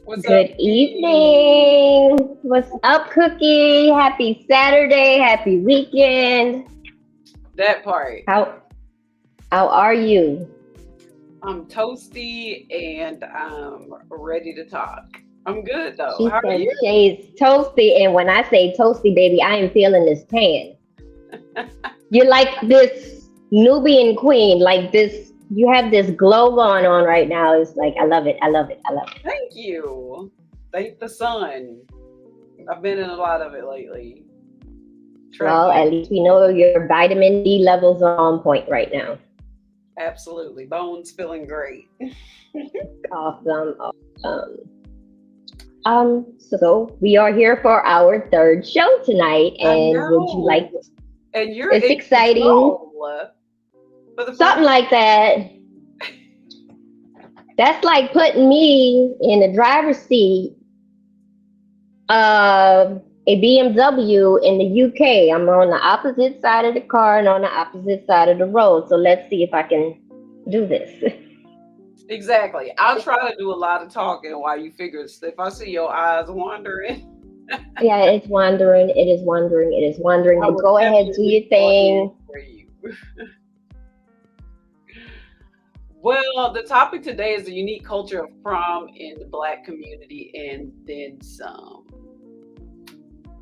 What's up, Good King? evening. What's up, Cookie? Happy Saturday. Happy weekend. That part. How how are you? I'm toasty and I'm ready to talk. I'm good though. She How are said you? she's toasty, and when I say toasty, baby, I am feeling this tan. You're like this Nubian queen, like this. You have this glow going on right now. It's like I love it. I love it. I love it. Thank you. Thank the sun. I've been in a lot of it lately. Well, at Trailblazer. least we know your vitamin D levels are on point right now. Absolutely. Bones feeling great. Awesome. Awesome. So we are here for our third show tonight, I and would you know. like? And you're It's in exciting, control for the something first. like that. That's like putting me in the driver's seat of a BMW in the UK. I'm on the opposite side of the car and on the opposite side of the road. So let's see if I can do this. Exactly. I'll try to do a lot of talking while you figure if I see your eyes wandering, Yeah, it's wandering. It is wandering. It is wandering. I But will go ahead, do definitely your fill in thing. for you. Well, the topic today is the unique culture of prom in the Black community and then some.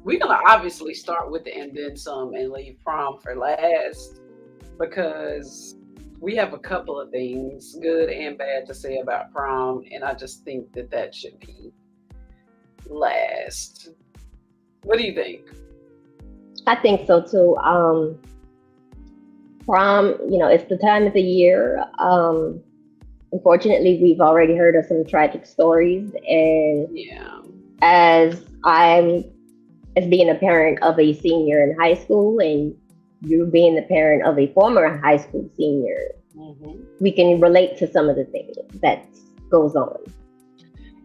We're going to obviously start with the and then some and leave prom for last because we have a couple of things, good and bad, to say about prom. And I just think that that should be last. What do you think? I think so too. Prom, it's the time of the year. Unfortunately, we've already heard of some tragic stories, and Yeah. as I'm as being a parent of a senior in high school, and you being the parent of a former high school senior, Hmm. we can relate to some of the things that goes on.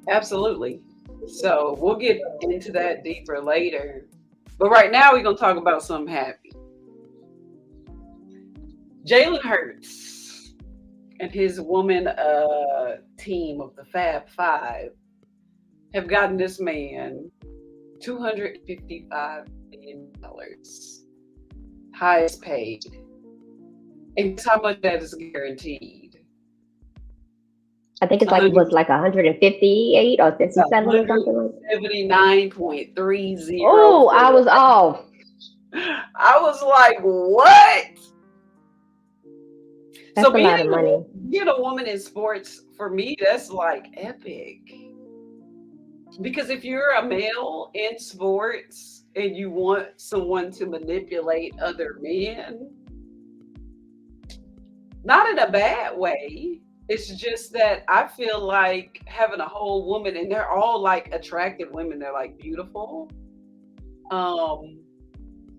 Absolutely. So we'll get into that deeper later. But right now, we're going to talk about something happy. Jalen Hurts and his woman team of the Fab Five have gotten this man $255 million, highest paid. And guess how much that is guaranteed? I think it's like it 100, was like 158 or it's 57 or something like that. 179.30. Oh, I was off. I was like, what? So That's a lot of money. being a woman in sports for me, that's like epic. Because if you're a male in sports and you want someone to manipulate other men, not in a bad way. It's just that I feel like having a whole woman, and they're all like attractive women. They're like beautiful. Um,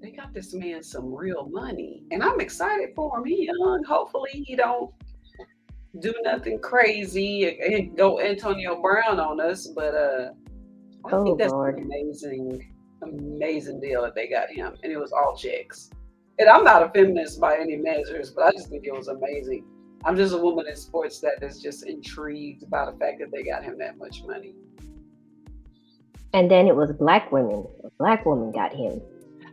they got this man some real money, and I'm excited for him. He young. Hopefully, he don't do nothing crazy and go Antonio Brown on us. But I Oh think that's Lord. an amazing deal that they got him, and it was all chicks. And I'm not a feminist by any measures, but I just think it was amazing. I'm just a woman in sports that is just intrigued by the fact that they got him that much money. And then it was black women. A black woman got him.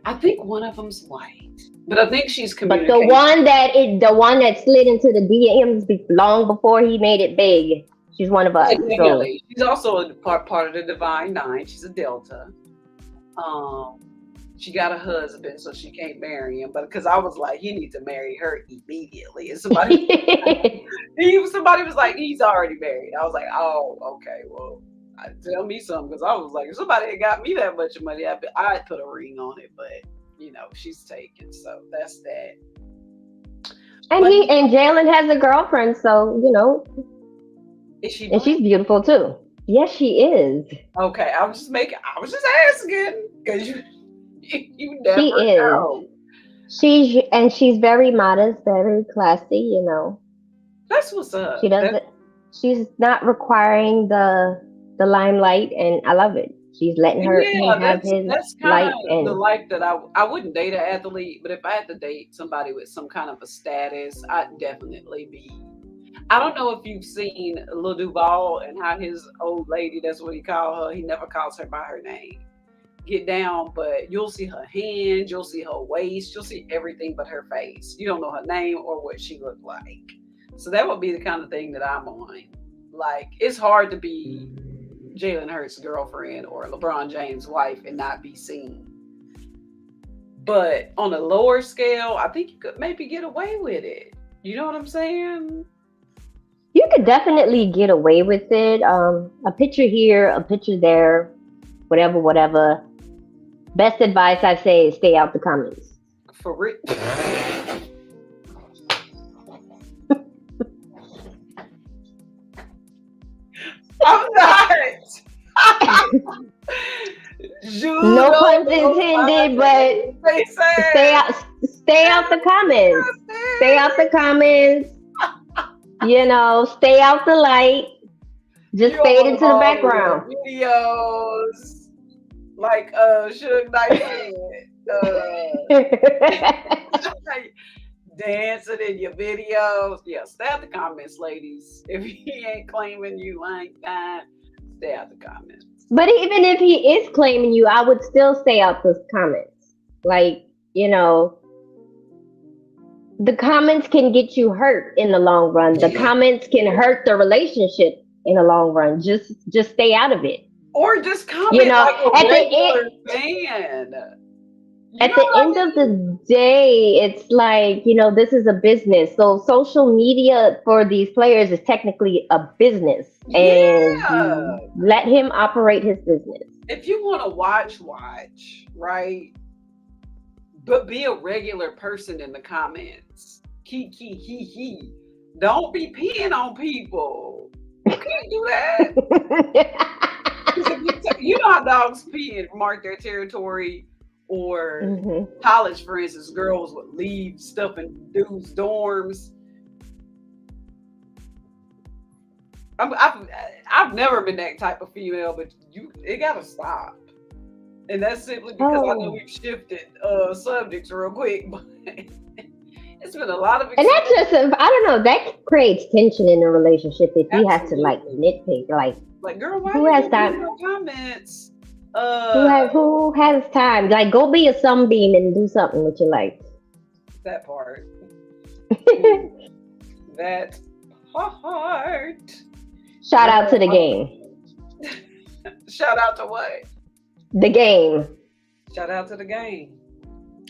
I think one of them's white, but I think she's But the communication. one that the one that slid into the DMs long before he made it big, she's one of Yeah, us. So definitely. She's also a part of the Divine Nine. She's a Delta. Um, she got a husband, so she can't marry him. But because I was like, he needs to marry her immediately, and somebody was like, he's already married. I was like, oh, okay, well, tell me something because I was like, if somebody had got me that much money, I'd put a ring on it. But she's taken, so that's that. and But he and Jalen has a girlfriend, so is she and black? she's beautiful too. Yes, she is. Okay, I was just asking because you She never is. know. She's very modest, very classy. That's what's up. She doesn't she's not requiring the limelight, and I love it. She's letting him Yeah, have his that's kind of light, the and life that I wouldn't date an athlete, but if I had to date somebody with some kind of a status, I'd definitely be. I don't know if you've seen Lil Duval and how his old lady, that's what he called her. He never calls her by her name. Get down, but you'll see her hands, you'll see her waist, you'll see everything but her face. You don't know her name or what she looked like. So that would be the kind of thing that I'm on. Like, it's hard to be Jalen Hurts' girlfriend or LeBron James' wife and not be seen. But on a lower scale, I think you could maybe get away with it. You know what I'm saying? You could definitely get away with it. A picture here, a picture there, whatever, whatever. Best advice I say is stay out the comments. For real. I'm not. No puns intended, but stay out the comments. Stay out the comments. You know, stay out the light. Just fade into the background. Videos like Suge Knight said, dancing in your videos. Yeah, stay out the comments, ladies. If he ain't claiming you like that, stay out the comments. But even if he is claiming you, I would still stay out the comments. Like, you know, the comments can get you hurt in the long run. The comments can hurt the relationship in the long run. Just stay out of it. Or just comment you know, like a regular fan. At the end of the day, it's like, you know, this is a business. So social media for these players is technically a business. And let him operate his business. If you want to watch, right? But be a regular person in the comments. He. Don't be peeing on people. You can't do that. You know how dogs pee and mark their territory, or college, for instance, girls would leave stuff in dudes' dorms. I've never been that type of female, but it gotta stop. And that's simply because I know we've shifted subjects real quick, but it's been a lot of and that's just I don't know, that creates tension in a relationship if you have to like nitpick, like girl, why who has time? No comments? Who has time? Like, go be a sunbeam and do something with your life. That part. That part. Shout out to the game. Shout out to what? The game. Shout out to the game.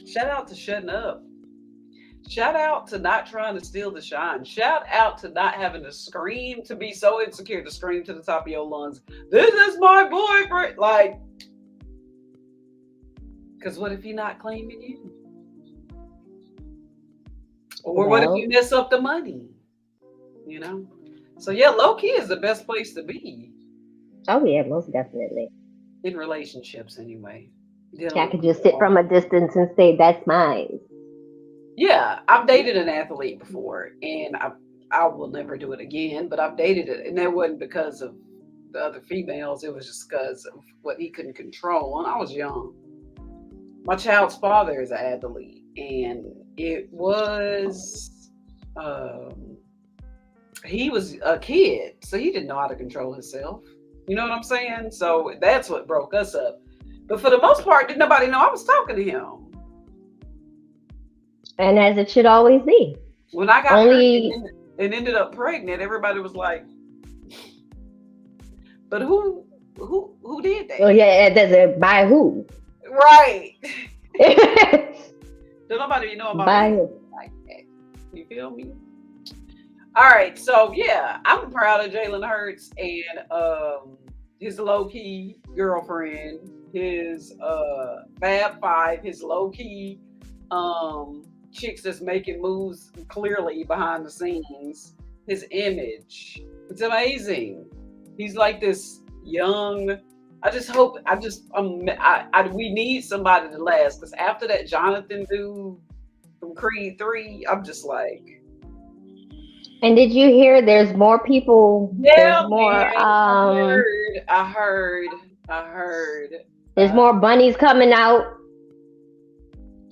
Shout out to shutting up. Shout out to not trying to steal the shine. Shout out to not having to scream, to be so insecure to scream to the top of your lungs, this is my boyfriend. Like, because what if he's not claiming you? Or what if you mess up the money? You know? So yeah, low key is the best place to be. Oh yeah, most definitely. In relationships anyway. I could just sit from a distance and say, that's mine. Yeah, I've dated an athlete before, and I will never do it again, but I've dated it, and that wasn't because of the other females, it was just because of what he couldn't control. When I was young, my child's father is an athlete, and it was, he was a kid, so he didn't know how to control himself. You know what I'm saying? So that's what broke us up. But for the most part, didn't nobody know I was talking to him. And as it should always be. When I got pregnant and ended up pregnant, everybody was like, but who did that? Oh yeah, does it by who? Right. Don't nobody know about by me like that. You feel me? All right, so yeah, I'm proud of Jalen Hurts and his low-key girlfriend, his Fab Five, his low-key chicks that's making moves clearly behind the scenes, his image. It's amazing. He's like this young. We need somebody to last, because after that Jonathan dude from Creed 3, I'm just like. And did you hear there's more people? Yeah, there's more. I heard. There's more bunnies coming out.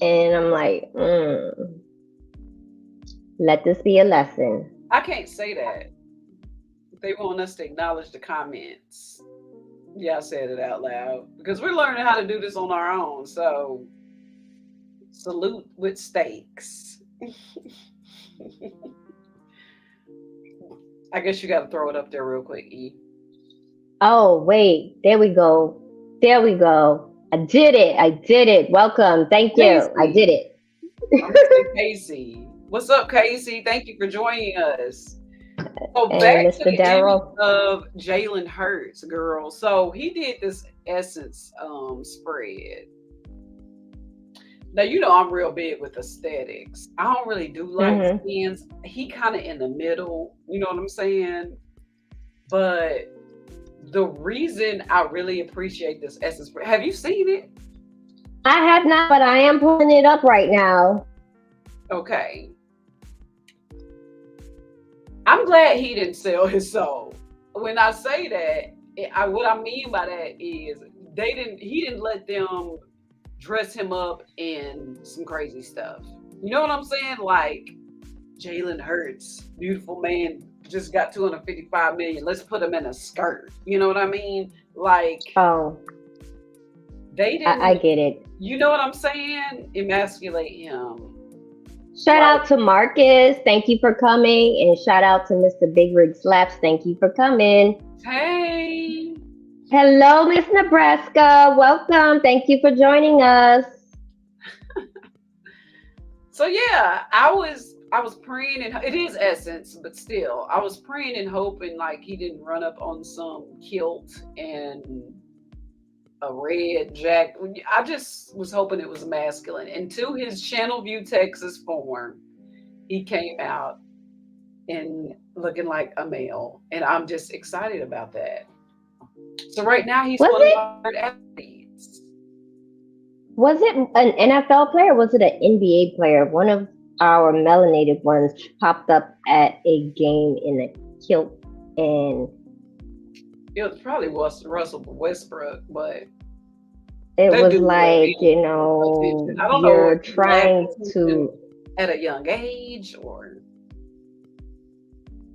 And I'm like, let this be a lesson. I can't say that. They want us to acknowledge the comments. Yeah, I said it out loud because we're learning how to do this on our own. So salute with steaks. I guess you got to throw it up there real quick, E. Oh, wait. There we go. There we go. I did it. I did it. Welcome. Thank you. I did Casey. it. I'm gonna say Casey. What's up, Casey? Thank you for joining us. So And back to Mr. the image Darrell. of Jalen Hurts, girl. So he did this Essence spread. Now you know I'm real big with aesthetics. I don't really do light Hmm. skins. He kind of in the middle. You know what I'm saying? But the reason I really appreciate this Essence spread, have you seen it? I have not, but I am pulling it up right now. Okay. I'm glad he didn't sell his soul. When I say that, what I mean by that is he didn't let them dress him up in some crazy stuff. You know what I'm saying? Like Jalen Hurts, beautiful man, just got 255 million. Let's put him in a skirt. You know what I mean? Like Oh, they I didn't, get it. you know what I'm saying? Emasculate him. Shout Like, out to Marcus. Thank you for coming. And shout out to Mr. Big Rig Slaps. Thank you for coming. hey. Hello, Miss Nebraska. Welcome. Thank you for joining us. So yeah, I was praying and it is Essence, but still, I was praying and hoping like he didn't run up on some kilt and a red jacket. I just was hoping it was masculine. And to his Channel View Texas form, he came out in looking like a male, and I'm just excited about that. So right now he's Was one of it my favorite athletes. was it an NFL player or was it an NBA player? One of our melanated ones popped up at a game in a kilt and It was probably was Russell Westbrook, but it that was dude like, attention. I don't know you're if he lacked trying attention to. at a young age or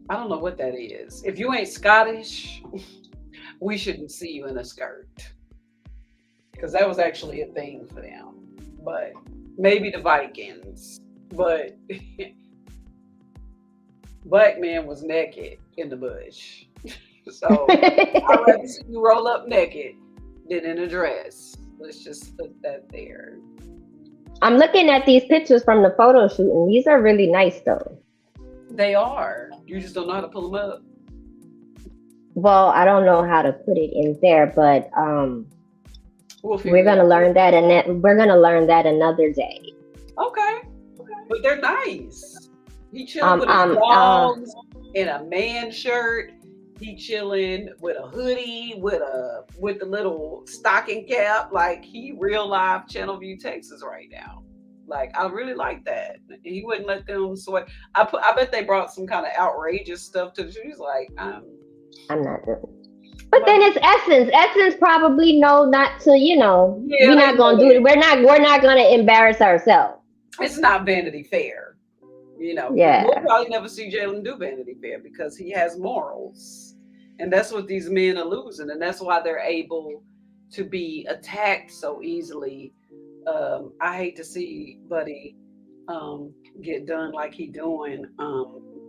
I don't know what that is. If you ain't Scottish, we shouldn't see you in a skirt because that was actually a thing for them. But maybe the Vikings. But black man was naked in the bush. So I'd rather see you roll up naked than in a dress. Let's just put that there. I'm looking at these pictures from the photo shoot, and these are really nice, though. They are. You just don't know how to pull them up. Well, I don't know how to put it in there, but We'll we're figure it gonna out. learn that, and we're gonna learn that another day. Okay. But they're nice. He chilling Um, with his um, uh, dogs in a man shirt. He chilling with a hoodie with the little stocking cap. Like he real live Channel View Texas right now. Like I really like that. He wouldn't let them sweat. I bet they brought some kind of outrageous stuff to the show. He's like, I'm not doing. But like, then it's Essence. Essence probably know not to. yeah, We're they not know gonna do it. that. We're not gonna embarrass ourselves. It's not Vanity Fair. Because we'll Yeah. probably never see Jalen do Vanity Fair because he has morals. And that's what these men are losing. And that's why they're able to be attacked so easily. I hate to see Buddy get done like he doing.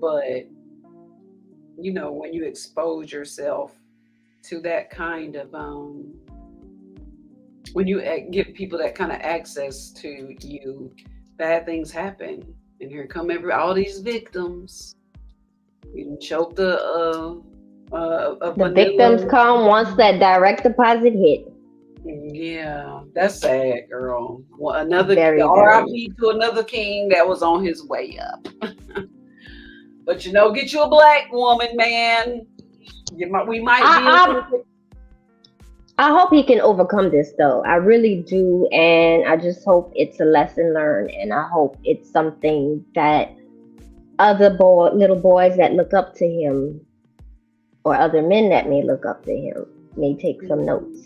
But, when you expose yourself to that kind of, when you give people that kind of access to you, bad things happen. And here come all these victims. You done choked a The victims vanilla. come once that direct deposit hit. Yeah, that's sad, girl. Well, another Very, very. RIP to another king that was on his way up. But get you a black woman, man. We might be a little I, bit. I hope he can overcome this though. I really do, and I just hope it's a lesson learned, and I hope it's something that other little boys that look up to him, or other men that may look up to him, may take some notes.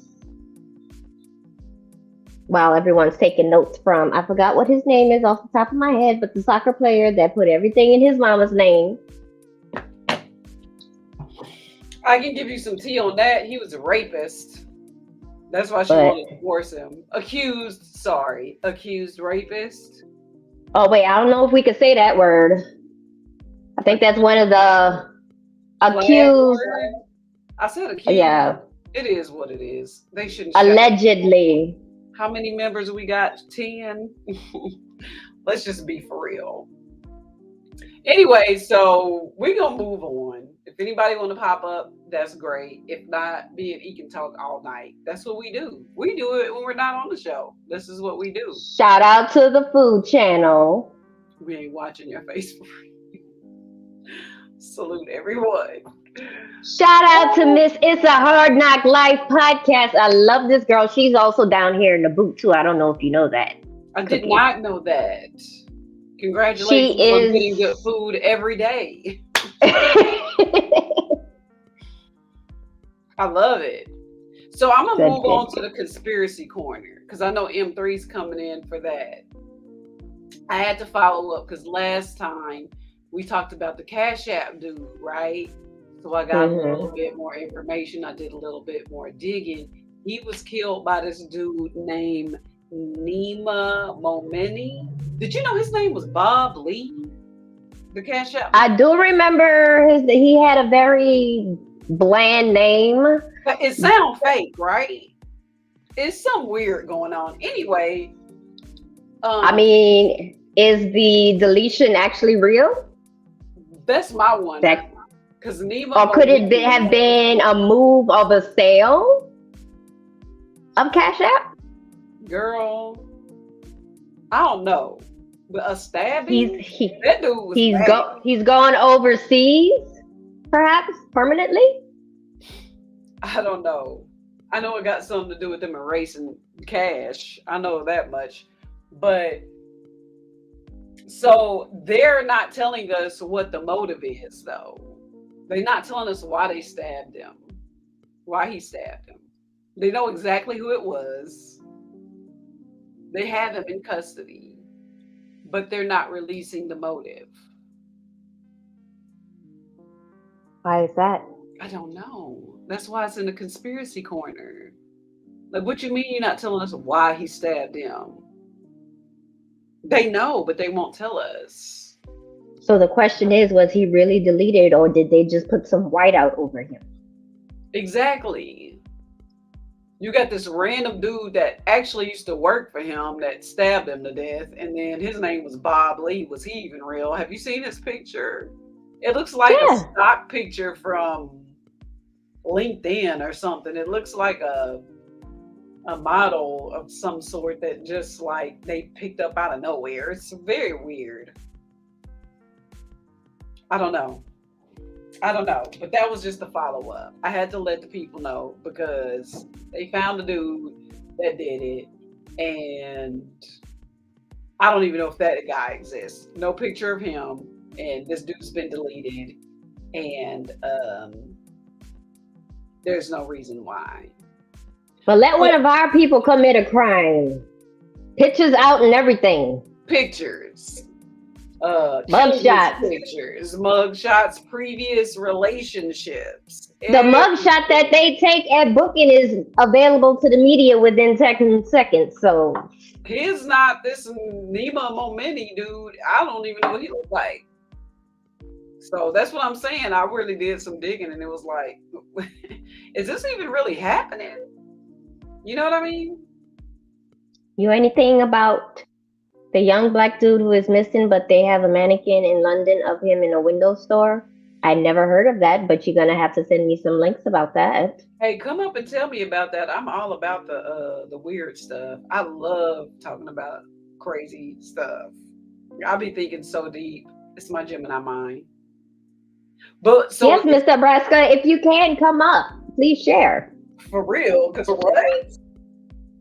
While everyone's taking notes from, I forgot what his name is off the top of my head, but the soccer player that put everything in his mama's name. I can give you some tea on that. He was a rapist. That's why she But wanted to divorce him. Accused rapist. oh wait, I don't know if we could say that word. I think that's one of the Flag accused. word. I said accused. Yeah, It is what it is. They shouldn't shut. allegedly. How many members we got? 10. Let's just be for real. Anyway, so we're gonna move on. If anybody want to pop up, that's great. If not, be it, he can talk all night. That's what we do. We do it when we're not on the show. This is what we do. Shout out to the Food Channel. We ain't watching your face. Salute everyone. Shout out to Miss It's a Hard Knock Life podcast. I love this girl. She's also down here in the boot too. I don't know if you know that. I did not know that. Congratulations She on is getting good food every day. I love it. So I'm gonna move on to the conspiracy corner because I know M3's coming in for that. I had to follow up because last time we talked about the Cash App dude, right? So I got a little bit more information. I did a little bit more digging. He was killed by this dude named Nima Momeni. Did you know his name was Bob Lee? The Cash App. I do remember he had a very bland name. But it sounds fake, right? It's some weird going on. Anyway. I mean, is the deletion actually real? That's my one. Because Nima. Or could it have been a move of a sale of Cash App? Girl, I don't know. But a stabbing? That dude was he's going overseas, perhaps permanently? I don't know. I know it got something to do with them erasing cash. I know that much. But so they're not telling us what the motive is, though. They're not telling us why they stabbed him, why he stabbed him. They know exactly who it was. They have him in custody, but they're not releasing the motive. Why is that? I don't know. That's why it's in the conspiracy corner. Like, what you mean you're not telling us why he stabbed him? They know, but they won't tell us. So the question is, was he really deleted or did they just put some whiteout over him? Exactly. You got this random dude that actually used to work for him that stabbed him to death, and then his name was Bob Lee. Was he even real? Have you seen his picture? It looks like a stock picture from LinkedIn or something. It looks like a model of some sort that just like they picked up out of nowhere. It's very weird. I don't know. But that was just a follow-up. I had to let the people know because they found the dude that did it, and I don't even know if that guy exists. No picture of him, and this dude's been deleted, and there's no reason why. But let one of our people commit a crime. Pictures out and everything. Pictures. Mugshots, previous relationships. The mugshot that they take at booking is available to the media within 10 seconds. So he's not this Nima Momeni dude. I don't even know what he looks like. So that's what I'm saying. I really did some digging, and it was like, is this even really happening? You know what I mean? You know anything about the young black dude who is missing, but they have a mannequin in London of him in a window store? I never heard of that, but you're gonna have to send me some links about that. Hey, come up and tell me about that. I'm all about the weird stuff. I love talking about crazy stuff. I'll be thinking so deep. It's my Gemini mind. But so yes, Mr. Nebraska, if you can come up, please share. For real? Because what?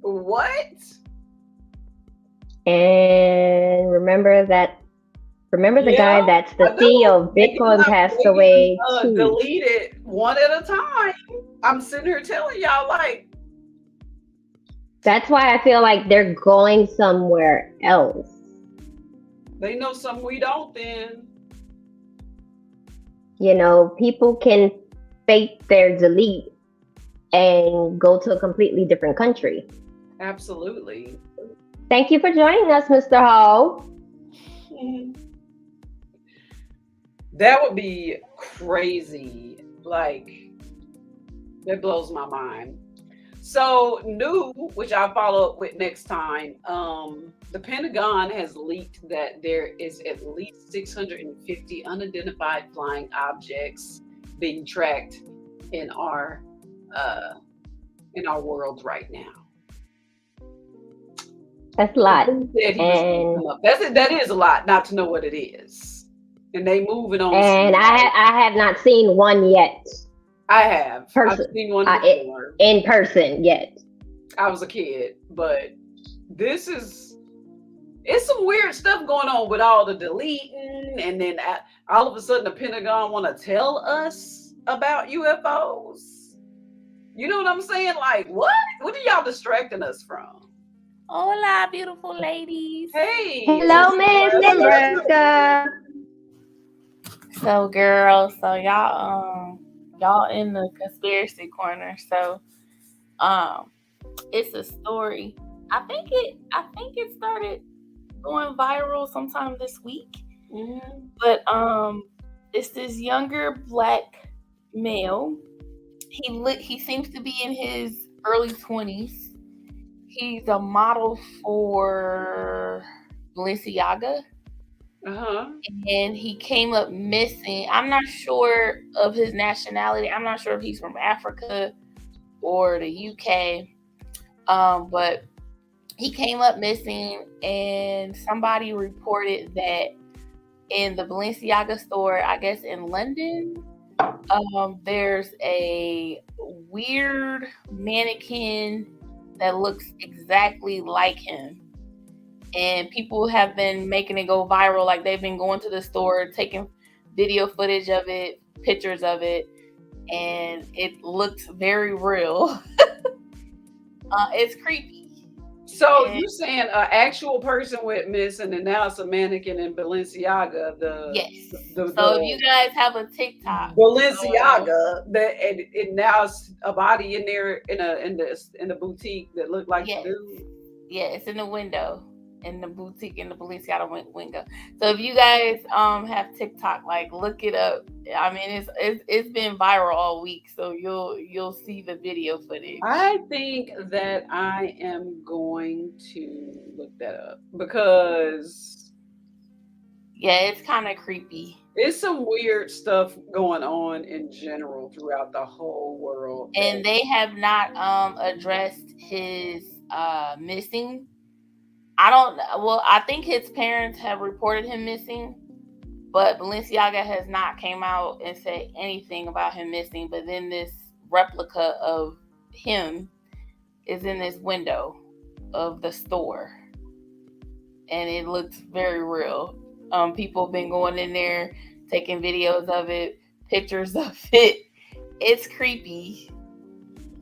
What? And remember the guy that's the CEO of Bitcoin passed away too. Delete it one at a time. I'm sitting here telling y'all like. That's why I feel like they're going somewhere else. They know something we don't then. You know, people can fake their delete and go to a completely different country. Absolutely. Thank you for joining us, Mr. Hall. That would be crazy. Like, that blows my mind. So, new, which I'll follow up with next time, the Pentagon has leaked that there is at least 650 unidentified flying objects being tracked in our world right now. That's a lot. That is a lot not to know what it is. And they moving on. And I have not seen one yet. I have. I've seen one before. In person yet. I was a kid, but it's some weird stuff going on with all the deleting, and then all of a sudden the Pentagon want to tell us about UFOs. You know what I'm saying? Like, what? What are y'all distracting us from? Hola, beautiful ladies. Hey. Hello, Miss Nebraska. So, girls, so y'all in the conspiracy corner. So, it's a story. I think it started going viral sometime this week. Mm-hmm. But it's this younger black male. He seems to be in his early 20s. He's a model for Balenciaga. Uh-huh. And he came up missing. I'm not sure of his nationality. I'm not sure if he's from Africa or the UK. But he came up missing, and somebody reported that in the Balenciaga store, I guess in London, there's a weird mannequin that looks exactly like him. And people have been making it go viral. Like, they've been going to the store, taking video footage of it, pictures of it, and it looks very real. It's creepy. So you're saying an actual person went missing, and now it's a mannequin in Balenciaga. Yes. So if you guys have a TikTok, Balenciaga, and now it's a body in there in the boutique that looked like the dude. Yeah, it's in the window. In the boutique, in the Balenciaga window. So if you guys have TikTok, like, look it up. I mean, it's been viral all week, so you'll see the video footage. I think that I am going to look that up because it's kind of creepy. It's some weird stuff going on in general throughout the whole world, and they have not addressed his missing. I think his parents have reported him missing, but Balenciaga has not came out and said anything about him missing. But then this replica of him is in this window of the store, and it looks very real. People have been going in there, taking videos of it, pictures of it. It's creepy.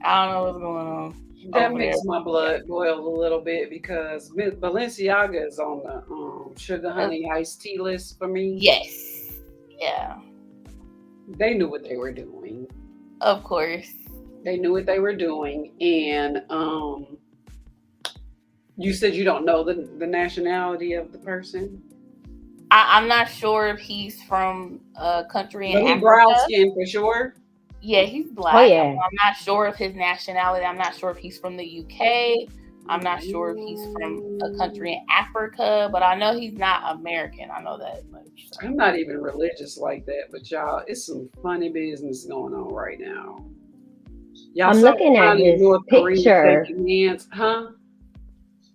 I don't know what's going on. That makes my blood boil a little bit because Balenciaga is on the sugar honey iced tea list for me. Yes. Yeah. They knew what they were doing. Of course. They knew what they were doing. And you said you don't know the nationality of the person? I'm not sure if he's from a country in Africa. Brown skin for sure? Yeah, he's black. Oh, yeah. I'm not sure of his nationality. I'm not sure if he's from the UK. I'm not sure if he's from a country in Africa, but I know he's not American. I know that much. I'm not even religious like that, but y'all, it's some funny business going on right now. Y'all, I'm looking at his picture. Hands, huh?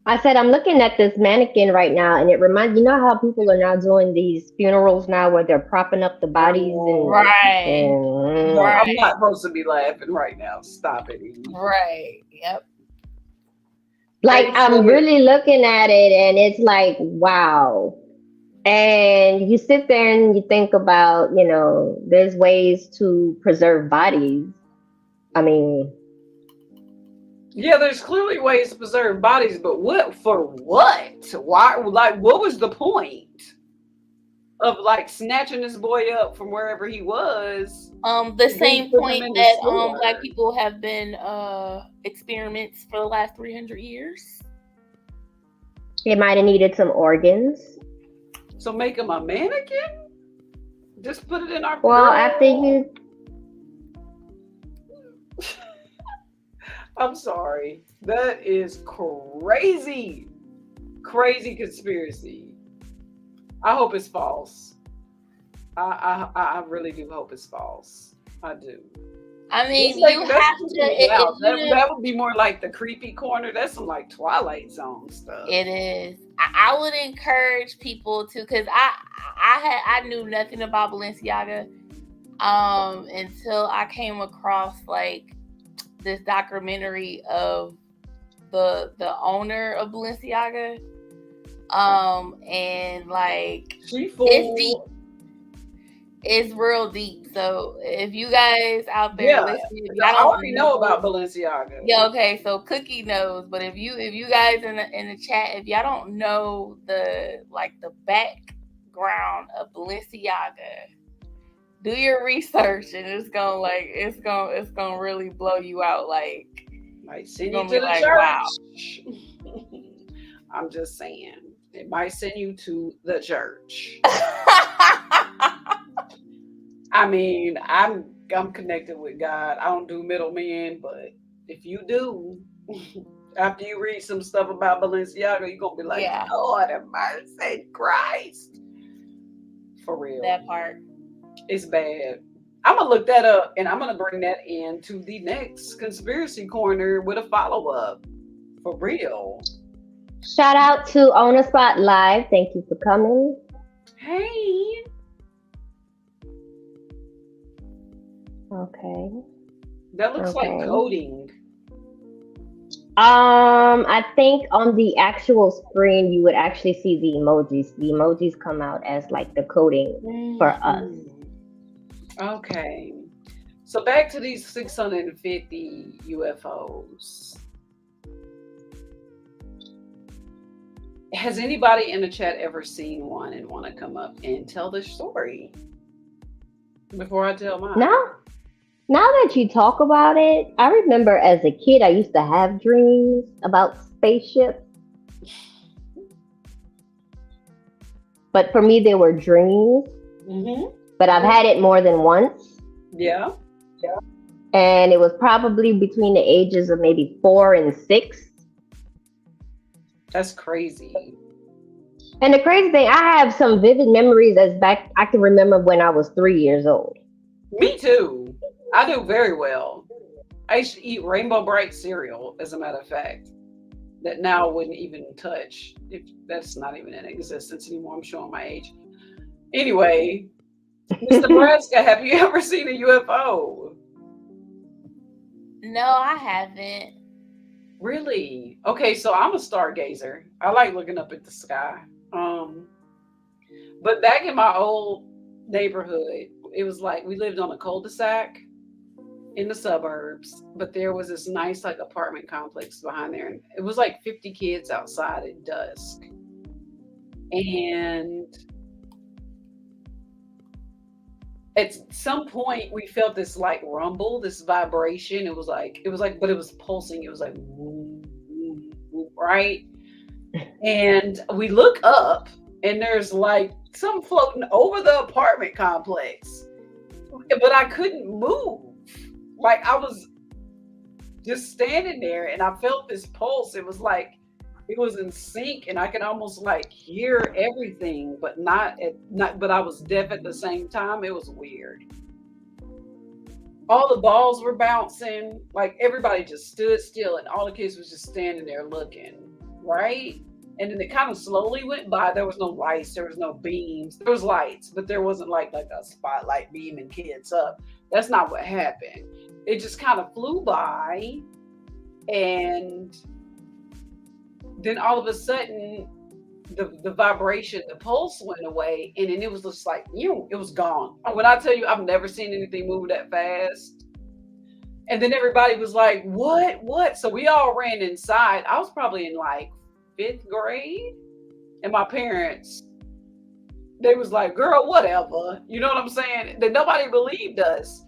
I said, I'm looking at this mannequin right now, and it reminds you know how people are now doing these funerals now where they're propping up the bodies and right. I'm not supposed to be laughing right now. Stop it. Right. Yep. Like, I'm really looking at it, and it's like, wow. And you sit there and you think about, there's ways to preserve bodies. I mean, yeah, there's clearly ways to preserve bodies, but what for what? Why? Like, what was the point of like snatching this boy up from wherever he was. The and then same putting him point in the that store. black people have been experiments for the last 300 years. They might have needed some organs. So make him a mannequin? Just put it in our. Well, Girl. after you, I'm sorry. That is crazy. Crazy conspiracy. I hope it's false. I really do hope it's false. I do. I mean, It's like, you that's have just to. wow, that would be more like the creepy corner. That's some like Twilight Zone stuff. It is. I would encourage people to, because I knew nothing about Balenciaga until I came across like this documentary of the owner of Balenciaga, and like it's deep. It's real deep. So if you guys out there listening, I already know about Balenciaga. Yeah, okay. So Cookie knows, but if you guys in the chat, if y'all don't know the background of Balenciaga, do your research, and it's gonna really blow you out. Like, might send you to the church. Wow. I'm just saying, it might send you to the church. I mean, I'm connected with God. I don't do middlemen, but if you do, after you read some stuff about Balenciaga, you're gonna be like, Lord have mercy, Christ. For real. That part. It's bad. I'm gonna look that up, and I'm gonna bring that into the next conspiracy corner with a follow-up. For real. Shout out to On the Spot Live. Thank you for coming. Hey. Okay. That looks like coding. I think on the actual screen you would actually see the emojis. The emojis come out as like the coding for us. Okay. So back to these 650 UFOs. Has anybody in the chat ever seen one and want to come up and tell the story before I tell mine? Now that you talk about it, I remember as a kid, I used to have dreams about spaceships. But for me, they were dreams. Mm-hmm. But I've had it more than once. Yeah. And it was probably between the ages of maybe 4 and 6. That's crazy. And the crazy thing, I have some vivid memories I can remember when I was 3 years old. Me too. I do very well. I used to eat Rainbow Bright cereal, as a matter of fact, that now I wouldn't even touch. If that's not even in existence anymore. I'm showing my age. Anyway, Miss Nebraska, have you ever seen a UFO? No, I haven't. Really? Okay, so I'm a stargazer. I like looking up at the sky. But back in my old neighborhood, it was like we lived on a cul-de-sac in the suburbs, but there was this nice like apartment complex behind there, and it was like 50 kids outside at dusk. And at some point we felt this like rumble, this vibration. It was like, but it was pulsing. It was like, woo, woo, woo, right? And we look up, and there's like something floating over the apartment complex, but I couldn't move. Like I was just standing there, and I felt this pulse. It was like it was in sync, and I could almost like hear everything, but but I was deaf at the same time. It was weird. All the balls were bouncing, like everybody just stood still, and all the kids was just standing there looking, right? And then it kind of slowly went by. There was no lights, there was no beams. There was lights, but there wasn't like a spotlight beaming kids up. That's not what happened. It just kind of flew by, and then all of a sudden the vibration, the pulse went away, and then it was just like, it was gone. When I tell you, I've never seen anything move that fast. And then everybody was like, what? So we all ran inside. I was probably in like 5th grade, and my parents They was like, girl, whatever. You know what I'm saying? That nobody believed us.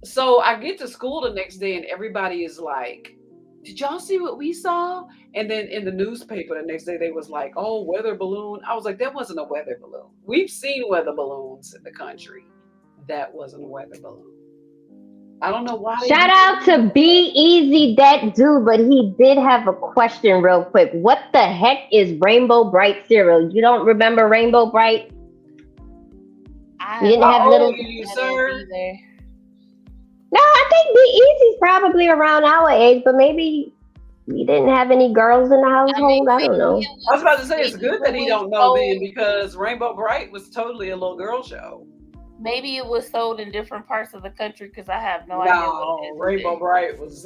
So I get to school the next day and everybody is like, did y'all see what we saw? And then in the newspaper the next day, they was like, oh, weather balloon. I was like, that wasn't a weather balloon. We've seen weather balloons in the country. That wasn't a weather balloon. I don't know why. Shout out to Be Easy, that dude, but he did have a question real quick. What the heck is Rainbow Bright cereal? You don't remember Rainbow Bright? You didn't have little. You, sir? No, I think Be Easy's probably around our age, but maybe you didn't have any girls in the household. I don't know. I was about to say it's good that he don't know then, because Rainbow Bright was totally a little girl show. Maybe it was sold in different parts of the country because I have no idea. No, Rainbow Bright was.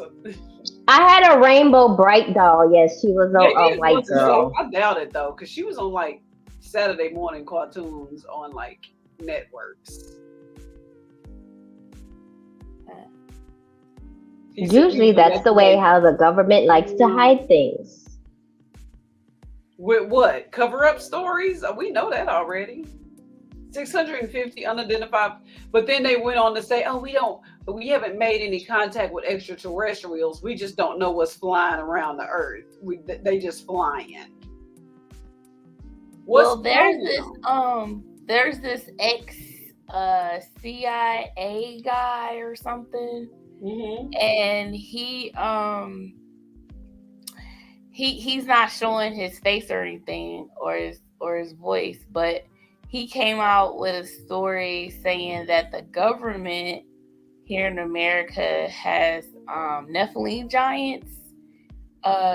I had a Rainbow Bright doll. Yes, she was a white girl. I doubt it though, because she was on like Saturday morning cartoons on like networks. Usually that's the way how the government likes to hide things. With what? Cover up stories? We know that already. 650 unidentified, but then they went on to say, oh, we haven't made any contact with extraterrestrials. We just don't know what's flying around the earth. They just flying. Well, there's this ex CIA guy or something. Mm-hmm. And he's not showing his face or anything or his voice, but he came out with a story saying that the government here in America has Nephilim giants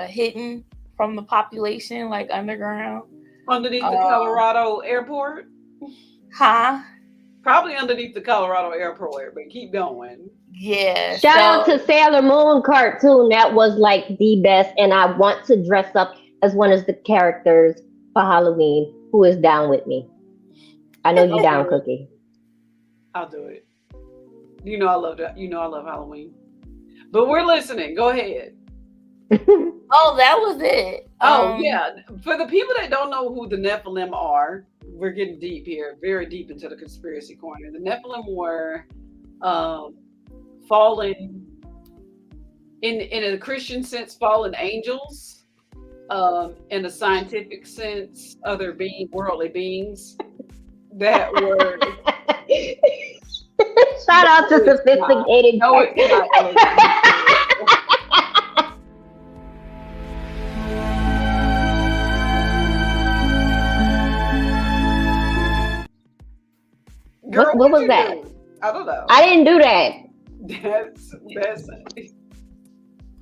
hidden from the population, like underground. Underneath the Colorado airport? Huh? Probably underneath the Colorado airport, but keep going. Yeah. Shout out to Sailor Moon cartoon. That was like the best. And I want to dress up as one of the characters for Halloween. Who is down with me? I know you down, Cookie. I'll do it. You know I love that. You know I love Halloween. But we're listening. Go ahead. Oh, that was it. Yeah. For the people that don't know who the Nephilim are, we're getting deep here, very deep into the conspiracy corner. The Nephilim were fallen, in a Christian sense, fallen angels. In a scientific sense, worldly beings that were. Shout out to sophisticated. No, it's not. Girl, what was that? I don't know. I didn't do that. That's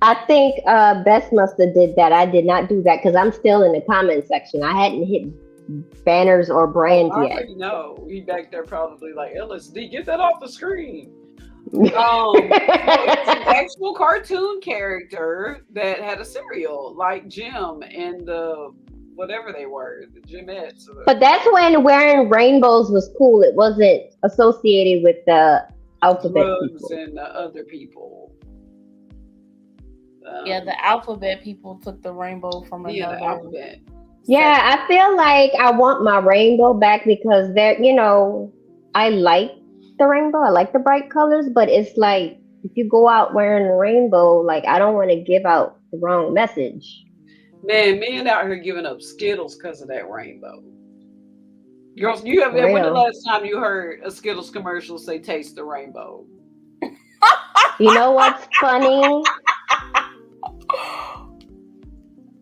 I think Bess must have did that. I did not do that because I'm still in the comment section. I hadn't hit banners or brands yet. No, he back there probably like, LSD, get that off the screen. It's an actual cartoon character that had a cereal like Jim and the whatever they were, the Jimettes. But that's when wearing rainbows was cool. It wasn't associated with the alphabet people. And the other people. Yeah, the alphabet people took the rainbow from another. Yeah, the alphabet. Yeah, I feel like I want my rainbow back because I like the rainbow. I like the bright colors, but it's like if you go out wearing a rainbow, like I don't want to give out the wrong message. Man, men out here giving up Skittles because of that rainbow. Girls, when the last time you heard a Skittles commercial say "Taste the rainbow"? You know what's funny?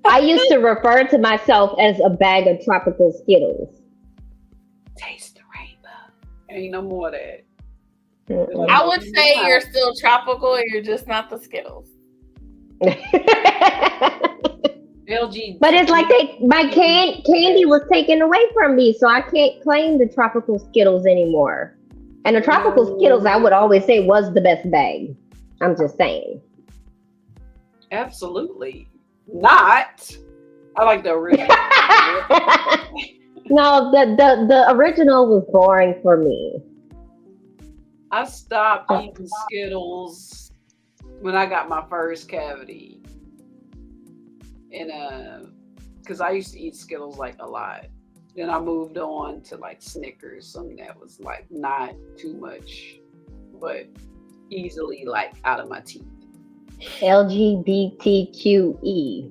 I used to refer to myself as a bag of tropical Skittles. Taste the rainbow. Ain't no more of that. Mm-mm. I would say you're still tropical, you're just not the Skittles. LG. But it's like my candy was taken away from me, so I can't claim the tropical Skittles anymore. And the tropical Skittles, I would always say, was the best bag. I'm just saying. Absolutely not. I like the original. No, the original was boring for me. I stopped eating Skittles when I got my first cavity. And because I used to eat Skittles like a lot. Then I moved on to like Snickers, something that was like not too much, but easily like out of my teeth. LGBTQE.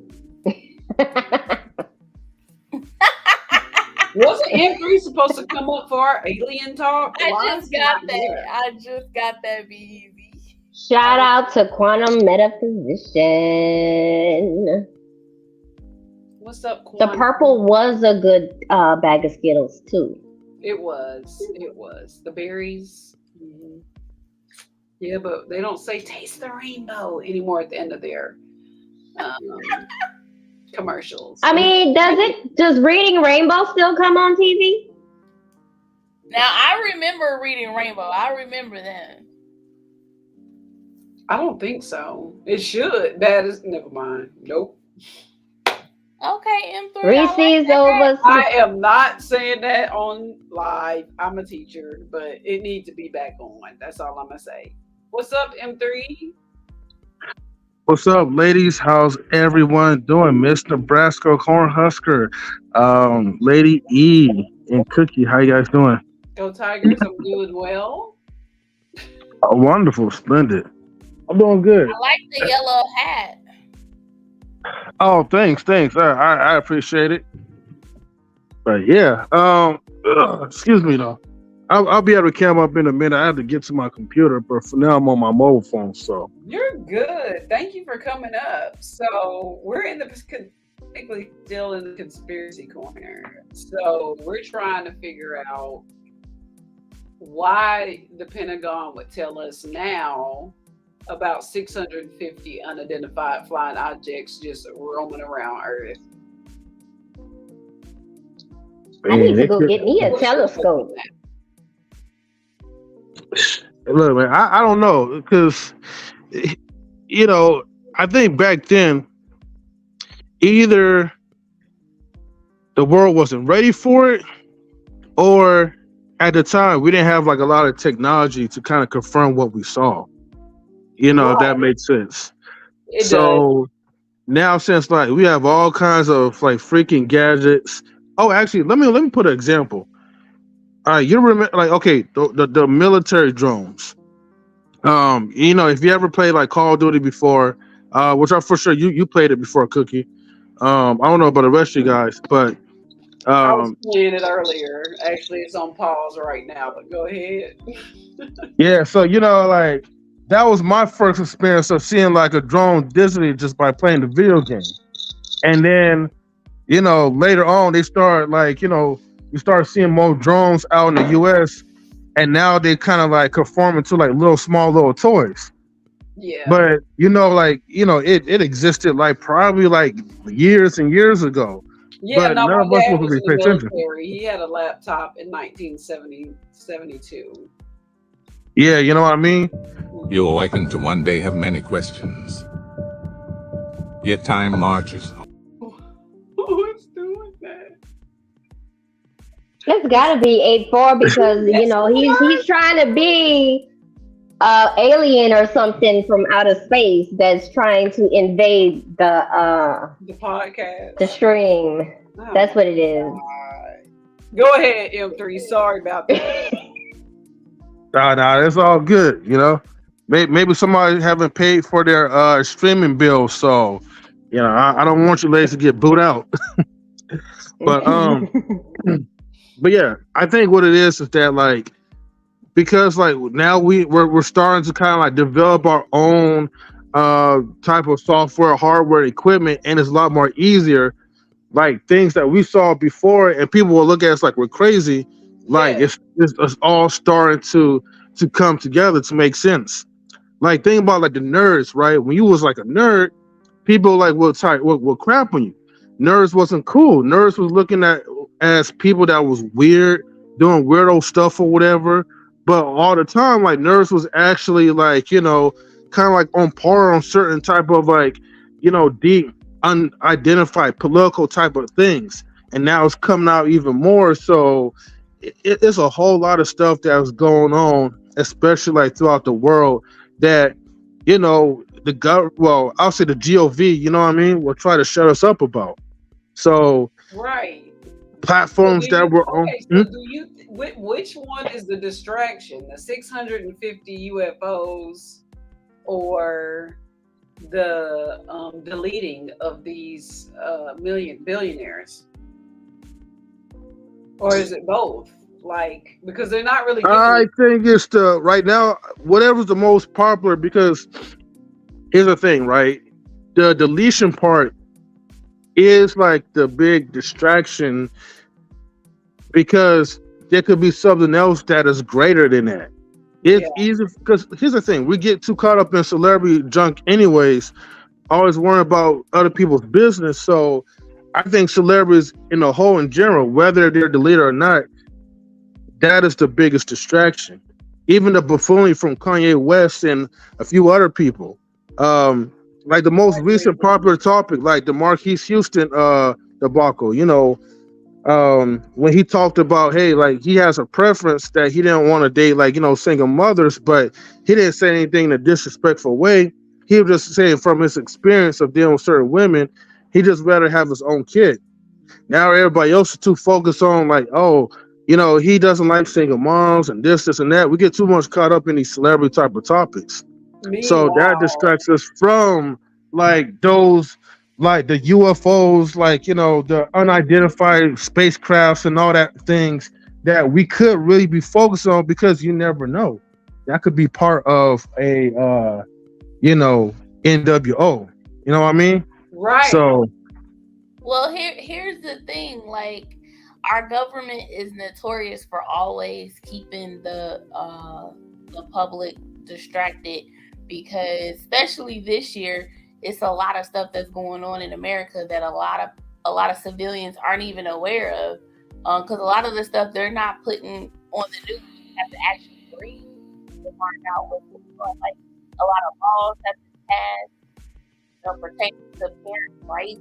Wasn't M3 supposed to come up for our alien talk? I Why just is he got not that. here? I just got that. Be easy. Shout out to Quantum Metaphysician. What's up, The Quan? purple was a good bag of Skittles too. It was. It was. The berries. Mhm. Yeah, but they don't say taste the rainbow anymore at the end of their um, commercials. I mean, does Reading Rainbow still come on TV? Now I remember reading Rainbow. I remember that. I don't think so. It should. That is never mind. Nope. Okay, M3. Reese's I like over. I am not saying that on live. I'm a teacher, but it needs to be back on. That's all I'm gonna say. What's up, M3? What's up, ladies? How's everyone doing? Miss Nebraska Cornhusker, Lady E, and Cookie. How you guys doing? Go Tigers. I'm doing well. Oh, wonderful, splendid. I'm doing good. I like the yellow hat. Oh, thanks. I appreciate it. But yeah, excuse me though. I'll be able to come up in a minute. I have to get to my computer, but for now I'm on my mobile phone. So You're good. Thank you for coming up. So we're in the technically still in the conspiracy corner. So we're trying to figure out why the Pentagon would tell us now about 650 unidentified flying objects just roaming around Earth. I need to go get me a telescope. Look, man, I don't know because I think back then either the world wasn't ready for it, or at the time we didn't have like a lot of technology to kind of confirm what we saw. If that makes sense. It So now, since like we have all kinds of like freaking gadgets. Oh, actually, let me put an example. All right, you remember like the military drones. If you ever played like Call of Duty before, which I'm for sure you played it before, Cookie. I don't know about the rest of you guys, but I was playing it earlier. Actually, it's on pause right now, but go ahead. yeah, so like that was my first experience of seeing like a drone digitally just by playing the video game. And then, later on they start like, you start seeing more drones out in the US, and now they kind of like conform into like small little toys. Yeah. But it existed like probably like years and years ago. Yeah, but no, none my of us dad was was in really the paying attention. military. He had a laptop in 1972. Yeah, you know what I mean? You awaken to one day have many questions. Yet time marches. Who's doing that? It's got to be 8-4 because he's trying to be alien or something from outer space that's trying to invade the podcast, stream. Oh, That's what it is. Go ahead, M3. Sorry about that. Nah, it's all good. Maybe somebody haven't paid for their streaming bill, so I don't want you ladies to get booed out. But but yeah, I think what it is that like, because like now we're starting to kind of like develop our own type of software, hardware, equipment, and it's a lot more easier. Like things that we saw before, and people will look at us like we're crazy. Like it's all starting to come together to make sense. Like think about like the nerds, right? When you was like a nerd, people like will crap on you. Nerds wasn't cool. Nerds was looking at as people that was weird, doing weirdo stuff or whatever. But all the time, like nerds was actually like, kind of like on par on certain type of like, deep unidentified political type of things. And now it's coming out even more. So it's a whole lot of stuff that was going on, especially like throughout the world that, I'll say the GOV, will try to shut us up about. So Right. So platforms do that you were on. okay, so do you which one is the distraction? The 650 UFOs or the deleting of these million billionaires? Or is it both? Like because they're not really giving I it. think it's the right now whatever's the most popular because here's the thing, right? The deletion part is like the big distraction because there could be something else that is greater than that. Yeah, It's easy because here's the thing: we get too caught up in celebrity junk, anyways. Always worrying about other people's business. So I think celebrities in the whole, in general, whether they're deleted or not, that is the biggest distraction. Even the buffoonery from Kanye West and a few other people. Um, like the most I agree. recent popular topic, like the Marquise Houston debacle. When he talked about, hey, like he has a preference that he didn't want to date, like, single mothers, but he didn't say anything in a disrespectful way. He was just saying from his experience of dealing with certain women, he just rather have his own kid. Now everybody else is too focused on like, oh, he doesn't like single moms and this, and that. We get too much caught up in these celebrity type of topics. So that Meanwhile, distracts us from like those like the UFOs, like the unidentified spacecrafts and all that things that we could really be focused on because you never know. That could be part of a NWO. You know what I mean? right. So Well, here's the thing. Like, our government is notorious for always keeping the public distracted because, especially this year, it's a lot of stuff that's going on in America that a lot of civilians aren't even aware of. Because a lot of the stuff they're not putting on the news. You have to actually read to find out what's going on. Like, a lot of laws have been passed pertaining to parents' rights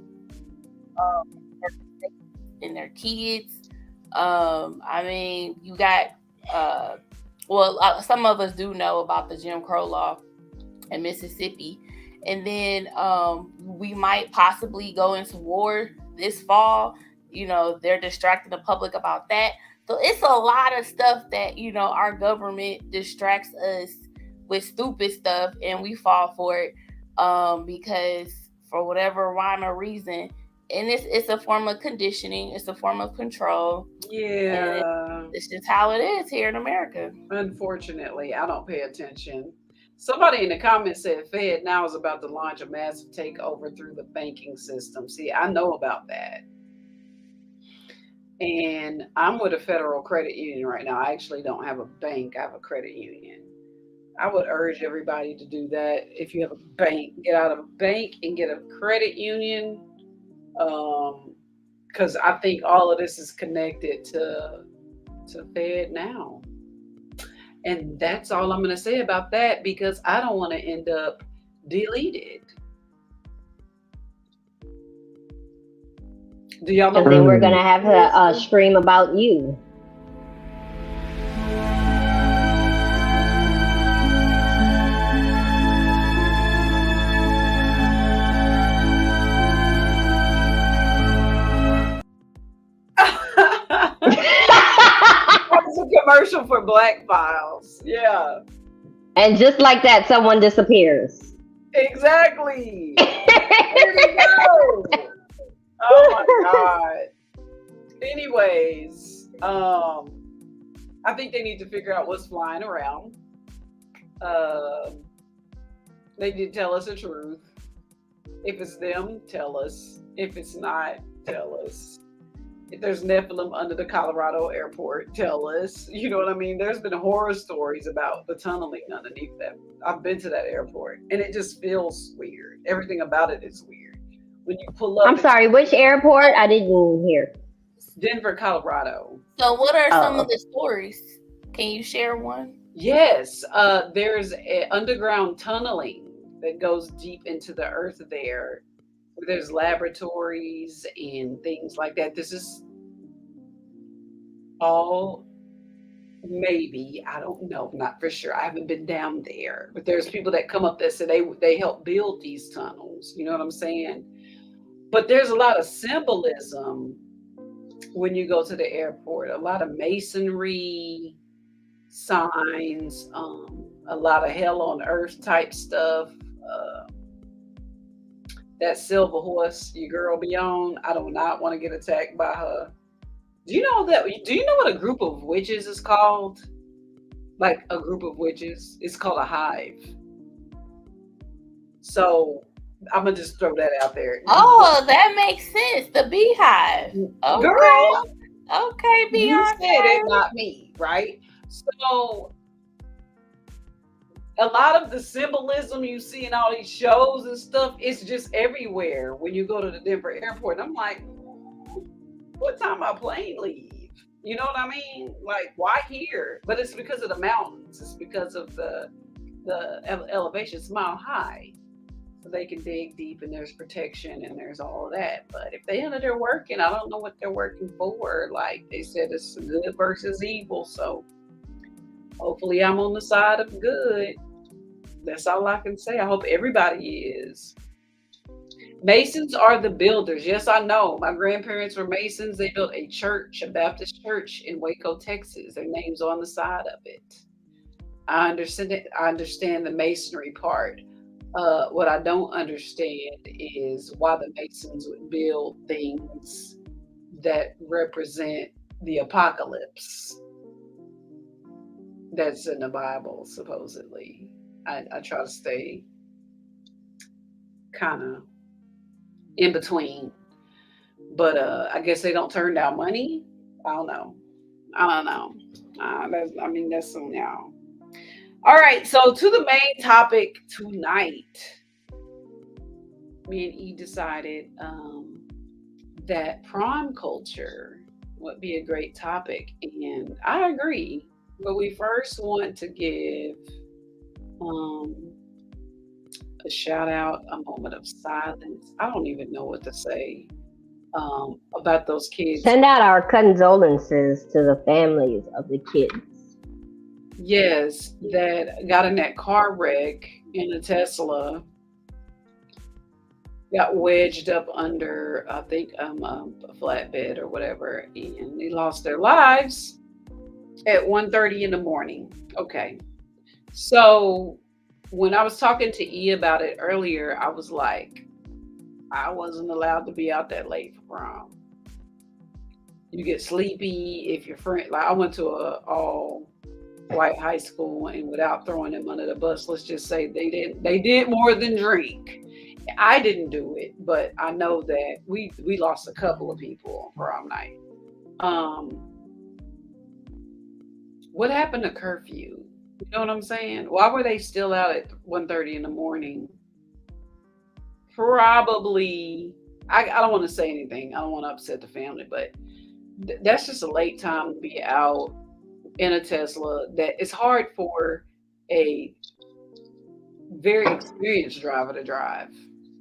and their kids. I mean, you got some of us do know about the Jim Crow law in Mississippi, and then we might possibly go into war this fall. They're distracting the public about that. So it's a lot of stuff that our government distracts us with stupid stuff, and we fall for it because for whatever rhyme or reason. And it's a form of conditioning. It's a form of control. Yeah. It's just how it is here in America. Unfortunately, I don't pay attention. Somebody in the comments said Fed now is about to launch a massive takeover through the banking system. See, I know about that. And I'm with a federal credit union right now. I actually don't have a bank, I have a credit union. I would urge everybody to do that. If you have a bank, get out of a bank and get a credit union. Because I think all of this is connected to Fed now. And that's all I'm going to say about that because I don't want to end up deleted. Do y'all know And then what we're gonna have it to is? stream about you. That was a commercial for Black Files. Yeah, And just like that, someone disappears. exactly. Where'd he go? Oh my God. Anyways, I think they need to figure out what's flying around. Uh, they did tell us the truth. If it's them, tell us. If it's not, tell us. If there's Nephilim under the Colorado airport, tell us. You know what I mean? There's been horror stories about the tunneling underneath that. I've been to that airport and it just feels weird. Everything about it is weird. When you pull up, I'm it's sorry, which airport? I didn't hear. Denver, Colorado. So, what are some Oh, of the stories? Can you share one? Yes, there's a underground tunneling that goes deep into the earth there. There's laboratories and things like that. This is all maybe, I don't know, not for sure. I haven't been down there, but there's people that come up that say they help build these tunnels. You know what I'm saying? But there's a lot of symbolism when you go to the airport. A lot of masonry signs, a lot of hell on earth type stuff. Uh, that silver horse your girl be on, I do not want to get attacked by her. Do you know that? Do you know what a group of witches is called? Like a group of witches, it's called a hive. So I'm gonna just throw that out there. Oh, that makes sense. The beehive. Okay. Girl, Okay, you said it, Beyonce. not me, right? So a lot of the symbolism you see in all these shows and stuff, it's just everywhere when you go to the Denver airport. And I'm like, what time my plane leave? You know what I mean? Like, why here? But it's because of the mountains. It's because of the elevation. It's mile high, so they can dig deep, and there's protection and there's all of that. But if they under there working, I don't know what they're working for. Like they said, it's good versus evil. So hopefully, I'm on the side of good. That's all I can say. I hope everybody is. Masons are the builders. Yes, I know. My grandparents were Masons. They built a church, a Baptist church in Waco, Texas. Their name's on the side of it. I understand it. I understand the masonry part. What I don't understand is why the Masons would build things that represent the apocalypse that's in the Bible, supposedly. I try to stay kind of in between, but I guess they don't turn down money. I don't know. That's so now. All right, so to the main topic tonight. Me and E decided that prom culture would be a great topic, and I agree. But we first want to give a shout out, a moment of silence. I don't even know what to say about those kids. Send out our condolences to the families of the kids. Yes, that got in that car wreck in a Tesla, got wedged up under, I think, a flatbed or whatever, and they lost their lives at 1:30 in the morning. Okay, so when I was talking to E about it earlier, I was like, I wasn't allowed to be out that late for prom. You get sleepy if your friend, like I went to a all white high school, and without throwing them under the bus, let's just say they did more than drink. I didn't do it, but I know that we lost a couple of people on prom night. What happened to curfew? You know what I'm saying? Why were they still out at 1:30 in the morning? Probably, I don't want to say anything. I don't want to upset the family, but that's just a late time to be out in a Tesla. That it's hard for a very experienced driver to drive.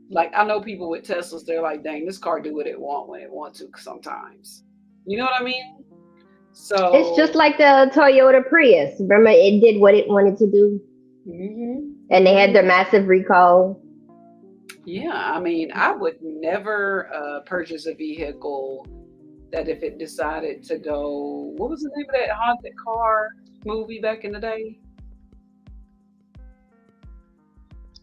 Like I know people with Teslas, they're like, dang, this car do what it want when it want to sometimes. You know what I mean? So It's just like the Toyota Prius. Remember, it did what it wanted to do, and they had their massive recall. yeah, I mean, I would never purchase a vehicle that if it decided to go, what was the name of that haunted car movie back in the day?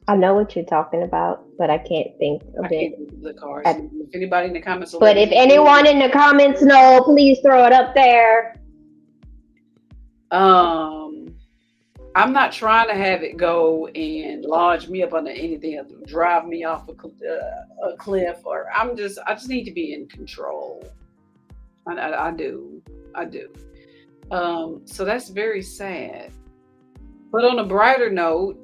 I know what you're talking about, but I can't think I of can't it. remember the cars. I- If anybody in the comments will But let if me know. anyone in the comments know, please throw it up there. I'm not trying to have it go and lodge me up under anything, drive me off a cliff, or I just need to be in control. I do. So that's very sad. But on a brighter note,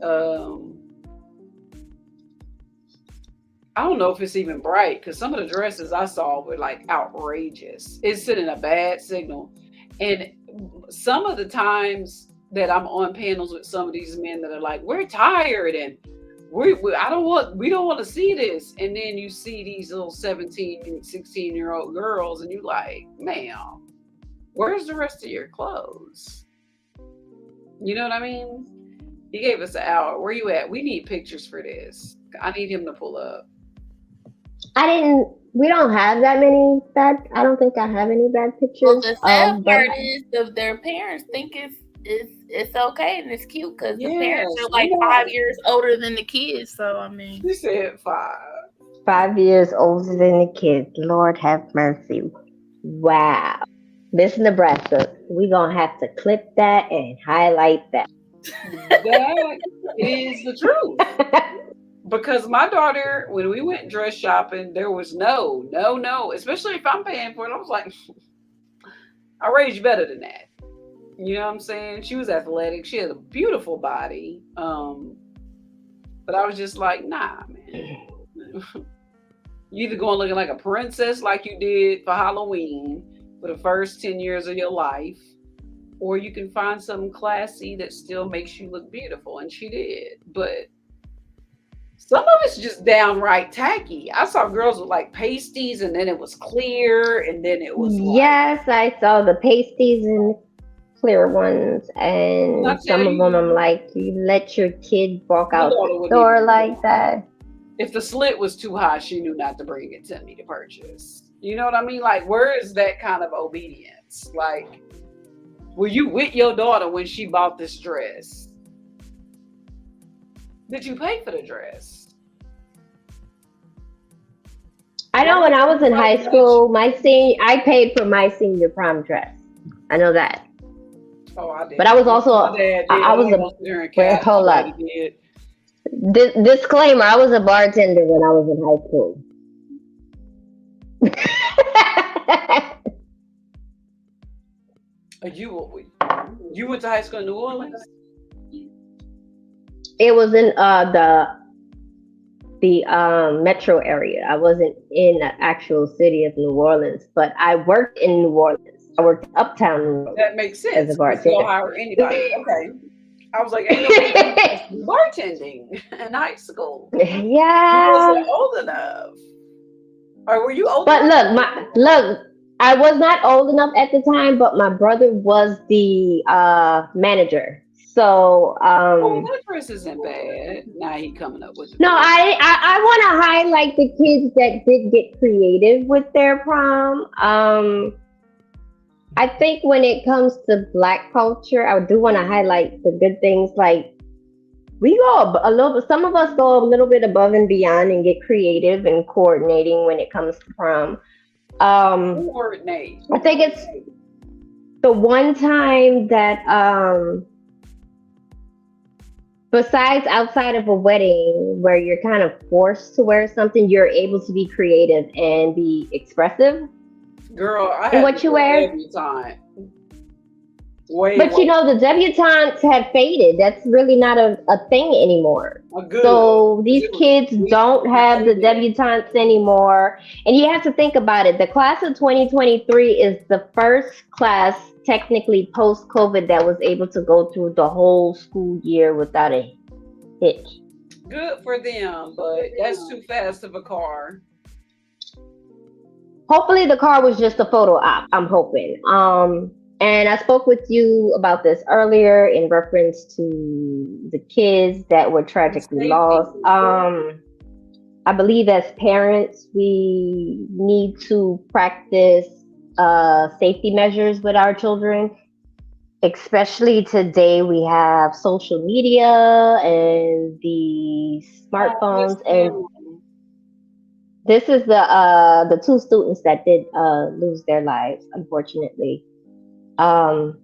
I don't know if it's even bright because some of the dresses I saw were like outrageous. It's sending a bad signal. And some of the times that I'm on panels with some of these men that are like, we're tired and we don't want to see this. And then you see these little 17, 16-year-old girls and you like, ma'am, where's the rest of your clothes? You know what I mean? He gave us an hour. Where you at? We need pictures for this. I need him to pull up. We don't have that many bad. I don't think I have any bad Well, pictures. the sad But part is their parents think it's okay and it's cute because the parents Yes, are like 5 years older than the kids. So I mean, you said 5. 5 years older than the kids. Lord have mercy. Wow. Miss Nebraska, we gonna have to clip that and highlight that. That is the truth. Because my daughter, when we went dress shopping, there was no, especially if I'm paying for it. I was like, I raised you better than that. You know what I'm saying? She was athletic. She had a beautiful body. But I was just like, nah, man. You either going looking like a princess like you did for Halloween for the first 10 years of your life, or you can find something classy that still makes you look beautiful. And she did. But some of it's just downright tacky. I saw girls with like pasties and then it was clear and then it was like, Yes, I saw the pasties and clear ones, I and tell some of them I'm you, like, you let your kid walk my out daughter the wouldn't door even like that. if the slit was too high, she knew not to bring it to me to purchase. You know what I mean? Like, where is that kind of obedience? Like, were you with your daughter when she bought this dress? Did you pay for the dress? I know Why when I did was in high somebody let school, I paid for my senior prom dress. I know that. you? Oh, I But I was didn't. also, My dad I, did. I I was ain't a, gonna sit here and well, cap. hold My up. daddy did. Disclaimer, I was a bartender when I was in high school. You went to high school in New Orleans? It was in the metro area. I wasn't in the actual city of New Orleans, but I worked in New Orleans. I worked uptown New Orleans That makes as a sense because they'll bartender. hire anybody. Okay. I was like, ain't no way you was bartending in high school. You Yeah, wasn't old enough. Or were you old but enough? look, I was not old enough at the time, but my brother was the manager. So Well, that dress isn't bad. Now he coming up with the no, dress. I want to highlight the kids that did get creative with their prom. I think when it comes to Black culture, I do want to highlight the good things. Like we go a little bit. Some of us go a little bit above and beyond and get creative and coordinating when it comes to prom. Coordinate. I think it's the one time that besides outside of a wedding where you're kind of forced to wear something, you're able to be creative and be expressive Girl, I in had what to you do wear. every time. Way, But you way. know, the debutantes have faded. That's really not a thing anymore. Good. So these It was kids don't have the faded. debutantes anymore. And you have to think about it. The class of 2023 is the first class technically post COVID that was able to go through the whole school year without a hitch. Good for them, but that's too fast of a car. Hopefully the car was just a photo op. I'm hoping. And I spoke with you about this earlier in reference to the kids that were tragically Safety. lost. I believe as parents, we need to practice safety measures with our children. Especially today, we have social media and the Oh, yes, smartphones, and ma'am. this is the two students that did lose their lives, unfortunately. Um,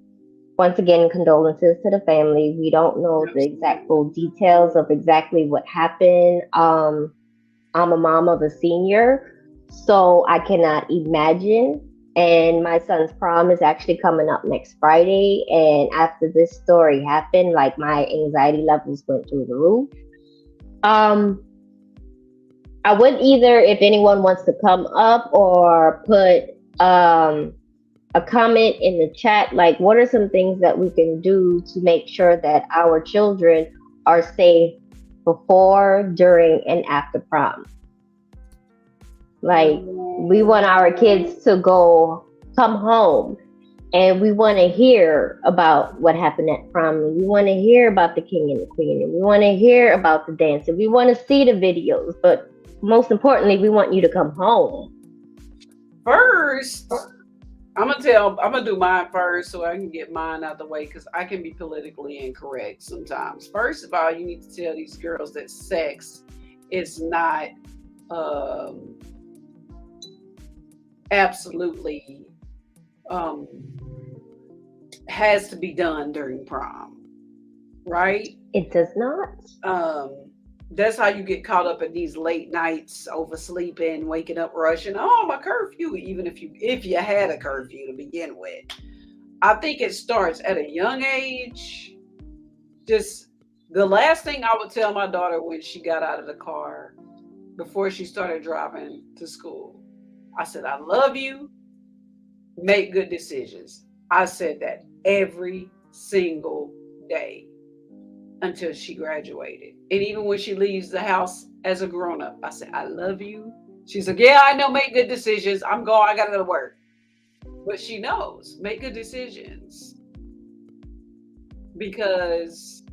Once again, condolences to the family. We don't know the exact Absolutely. full details of exactly what happened. I'm a mom of a senior, so I cannot imagine. And my son's prom is actually coming up next Friday. And after this story happened, like my anxiety levels went through the roof. Um, I would either, if anyone wants to come up or put a comment in the chat, like what are some things that we can do to make sure that our children are safe before, during, and after prom? Like we want our kids to come home, and we want to hear about what happened at prom. And we want to hear about the king and the queen, and we want to hear about the dance, and we want to see the videos. But most importantly, we want you to come home. First, I'm gonna do mine first so I can get mine out the way because I can be politically incorrect sometimes. First of all, you need to tell these girls that sex is not absolutely has to be done during prom, right? It does not. That's how you get caught up in these late nights, oversleeping, waking up, rushing. Oh, my curfew! Even if you had a curfew to begin with, I think it starts at a young age. Just the last thing I would tell my daughter when she got out of the car before she started driving to school, I said, "I love you. Make good decisions." I said that every single day until she graduated. And even when she leaves the house as a grown-up, I said, "I love you." She's like, "Yeah, I know, make good decisions. I'm going, I gotta go to work." But she knows, make good decisions. Because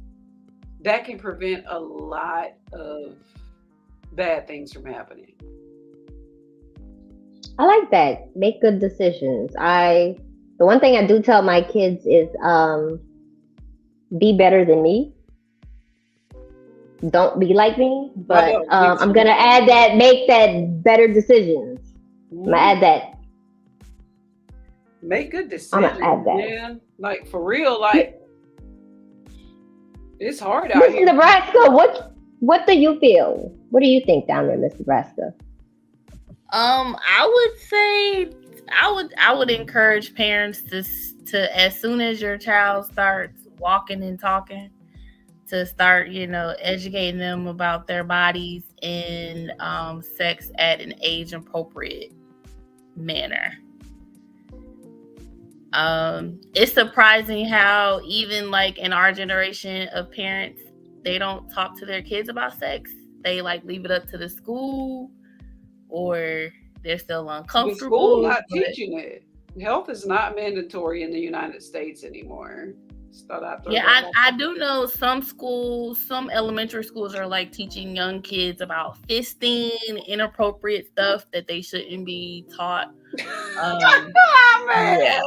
that can prevent a lot of bad things from happening. I like that. Make good decisions. The one thing I do tell my kids is be better than me. Don't be like me, but I'm gonna add that. Make that better decisions. I'm gonna add that. Make good decisions, I'm gonna add that. man. Like for real, like it's hard out Miss here. Nebraska, what do you feel? What do you think down there, Miss Nebraska? I would say I would encourage parents to as soon as your child starts walking and talking, to start, educating them about their bodies and sex at an age appropriate manner. It's surprising how even like in our generation of parents, they don't talk to their kids about sex. They like leave it up to the school, or they're still uncomfortable. The school not teaching it. Health is not mandatory in the United States anymore. I do know some schools, some elementary schools are like teaching young kids about fisting, inappropriate stuff that they shouldn't be taught. Man.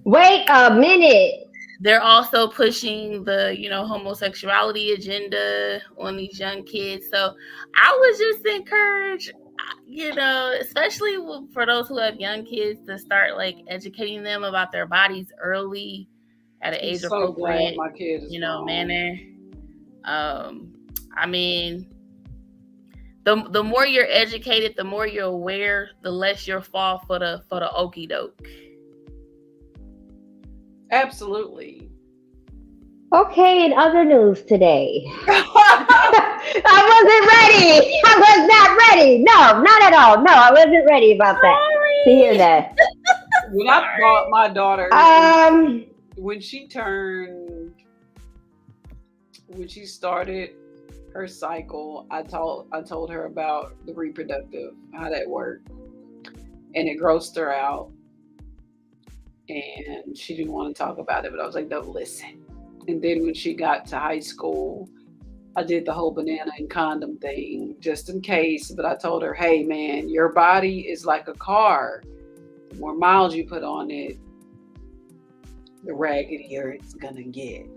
Wait a minute. They're also pushing the, homosexuality agenda on these young kids. So I would just encourage, especially for those who have young kids, to start like educating them about their bodies early at an age appropriate, manner. I mean, the more you're educated, the more you're aware, the less you'll fall for the okie doke. Absolutely. Okay, in other news today. I wasn't ready. I was not ready. No, not at all. No, I wasn't ready about that. To hear that. When I brought my daughter, when she started her cycle, I told her about the reproductive, how that worked, and it grossed her out. And she didn't want to talk about it, but I was like, "No, listen." And then when she got to high school, I did the whole banana and condom thing just in case. But I told her, "Hey, man, your body is like a car. The more miles you put on it, the raggedier it's gonna get."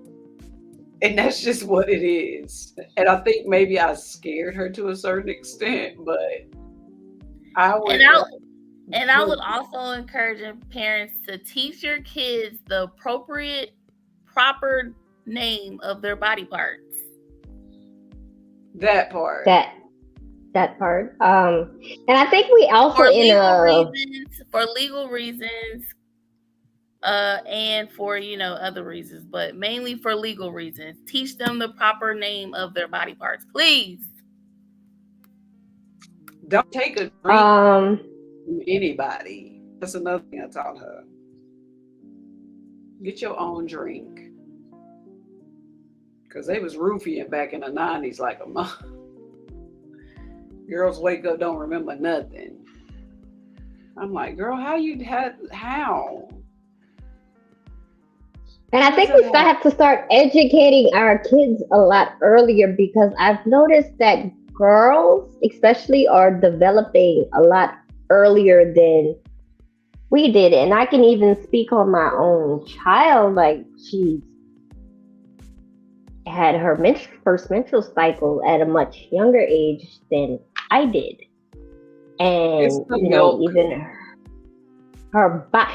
And that's just what it is. And I think maybe I scared her to a certain extent, but I would. And I would also encourage parents to teach your kids the proper name of their body parts. That part. That part. And I think we also for legal reasons, and for other reasons, but mainly for legal reasons. Teach them the proper name of their body parts, please. Don't take a drink from anybody. That's another thing I taught her. Get your own drink. Because they was roofing back in the 90s like a month. Girls wake up, don't remember nothing. I'm like, girl, how? And I think we have to start educating our kids a lot earlier, because I've noticed that girls, especially, are developing a lot earlier than we did. And I can even speak on my own child. Like, she had her first menstrual cycle at a much younger age than I did. It's And, the you know, milk. even her body.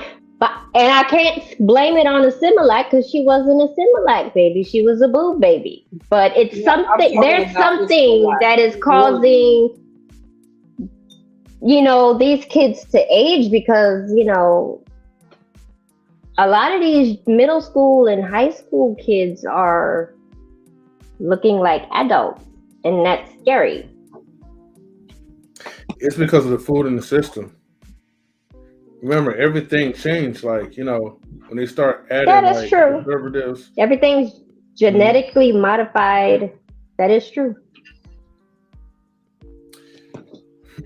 And I can't blame it on a Similac because she wasn't a Similac baby. She was a boob baby. But it's Yeah, I'm something, talking there's about this something that is causing, you know, these kids to age because, you know, a lot of these middle school and high school kids are looking like adults, and that's scary. It's because of the food in the system. Remember, everything changed. Like, you know, when they start Yeah, adding that's like true. preservatives. Everything's genetically modified. That is true.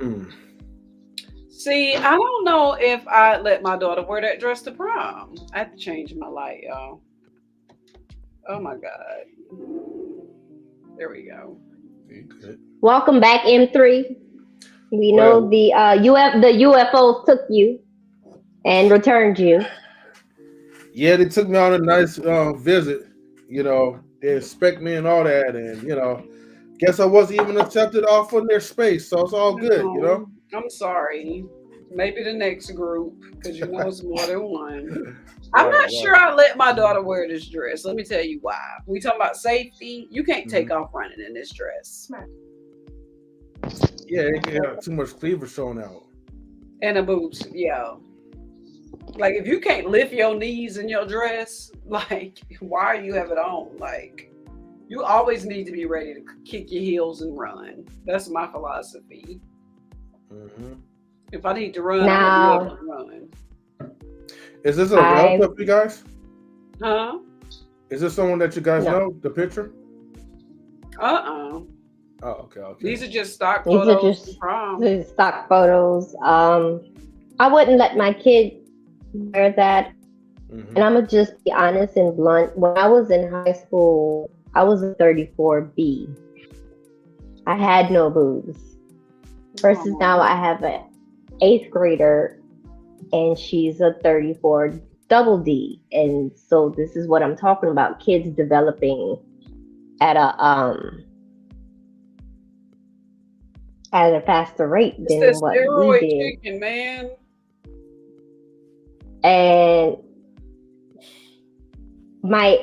Hmm. See, I don't know if I'd let my daughter wear that dress to prom. I had to change my light, y'all. Oh my God. There we go. Okay. Welcome back, M3. We know Well, the UFOs took you and returned you. yeah, they took me on a nice visit. You know, they inspect me and all that, and you know, guess I wasn't even accepted off in their space, so it's all good. You know. No, I'm sorry. Maybe the next group, because you know it's more than one. I'm Right, not right. sure I let my daughter wear this dress. Let me tell you why. We talking about safety. You can't take Mhm. off running in this dress. Yeah, they can have too much cleavage showing out. And the boobs, yeah. Like if you can't lift your knees in your dress, like why you have it on? Like you always need to be ready to kick your heels and run. That's my philosophy. Hmm. If I need to run, I'm gonna be able Now, to run. Is this a I relative, you guys? Huh? Is this someone that you guys no, know? The picture? Uh-uh. Oh, okay, okay. These are just stock these are photos from just prom. the stock photos. I wouldn't let my kid wear that. Hmm. And I'm gonna just be honest and blunt. When I was in high school, I was a 34B. I had no boobs. Versus now, Oh, I have an eighth grader, and she's a 34 double D. And so this is what I'm talking about: kids developing at a faster rate it's than that what we steroid did. chicken, man. And my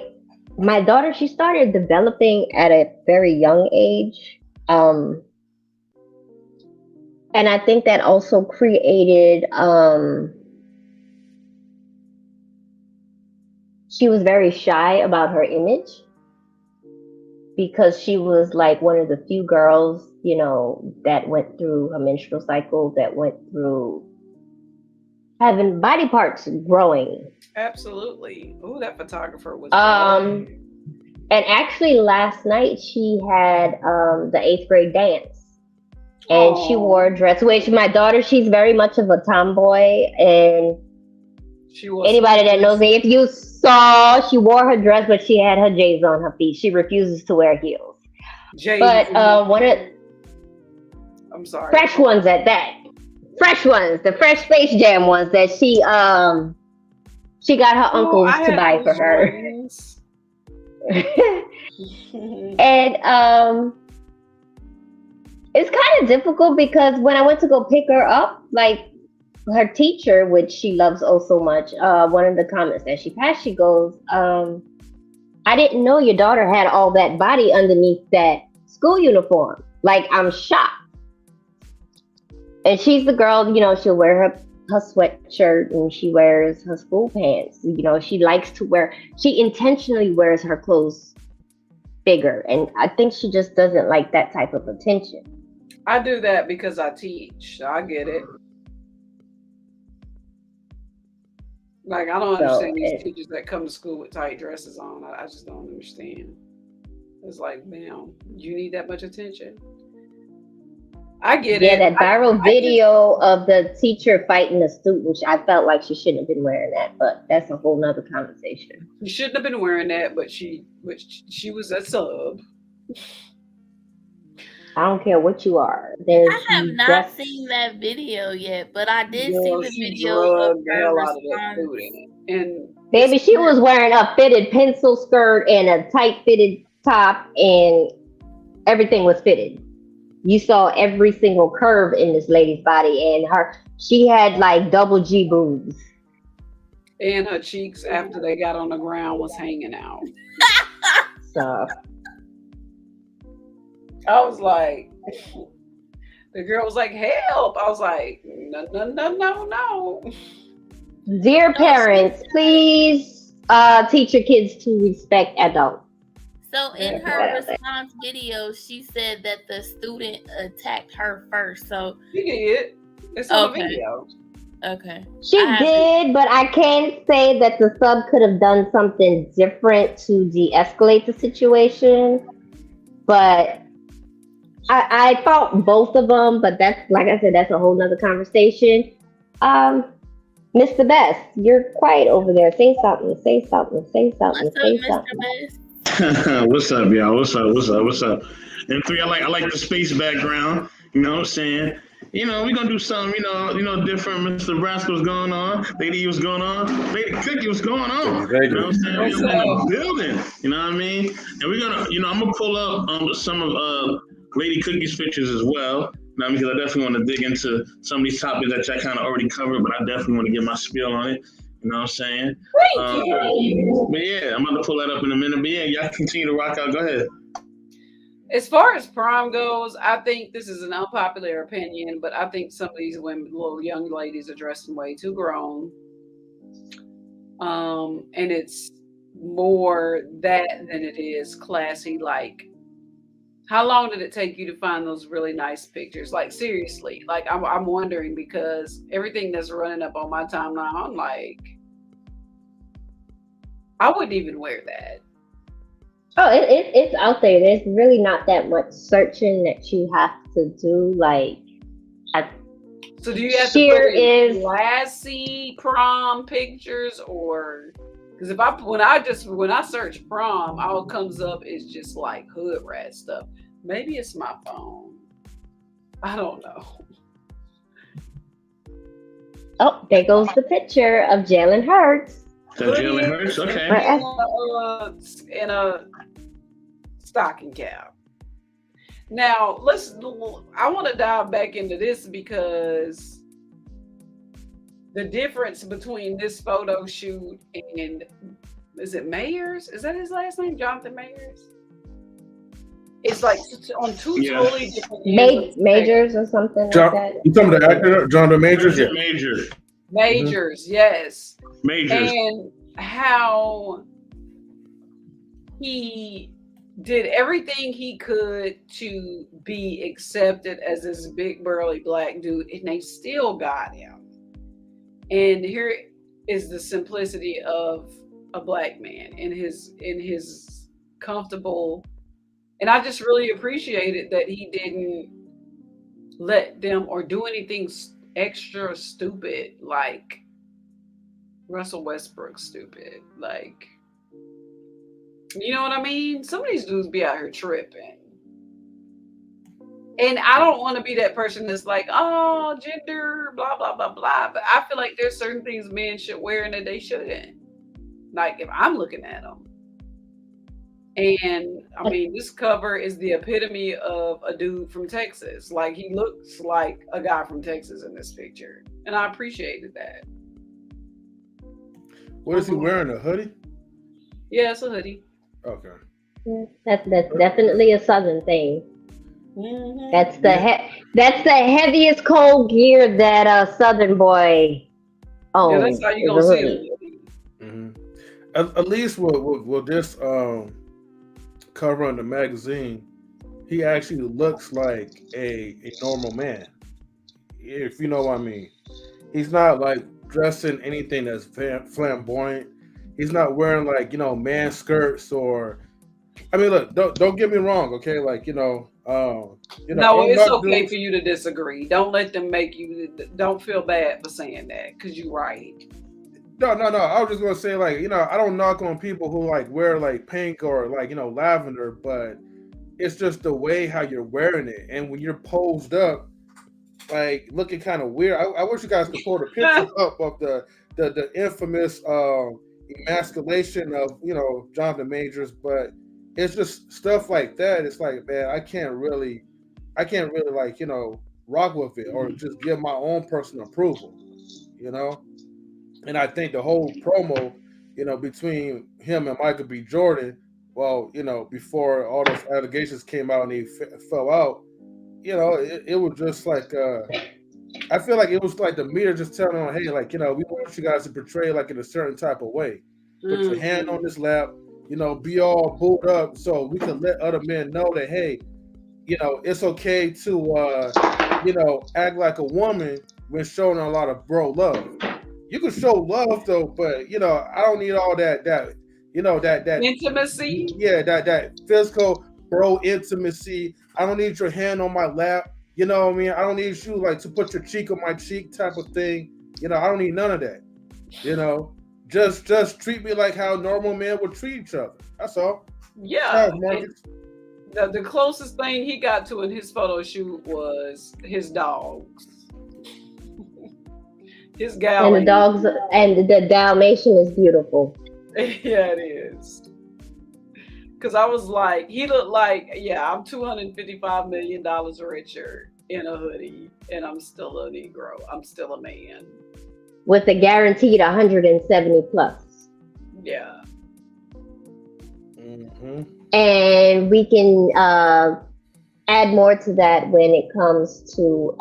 my daughter, she started developing at a very young age. Um, and I think that also created she was very shy about her image because she was like one of the few girls, you know, that went through a menstrual cycle, that went through having body parts growing. Absolutely. Ooh, that photographer was bad. Um, and actually, last night she had the eighth grade dance, and she wore Oh, a dress. Which my daughter, she's very much of a tomboy, and she wore anybody that knows sneakers. me, if you saw, she wore her dress, but she had her J's on her feet. She refuses to wear heels. J's But in her one of feet. I'm sorry. fresh ones at that, fresh ones, the fresh Space Jam ones that she got her Oh, uncles I to had buy for those her. Jordans. And it's kind of difficult because when I went to go pick her up, like her teacher, which she loves oh so much, one of the comments that she passed, she goes, I didn't know your daughter had all that body underneath that school uniform. Like, I'm shocked. And she's the girl, you know, she'll wear her sweatshirt and she wears her school pants. You know, she likes to wear, she intentionally wears her clothes bigger. And I think she just doesn't like that type of attention. I do that because I teach. So I get it. Like I don't So, understand these teachers that come to school with tight dresses on. I just don't understand. It's like, damn, you need that much attention? I get yeah, it. that viral I just video of the teacher fighting the student, I felt like she shouldn't have been wearing that, but that's a whole nother conversation. she shouldn't have been wearing that, but she was a sub. I don't care what you are. There's I have not dress. seen that video yet, but I did see Girl, the she video of drugged the her hell out of that response. student. And Baby, she was wearing a fitted pencil skirt and a tight fitted top, and everything was fitted. You saw every single curve in this lady's body, and she had like double G boobs. and her cheeks after they got on the ground was hanging out. So I was like, the girl was like, help. I was like, no, no, no, no, no. dear parents, please teach your kids to respect adults. So in Yeah, her whatever. response video, she said that the student attacked her first. So She did. It's on the Okay. video. okay. She I have did, but I can say that the sub could have done something different to de-escalate the situation. But I fought both of them, but that's, like I said, that's a whole nother conversation. Mr. Best, you're quiet over there. Say something, say something, say something, What's up, say Mr. something. Best? What's up, y'all? What's up? And three, I like the space background. You know what I'm saying? You know, we're gonna do something, different. Mr. Nebraska was going on, Lady was going on, Lady Cookie was going on. You know what I'm saying? What's We're in up? the building. You know what I mean? And we're gonna, I'm gonna pull up some of Lady Cookie's pictures as well. Now, because I definitely want to dig into some of these topics that y'all kind of already covered, but I definitely want to get my spiel on it. You know what I'm saying? Thank you. But yeah, I'm about to pull that up in a minute. But yeah, y'all continue to rock out. Go ahead. As far as prom goes, I think this is an unpopular opinion, but I think some of these women, little young ladies, are dressing way too grown. And it's more that than it is classy. Like, how long did it take you to find those really nice pictures? Like, seriously, like I'm wondering, because everything that's running up on my timeline, I'm like, I wouldn't even wear that. Oh, it's out there. There's really not that much searching that you have to do. Like, So do you have to Sheer put in is- classy prom pictures, or because when I search prom, all it comes up is just like hood rat stuff. Maybe it's my phone. I don't know. oh, there goes the picture of Jalen Hurts. So Jalen Hurts, okay. In a stocking cap. Now I want to dive back into this, because the difference between this photo shoot and, is it Mayers? Is that his last name? Jonathan Mayers? It's like on two Yeah. totally different ends of the Majors or something John, like that. you talking about the actor, John the Majors? Yeah. Majors, yes. Majors. And how he did everything he could to be accepted as this big burly black dude, and they still got him. And here is the simplicity of a black man in his comfortable. And I just really appreciated that he didn't let them or do anything extra stupid, like Russell Westbrook stupid. Like, you know what I mean? Some of these dudes be out here tripping. And I don't want to be that person that's like, oh, gender, blah, blah, blah, blah. But I feel like there's certain things men should wear and that they shouldn't. Like, if I'm looking at them. And I mean, this cover is the epitome of a dude from Texas. Like, he looks like a guy from Texas in this picture. And I appreciated that. What is he wearing? A hoodie? Yeah, it's a hoodie. Okay. That's definitely a Southern thing. Mm-hmm. That's the heaviest cold gear that a Southern boy owns. Yeah, that's how you is gonna a see hoodie. it. Mm-hmm. At least with this cover on the magazine, he actually looks like a normal man, if you know what I mean. He's not like dressing anything that's flamboyant. He's not wearing like, man skirts or. I mean, look, don't get me wrong, okay? Like, No, I'm it's not okay doing- for you to disagree. Don't let them make you. Don't feel bad for saying that, because you're right. No. I was just gonna say, like, I don't knock on people who like wear like pink or like lavender, but it's just the way how you're wearing it, and when you're posed up, like looking kind of weird. I wish you guys could pull the picture up of the infamous emasculation of Jonathan Majors, but it's just stuff like that. It's like, man, I can't really like rock with it or just give my own personal approval, And I think the whole promo, between him and Michael B. Jordan, well, before all those allegations came out and he fell out, it was just like I feel like it was like the media just telling them, hey, like, we want you guys to portray like in a certain type of way. Put your hand on this lap, be all booed up so we can let other men know that, hey, it's okay to act like a woman when showing a lot of bro love. You can show love though, but I don't need all that intimacy. Yeah, that physical bro intimacy. I don't need your hand on my lap. You know what I mean? I don't need you like to put your cheek on my cheek type of thing. I don't need none of that. Just treat me like how normal men would treat each other. That's all. Yeah. The closest thing he got to in his photo shoot was his dogs. His gal. And the dogs and the Dalmatian is beautiful. Yeah, it is. Because I was like, he looked like, I'm $255 million richer in a hoodie, and I'm still a Negro. I'm still a man. With a guaranteed 170 plus. Yeah. Mm-hmm. And we can add more to that when it comes to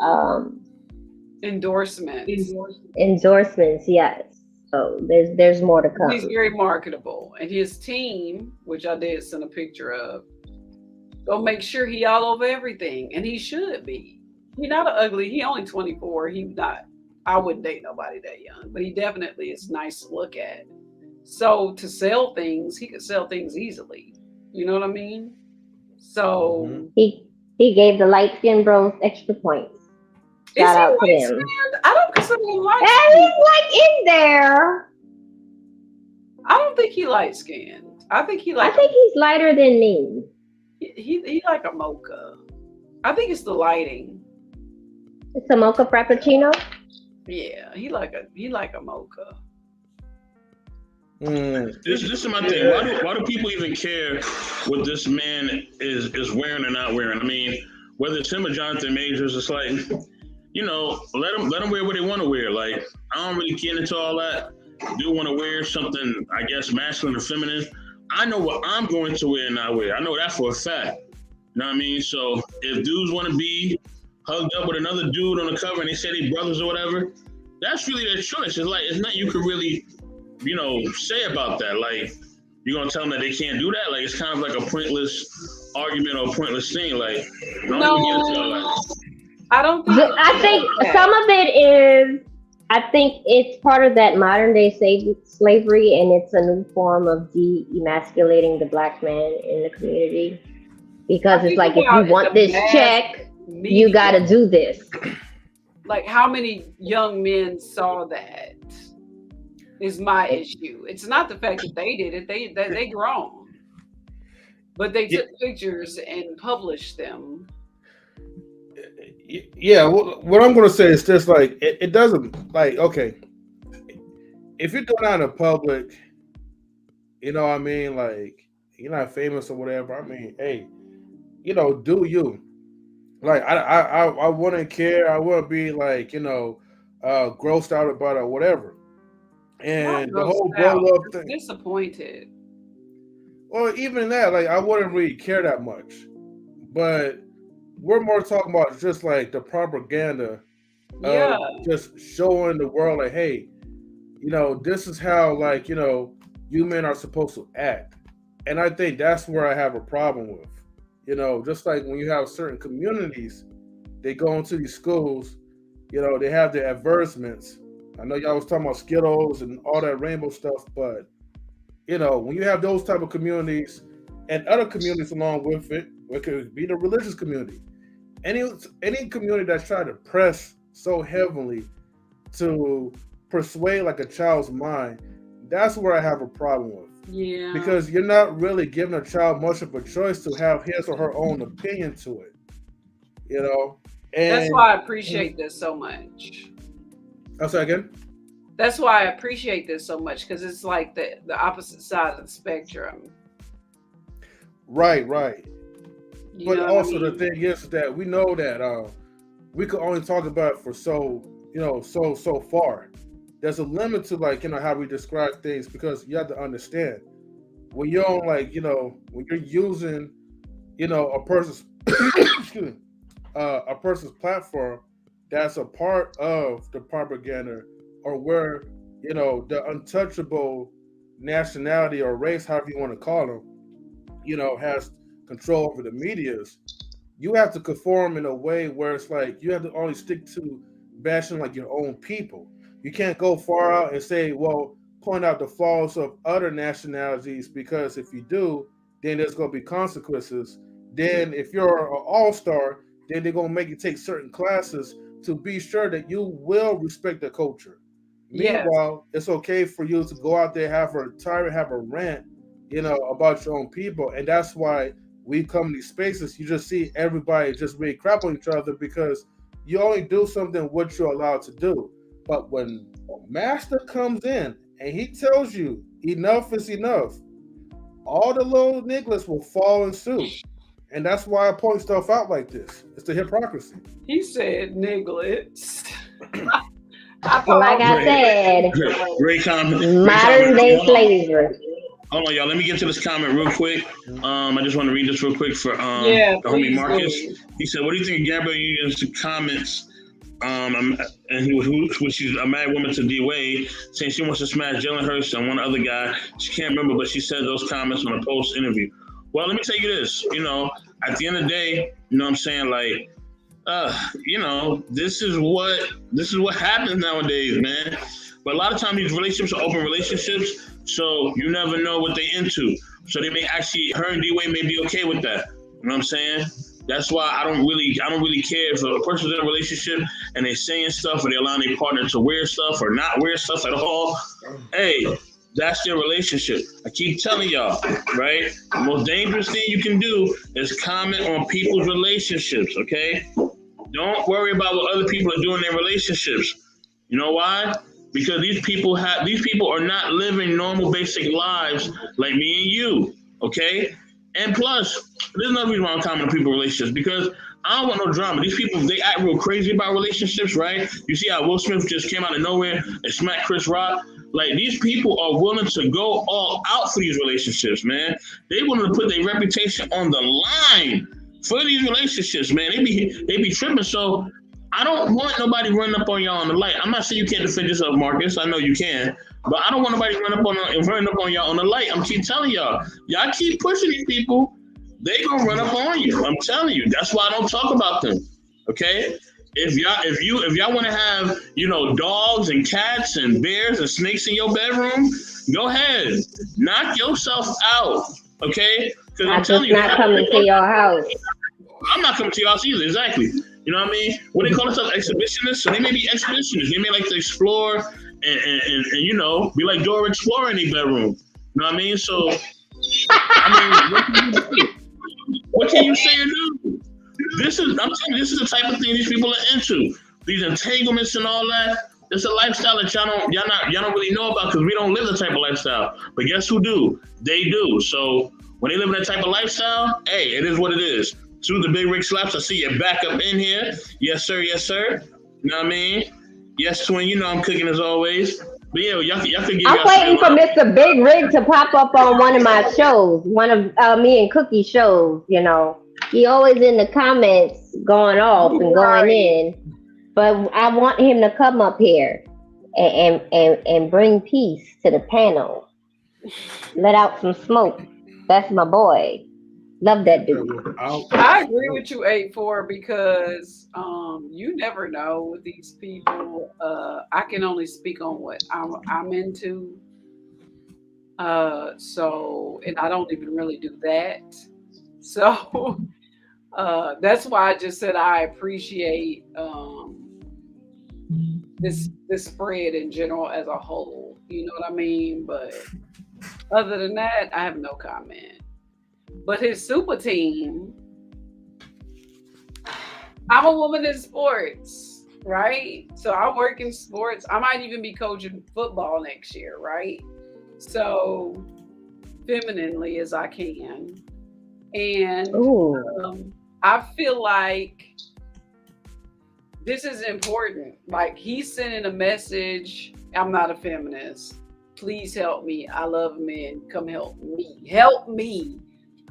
endorsements. Endorsements, yes. So there's more to come. He's very marketable, and his team, which I did send a picture of, gonna make sure he all over everything, and he should be. He's not ugly. He only 24. He's not. I wouldn't date nobody that young, but he definitely is nice to look at. So to sell things, he could sell things easily. You know what I mean? So he gave the light skinned bros extra points. Shout out to them. I don't consider him light skinned. He's like in there. I don't think he light skinned. I think he's lighter than me. He like a mocha. I think it's the lighting. It's a mocha frappuccino. Yeah, he like a mocha. This is my thing. Why do people even care what this man is wearing or not wearing? I mean, whether it's him or Jonathan Majors, it's like, let them wear what they want to wear. Like, I don't really get into all that. Do want to wear something, I guess, masculine or feminine. I know what I'm going to wear and not wear. I know that for a fact. You know what I mean? So if dudes want to be hugged up with another dude on the cover and they say they brothers or whatever, that's really their choice. It's like, it's nothing you can really, say about that. Like, you're going to tell them that they can't do that? Like, it's kind of like a pointless argument or a pointless thing. Like, I don't even get into all that. I don't think. I think some of it is. I think it's part of that modern day slavery, and it's a new form of de-emasculating the black man in the community. Because it's like, if you want this check, you got to do this. Like, how many young men saw that? Is my issue. It's not the fact that they did it. They grown, but they took pictures and published them. Yeah, what I'm going to say is just like, it doesn't, like, okay, if you're going out in public, you know what I mean, like, you're not famous or whatever, I mean, hey, do you. Like, I wouldn't care, I wouldn't be like, grossed out about it or whatever. And the whole bro love thing. Disappointed. Well, even that, like, I wouldn't really care that much. But we're more talking about just like the propaganda of just showing the world like, hey, this is how, like, you men are supposed to act. And I think that's where I have a problem with. Just like when you have certain communities, they go into these schools, they have their advertisements. I know y'all was talking about Skittles and all that rainbow stuff, but when you have those type of communities and other communities along with it, it could be the religious community. Any community that's trying to press so heavily to persuade like a child's mind, that's where I have a problem with. Yeah. because you're not really giving a child much of a choice to have his or her own opinion to it. You know, That's and why I appreciate this so much. I'll say again. That's why I appreciate this so much because it's like the opposite side of the spectrum. Right, right. You But know what I also the mean? thing is that we know that we could only talk about it for so far. There's a limit to how we describe things because you have to understand when you're on when you're using a person's excuse me, a person's platform that's a part of the propaganda or where the untouchable nationality or race, however you want to call them, has control over the medias. You have to conform in a way where it's like you have to only stick to bashing like your own people. You can't go far out and say, well, point out the flaws of other nationalities because if you do, then there's going to be consequences. Then if you're an all-star, then they're going to make you take certain classes to be sure that you will respect the culture. Yes. Meanwhile, it's okay for you to go out there, have a tyrant, have a rant, about your own people. And that's why we come in these spaces, you just see everybody just really crap on each other because you only do something what you're allowed to do. But when Master comes in and he tells you enough is enough, all the little niggas will fall in suit. And that's why I point stuff out like this. It's the hypocrisy. He said nigglets. Like I said, Great comment. modern day slavery. Hold on, y'all. Let me get to this comment real quick. I just want to read this real quick for Yeah, the homie please Marcus. do. He said, "What do you think of Gabrielle Union's comments?" And she's a mad woman to D Wade, saying she wants to smash Jalen Hurts and one other guy. She can't remember, but she said those comments on a post interview. Well, let me tell you this. At the end of the day, what I'm saying, like, this is what happens nowadays, man. But a lot of times these relationships are open relationships, so you never know what they into. So they may actually, her and D-Wade may be okay with that. You know what I'm saying? That's why I don't really care if a person's in a relationship and they're saying stuff or they're allowing their partner to wear stuff or not wear stuff at all. Hey, that's their relationship. I keep telling y'all, right? The most dangerous thing you can do is comment on people's relationships, okay? Don't worry about what other people are doing in their relationships. You know why? Because these people are not living normal basic lives like me and you, okay? And plus, there's another reason why I'm commenting on people's relationships because I don't want no drama. These people, they act real crazy about relationships, right? You see how Will Smith just came out of nowhere and smacked Chris Rock? Like, these people are willing to go all out for these relationships, man. They willing to put their reputation on the line for these relationships, man. They be tripping. So I don't want nobody running up on y'all on the light. I'm not saying you can't defend yourself, Marcus. I know you can. But I don't want nobody running up on y'all on the light. I'm keep telling y'all keep pushing these people, they gonna run up on you. I'm telling you. That's why I don't talk about them. Okay? If y'all want to have dogs and cats and bears and snakes in your bedroom, go ahead, knock yourself out. Okay? Because I'm telling you, not coming to your house. I'm not coming to your house either. Exactly. You know what I mean? What they call themselves, exhibitionists. So they may be exhibitionists. They may like to explore and be like Dora Explorer in their bedroom. You know what I mean? So, what can you say or do? I'm telling you, this is the type of thing these people are into. These entanglements and all that. It's a lifestyle that y'all don't really know about because we don't live the type of lifestyle. But guess who do? They do. So when they live in that type of lifestyle, hey, it is what it is. To the Big Rig Slaps, I see you back up in here. Yes, sir. Yes, sir. You know what I mean? Yes, twin. I'm cooking as always. But yeah, y'all could give. I'm waiting for Mr. Big Rig to pop up on one of my shows, one of me and Cookie shows. He always in the comments going off and going in. But I want him to come up here and bring peace to the panel. Let out some smoke. That's my boy. Love that dude. I agree with you, 8-4, because you never know with these people. I can only speak on what I'm into. And I don't even really do that. So that's why I just said I appreciate this spread in general as a whole. You know what I mean? But Other than that, I have no comment. But his super team, I'm a woman in sports, right? So I work in sports. I might even be coaching football next year, right? So femininely as I can. And Ooh. I feel like this is important. Like he's sending a message. I'm not a feminist. Please help me. I love men. Come help me. Help me.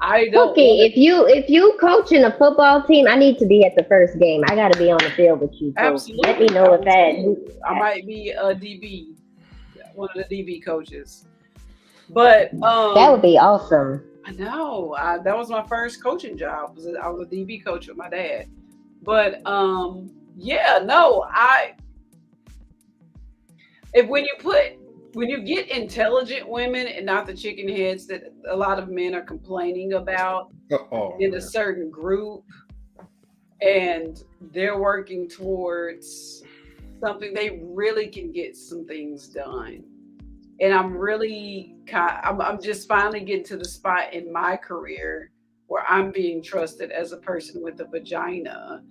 I don't Okay, want if you coaching a football team, I need to be at the first game. I got to be on the field with you. So let me absolutely. know if that. Absolutely. I might be a DB, one of the DB coaches. But That would be awesome. I know that was my first coaching job. I was a DB coach with my dad. But yeah, no, if when you get intelligent women and not the chicken heads that a lot of men are complaining about in a certain group, and they're working towards something, they really can get some things done. And I'm just finally getting to the spot in my career where I'm being trusted as a person with a vagina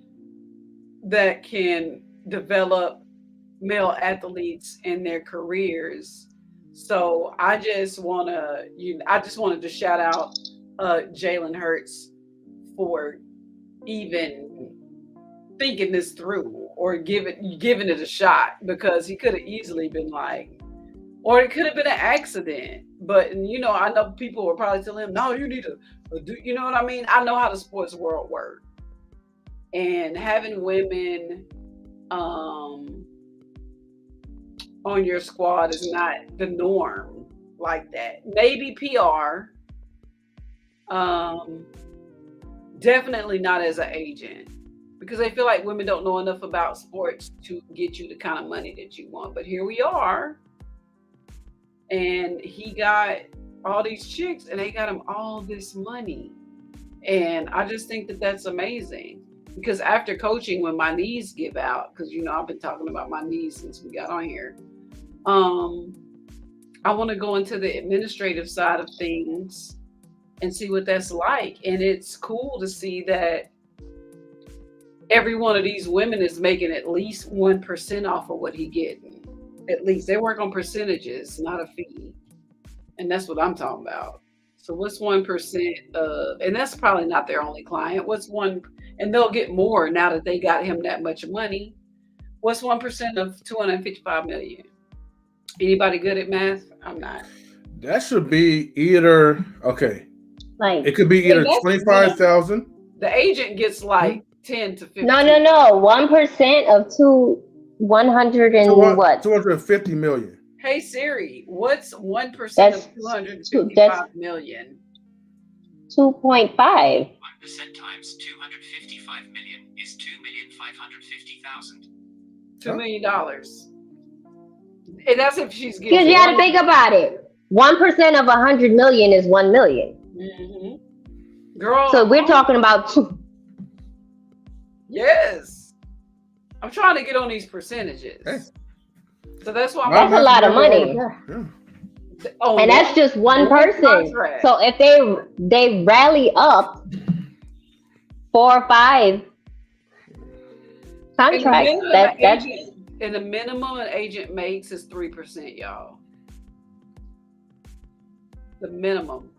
that can develop male athletes in their careers. So I just wanted to shout out Jalen Hurts for even thinking this through or giving it a shot, because he could have easily been like, or it could have been an accident. But I know people were probably telling him, no, you need to do, you know what I mean? I know how the sports world works. And having women on your squad is not the norm like that. Maybe PR, definitely not as an agent, because they feel like women don't know enough about sports to get you the kind of money that you want. But here we are, and he got all these chicks, and they got him all this money, and I just think that that's amazing. Because after coaching, when my knees give out, because I've been talking about my knees since we got on here, I want to go into the administrative side of things and see what that's like. And it's cool to see that every one of these women is making at least 1% off of what he getting. At least they work on percentages, not a fee. And that's what I'm talking about. So what's 1% of, and that's probably not their only client. What's one, and they'll get more now that they got him that much money. What's 1% of 255 million? Anybody good at math? I'm not. That should be either Like it could be either 25,000. The agent gets like 10 to 15. no. 1% of 100 and what? 250 million. Hey Siri, what's 1% That's of 255 million? 2.5. 1% times 255 million is 2,550,000. $2 million. And that's if she's getting. Because you got to think about it. 1% of 100 million is 1 million. Mm-hmm. Girl. So we're talking about two. Yes. I'm trying to get on these percentages. Hey. So that's why That's a lot of money. Oh, and that's just one person. Contract. So if they rally up 4 or 5 contracts, that's and the minimum an agent makes is 3%, y'all. The minimum.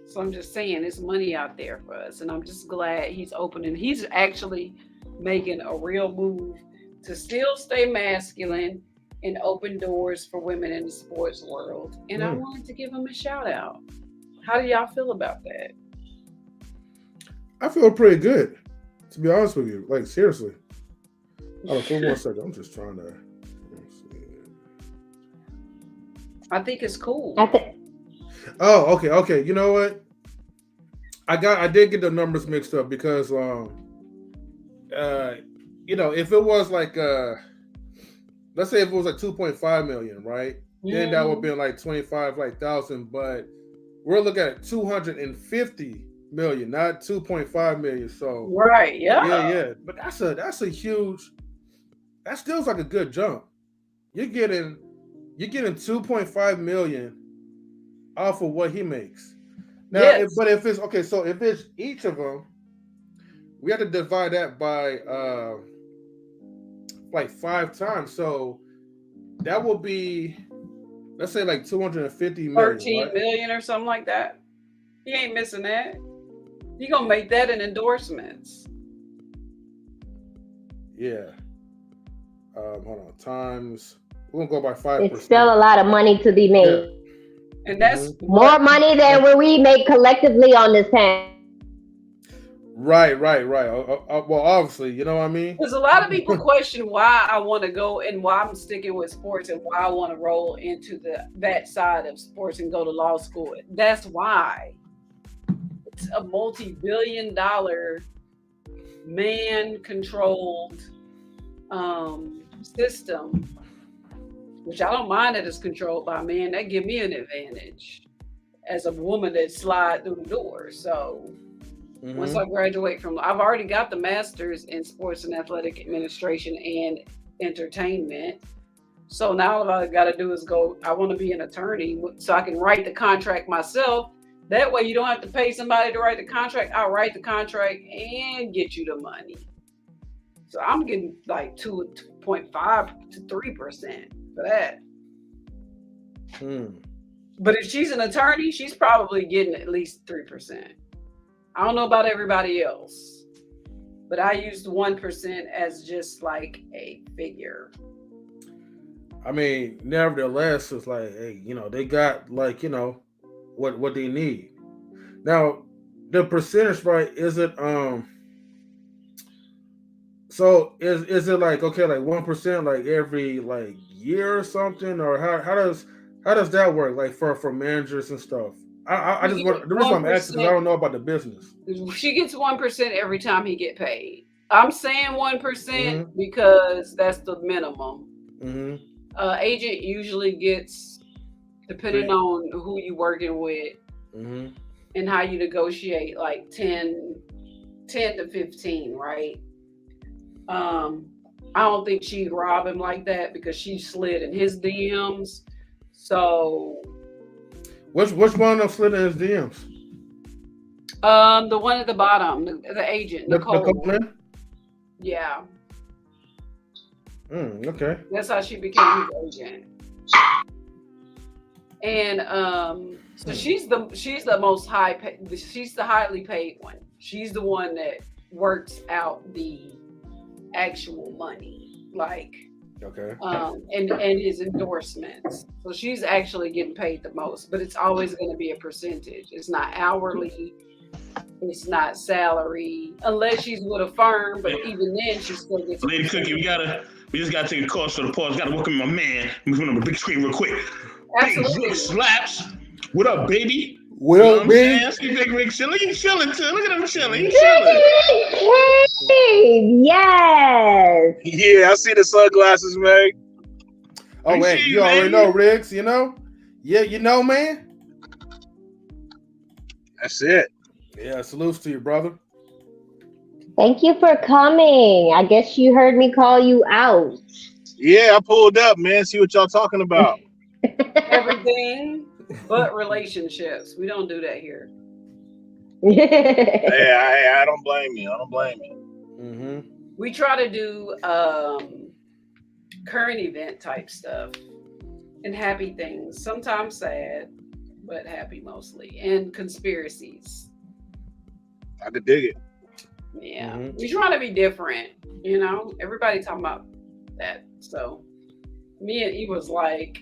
So I'm just saying, there's money out there for us, and I'm just glad he's opening. He's actually making a real move to still stay masculine and open doors for women in the sports world. And I wanted to give him a shout out. How do y'all feel about that? I feel pretty good, to be honest with you. Like, seriously. Hold on for 1 second. I'm just trying to. I think it's cool. Oh, okay. You know what? I did get the numbers mixed up because if it was like let's say if it was like 2.5 million, right? Then that would be like 25,000, but we're looking at 250 million, not 2.5 million. So right, yeah. But that's a huge. That feels like a good jump. You're getting you're getting 2.5 million off of what he makes. Now, Yes. but if it's okay, so if it's each of them, we have to divide that by like 5 times. So that will be, let's say, like 250 million. 13 right? million or something like that. He ain't missing that. He gonna make that in endorsements. Yeah. Hold on. Times. We're gonna go by 5%. It's still a lot of money to be made. Yeah. And that's More money than what we make collectively on this panel. Right. Well, obviously, you know what I mean? because a lot of people question why I want to go and why I'm sticking with sports and why I want to roll into that side of sports and go to law school. That's why. It's a multi-billion-dollar man-controlled system, which I don't mind that it's controlled by men. That give me an advantage as a woman that slide through the door. So once I graduate from, I've already got the master's in sports and athletic administration and entertainment. So now all I got to do is go, I want to be an attorney so I can write the contract myself. That way you don't have to pay somebody to write the contract. I'll write the contract and get you the money. So I'm getting like 2.5 to 3% for that. But if she's an attorney, she's probably getting at least 3%. I don't know about everybody else, but I used 1% as just like a figure. I mean, nevertheless, it's like, hey, you know, they got like, you know, what they need. Now, the percentage, right? Is it so is it like, okay, like 1% like every like year or something, or how does that work, like for managers and stuff? I just want, the reason I'm asking is I don't know about the business. She gets 1% every time he get paid. I'm saying 1% because that's the minimum. Agent usually gets, depending on who you working with and how you negotiate, like 10 to 15, right? I don't think she'd rob him like that because she slid in his DMs. So which one of them slid in his DMs? The one at the bottom, the agent, Nicole. Yeah. Okay. That's how she became his agent. And so she's the most high paid, she's the highly paid one. She's the one that works out the actual money, like and his endorsements. So she's actually getting paid the most, but it's always going to be a percentage. It's not hourly, it's not salary, unless she's with a firm, but even then she still gets Lady Cookie, we just gotta take a course for the pause. Gotta welcome my man. Move on the big screen real quick. Absolutely. Big Rick Slaps. What up, baby? Will you know be. See Big Rick chilling. You chilling too. Look at him chilling. He chilling. Yes. Yeah, I see the sunglasses, man. Oh wait, you already know, Riggs. You know? Yeah, you know, man. That's it. Yeah, salutes to you, brother. Thank you for coming. I guess you heard me call you out. Yeah, I pulled up, man. See what y'all talking about. everything but relationships. We don't do that here. Yeah, I don't blame you. I don't blame you. We try to do current event type stuff and happy things. Sometimes sad, but happy mostly. And conspiracies. I could dig it. Yeah. We try to be different, you know? Everybody talking about that. So me and he was like,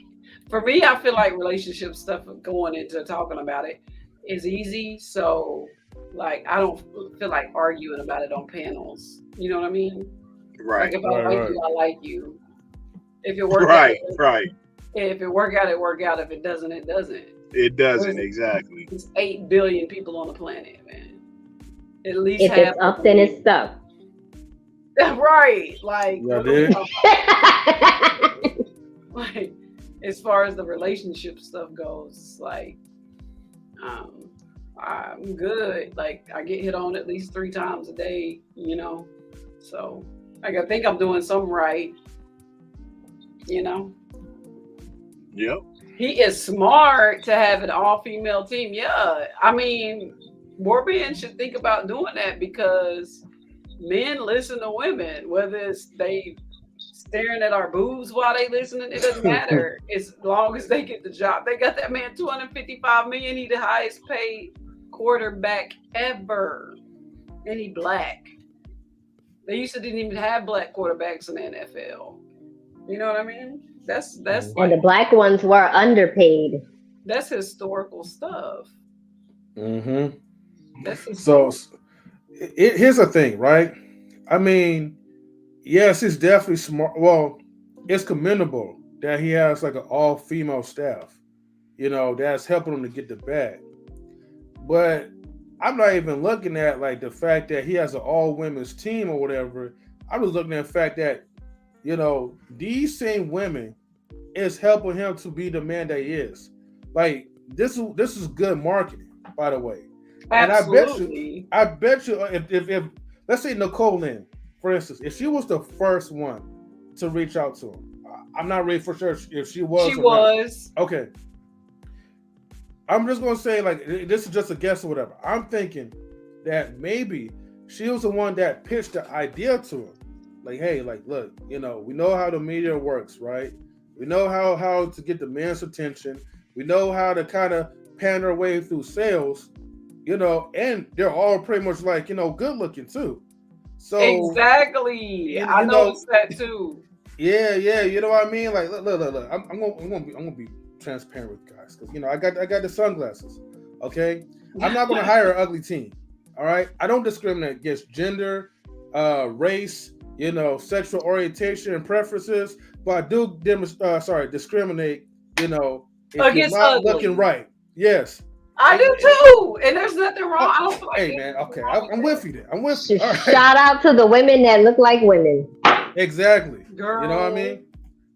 for me, I feel like relationship stuff going into talking about it is easy. So like, I don't feel like arguing about it on panels. You know what I mean? Right. Like if I like you, I like you. If it works right. If it work out, it work out. If it doesn't, it doesn't. It doesn't, exactly. There's 8 billion people on the planet, man. At least if half it's up, then it's stuck. Right. Like, yeah, like as far as the relationship stuff goes, like I'm good. Like I get hit on at least 3 times a day, you know. So like I think I'm doing something right, you know. Yep. He is smart to have an all-female team. Yeah, I mean, more men should think about doing that because men listen to women, whether it's they staring at our boobs while they listening, it doesn't matter. As long as they get the job. They got that man $255 million. He the highest paid quarterback ever, and he black. They used to didn't even have black quarterbacks in the NFL. You know what I mean? That's And like, the black ones were underpaid. that's historical stuff. Mm-hmm. That's So here's the thing, right? I mean, yes, he's definitely smart. Well, it's commendable that he has like an all-female staff, that's helping him to get the bag. But I'm not even looking at like the fact that he has an all-women's team or whatever. I was looking at the fact that, these same women is helping him to be the man that he is. Like this is good marketing, by the way. absolutely. And I bet you if let's say Nicole Lynn, for instance, if she was the first one to reach out to him, I'm not really for sure if she was. She was. Okay. I'm just gonna say like this is just a guess or whatever. I'm thinking that maybe she was the one that pitched the idea to him. Like, hey, like, look, we know how the media works, right? We know how to get the man's attention. We know how to kind of pan our way through sales, and they're all pretty much like, good looking too. So Exactly. I noticed that too. Yeah, you know what I mean? Like, look. I'm gonna be transparent with guys because I got the sunglasses. Okay, I'm not gonna hire an ugly team. All right, I don't discriminate against gender, race, sexual orientation and preferences, but I do discriminate. If Against you're not ugly. looking right. Yes. I do too, and there's nothing wrong. I don't feel like Hey man, okay, I'm with you there. I'm with you. Just All right. shout out to the women that look like women. Exactly. Girl. You know what I mean?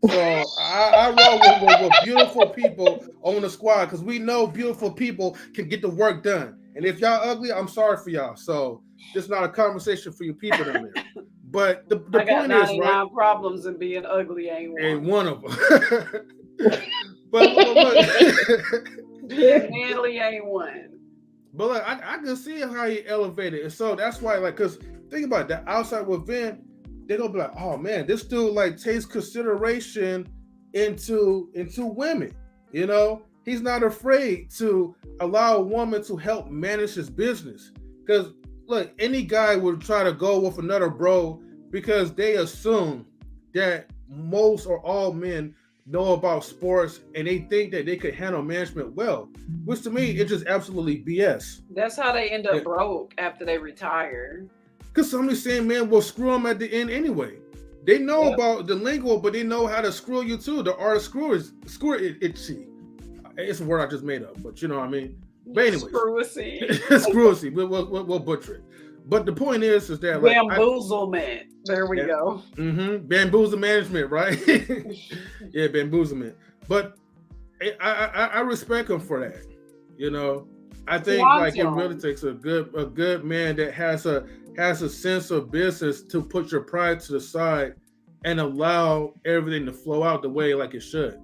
So I roll with beautiful people on the squad because we know beautiful people can get the work done. And if y'all ugly, I'm sorry for y'all. So this is not a conversation for you people down there. But the I got point is, 99 right? problems and being ugly ain't one. And one of them. but Being manly ain't one. But like, I can see how he elevated, and so that's why, like, because think about it, the outside with Vin, they're gonna be like, oh man, this dude like takes consideration into women. He's not afraid to allow a woman to help manage his business. Because look, any guy would try to go with another bro because they assume that most or all men know about sports and they think that they could handle management well, which to me it's just absolutely BS. That's how they end up broke after they retire. Because some of these same men will screw them at the end anyway. They know about the lingo, but they know how to screw you too. The art of screw it. It's a word I just made up, but you know what I mean. But anyway, screwy. We'll butcher it. But the point is that like bamboozlement. There we go. Mm-hmm. Bamboozle management, right? Yeah, bamboozlement. But I respect him for that. I think like it really takes a good man that has a sense of business to put your pride to the side and allow everything to flow out the way like it should.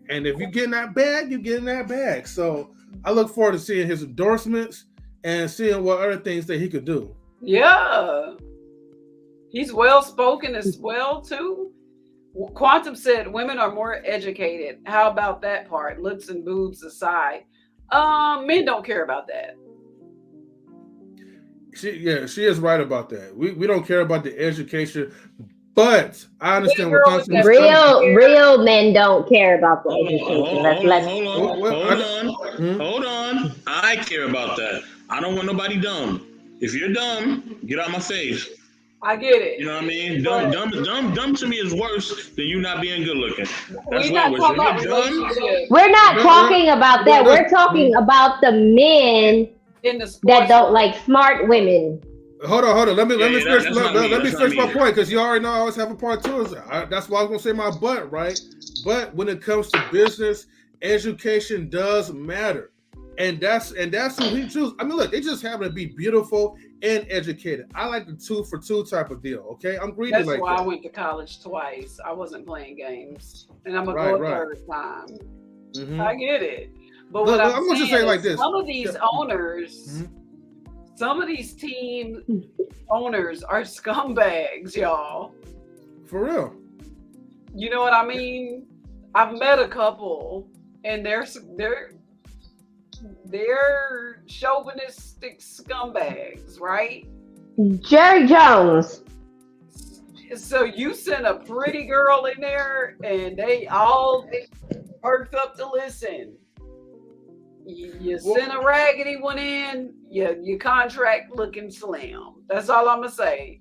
And if you get in that bag, you get in that bag. So I look forward to seeing his endorsements and seeing what other things that he could do. Yeah. He's well spoken as well too. Quantum said women are more educated. How about that part? Looks and boobs aside. Men don't care about that. She is right about that. We don't care about the education, but I understand what Quantum is real men don't care about the education. Hold on. I care about that. I don't want nobody dumb. If you're dumb, get out my face. I get it. You know what I mean? Dumb to me is worse than you not being good looking. That's We're not way talking worse. about Dumb. We're not talking about that. We're talking about the men in the that don't like smart women. Hold on. Let me finish my point because you already know I always have a part two. That's why I was gonna say my but, right? But when it comes to business, education does matter. And that's who he chooses. I mean, look, they just happen to be beautiful and educated. I like the 2 for 2 type of deal. Okay, I'm greedy That's like why that. I went to college twice. I wasn't playing games, and I'm gonna Right, go a right. third time. Mhm. I get it, but Look, what I'm gonna just say it like this. some of these Yeah. owners, Mhm. some of these team owners are scumbags, y'all. For real. You know what I mean? I've met a couple, and they're chauvinistic scumbags, right? Jerry Jones. So you send a pretty girl in there, and they all perked up to listen. You send a raggedy one in, your contract looking slim. That's all I'm gonna say.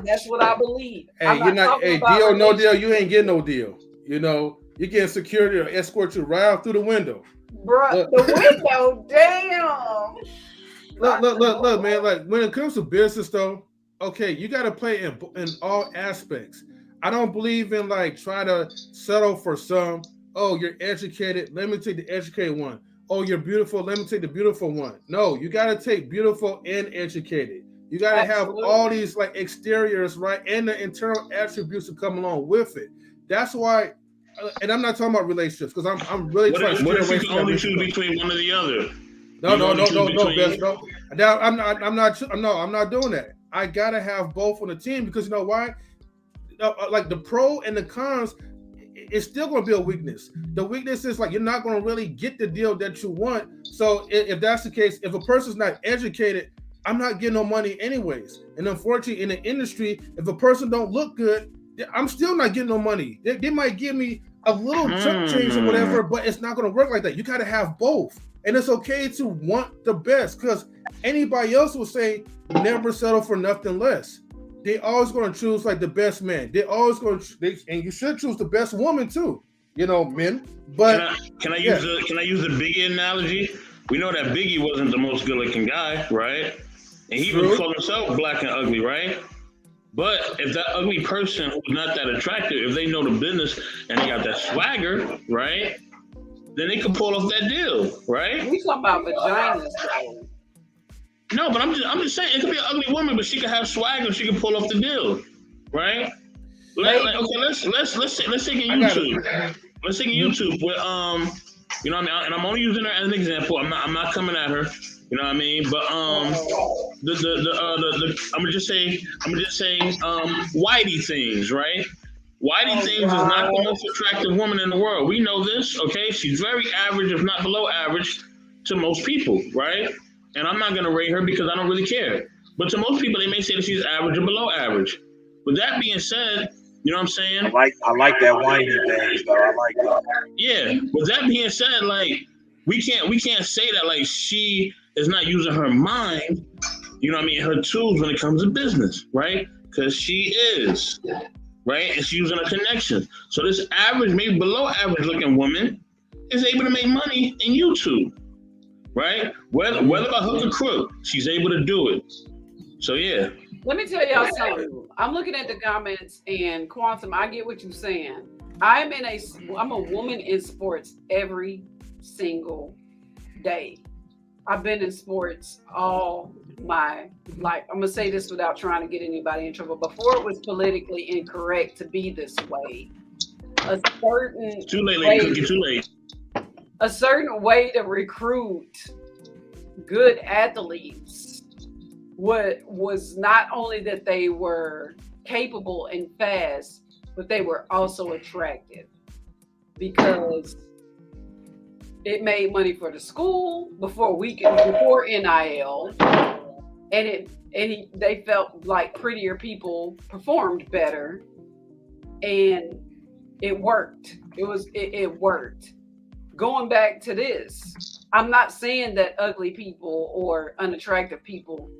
That's what I believe. Hey, I'm you're not. talking Hey, about deal, no deal. You ain't getting no deal. You know, you're getting security or escort you right out through the window. Bruh, Look. the window, damn. Look, man. Like when it comes to business, though, okay, you got to play in all aspects. I don't believe in like trying to settle for some. Oh, you're educated. Let me take the educated one. Oh, you're beautiful. Let me take the beautiful one. No, you got to take beautiful and educated. You got to have all these like exteriors, right, and the internal attributes to come along with it. That's why, and I'm not talking about relationships because I'm really trying to What steer if away you from can that only relationship. choose between one or the other? No, I'm not doing that. I gotta have both on the team because you know why? Like the pro and the cons, it's still going to be a weakness. The weakness is like you're not going to really get the deal that you want. So if that's the case, if a person's not educated, I'm not getting no money anyways. And unfortunately, in the industry, if a person don't look good, I'm still not getting no money. They might give me a little chunk change or whatever, but it's not going to work like that. You got to have both. And it's okay to want the best because anybody else will say never settle for nothing less. They always going to choose like the best man. They always going to, and you should choose the best woman too. You know, men. But can I use the Biggie analogy? We know that Biggie wasn't the most good-looking guy, right? And he even called himself black and ugly, right? But if that ugly person who's not that attractive, if they know the business and they got that swagger, right? Then they can pull off that deal, right? We talking about vaginas, though. No, but I'm just saying it could be an ugly woman, but she can have swagger. She can pull off the deal, right? Let's take in YouTube. Let's take YouTube with you know what I mean, and I'm only using her as an example. I'm not coming at her. You know what I mean? But I'm gonna just say Whitey things, right? Whitey things is not the most attractive woman in the world. We know this, okay? She's very average, if not below average, to most people, right? And I'm not gonna rate her because I don't really care. But to most people, they may say that she's average or below average. With that being said, you know what I'm saying? I like that whiny thing, though. I like that. Yeah. With that being said, like we can't say that like she is not using her mind, you know what I mean, her tools when it comes to business, right? Because she is, right? And she's using her connections. So this average, maybe below average looking woman is able to make money in YouTube, right? Whether by hook or crook, she's able to do it. So yeah. Let me tell y'all something. I'm looking at the comments and Quantum, I get what you're saying. I'm a woman in sports every single day. I've been in sports all my life. I'm gonna say this without trying to get anybody in trouble. Before it was politically incorrect to be this way, a certain too late, lady cookie, too late. A certain way to recruit good athletes was not only that they were capable and fast, but they were also attractive because it made money for the school before NIL, and they felt like prettier people performed better, and it worked. It worked. Going back to this, I'm not saying that ugly people or unattractive people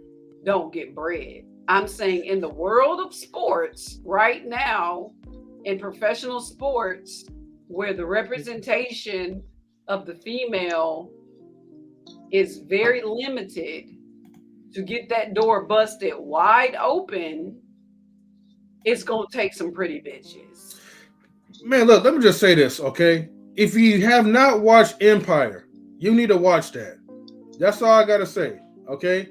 don't get bread. I'm saying in the world of sports right now, in professional sports, where the representation of the female is very limited, to get that door busted wide open, it's gonna take some pretty bitches. Man, look, let me just say this, okay? If you have not watched Empire, you need to watch that. That's all I gotta say. Okay.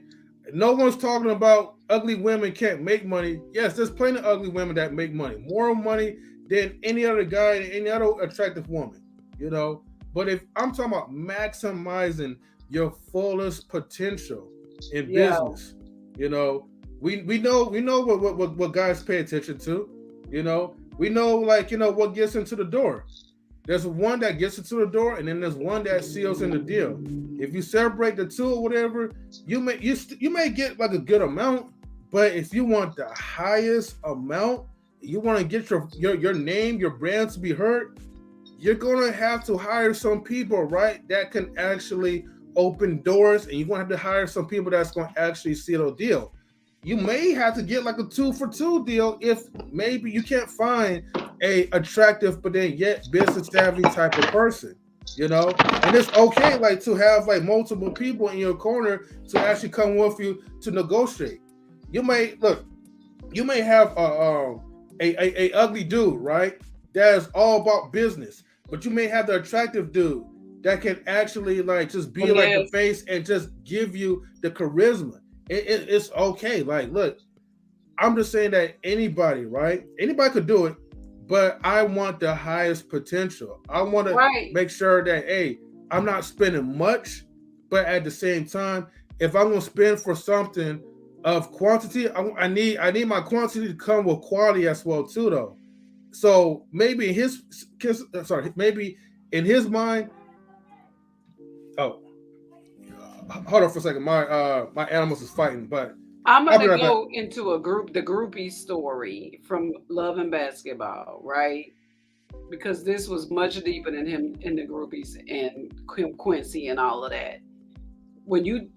No one's talking about ugly women can't make money. Yes, there's plenty of ugly women that make money, more money than any other guy and any other attractive woman, you know. But if I'm talking about maximizing your fullest potential in business, you know, we know what guys pay attention to, you know. We know, like, you know, what gets into the door. There's one that gets into the door, and then there's one that seals in the deal. If you separate the two or whatever, you may get like a good amount, but if you want the highest amount, you want to get your name, your brand to be heard, you're gonna have to hire some people, right? That can actually open doors, and you're gonna have to hire some people that's gonna actually seal a deal. You may have to get like a 2-for-2 deal if maybe you can't find a attractive but then yet business savvy type of person, you know. And it's okay, like, to have like multiple people in your corner to actually come with you to negotiate. You may have a ugly dude, right? That is all about business, but you may have the attractive dude that can actually like just be like the face and just give you the charisma. It's okay. Like, look, I'm just saying that anybody could do it, but I want the highest potential. I want to make sure that, hey, I'm not spending much, but at the same time, if I'm going to spend for something of quantity, I need my quantity to come with quality as well too, though. So maybe in his mind. Oh. Hold on for a second. My animals is fighting, but I'm gonna go into the groupie story from Love and Basketball, right? Because this was much deeper than him in the groupies and Quincy and all of that. When you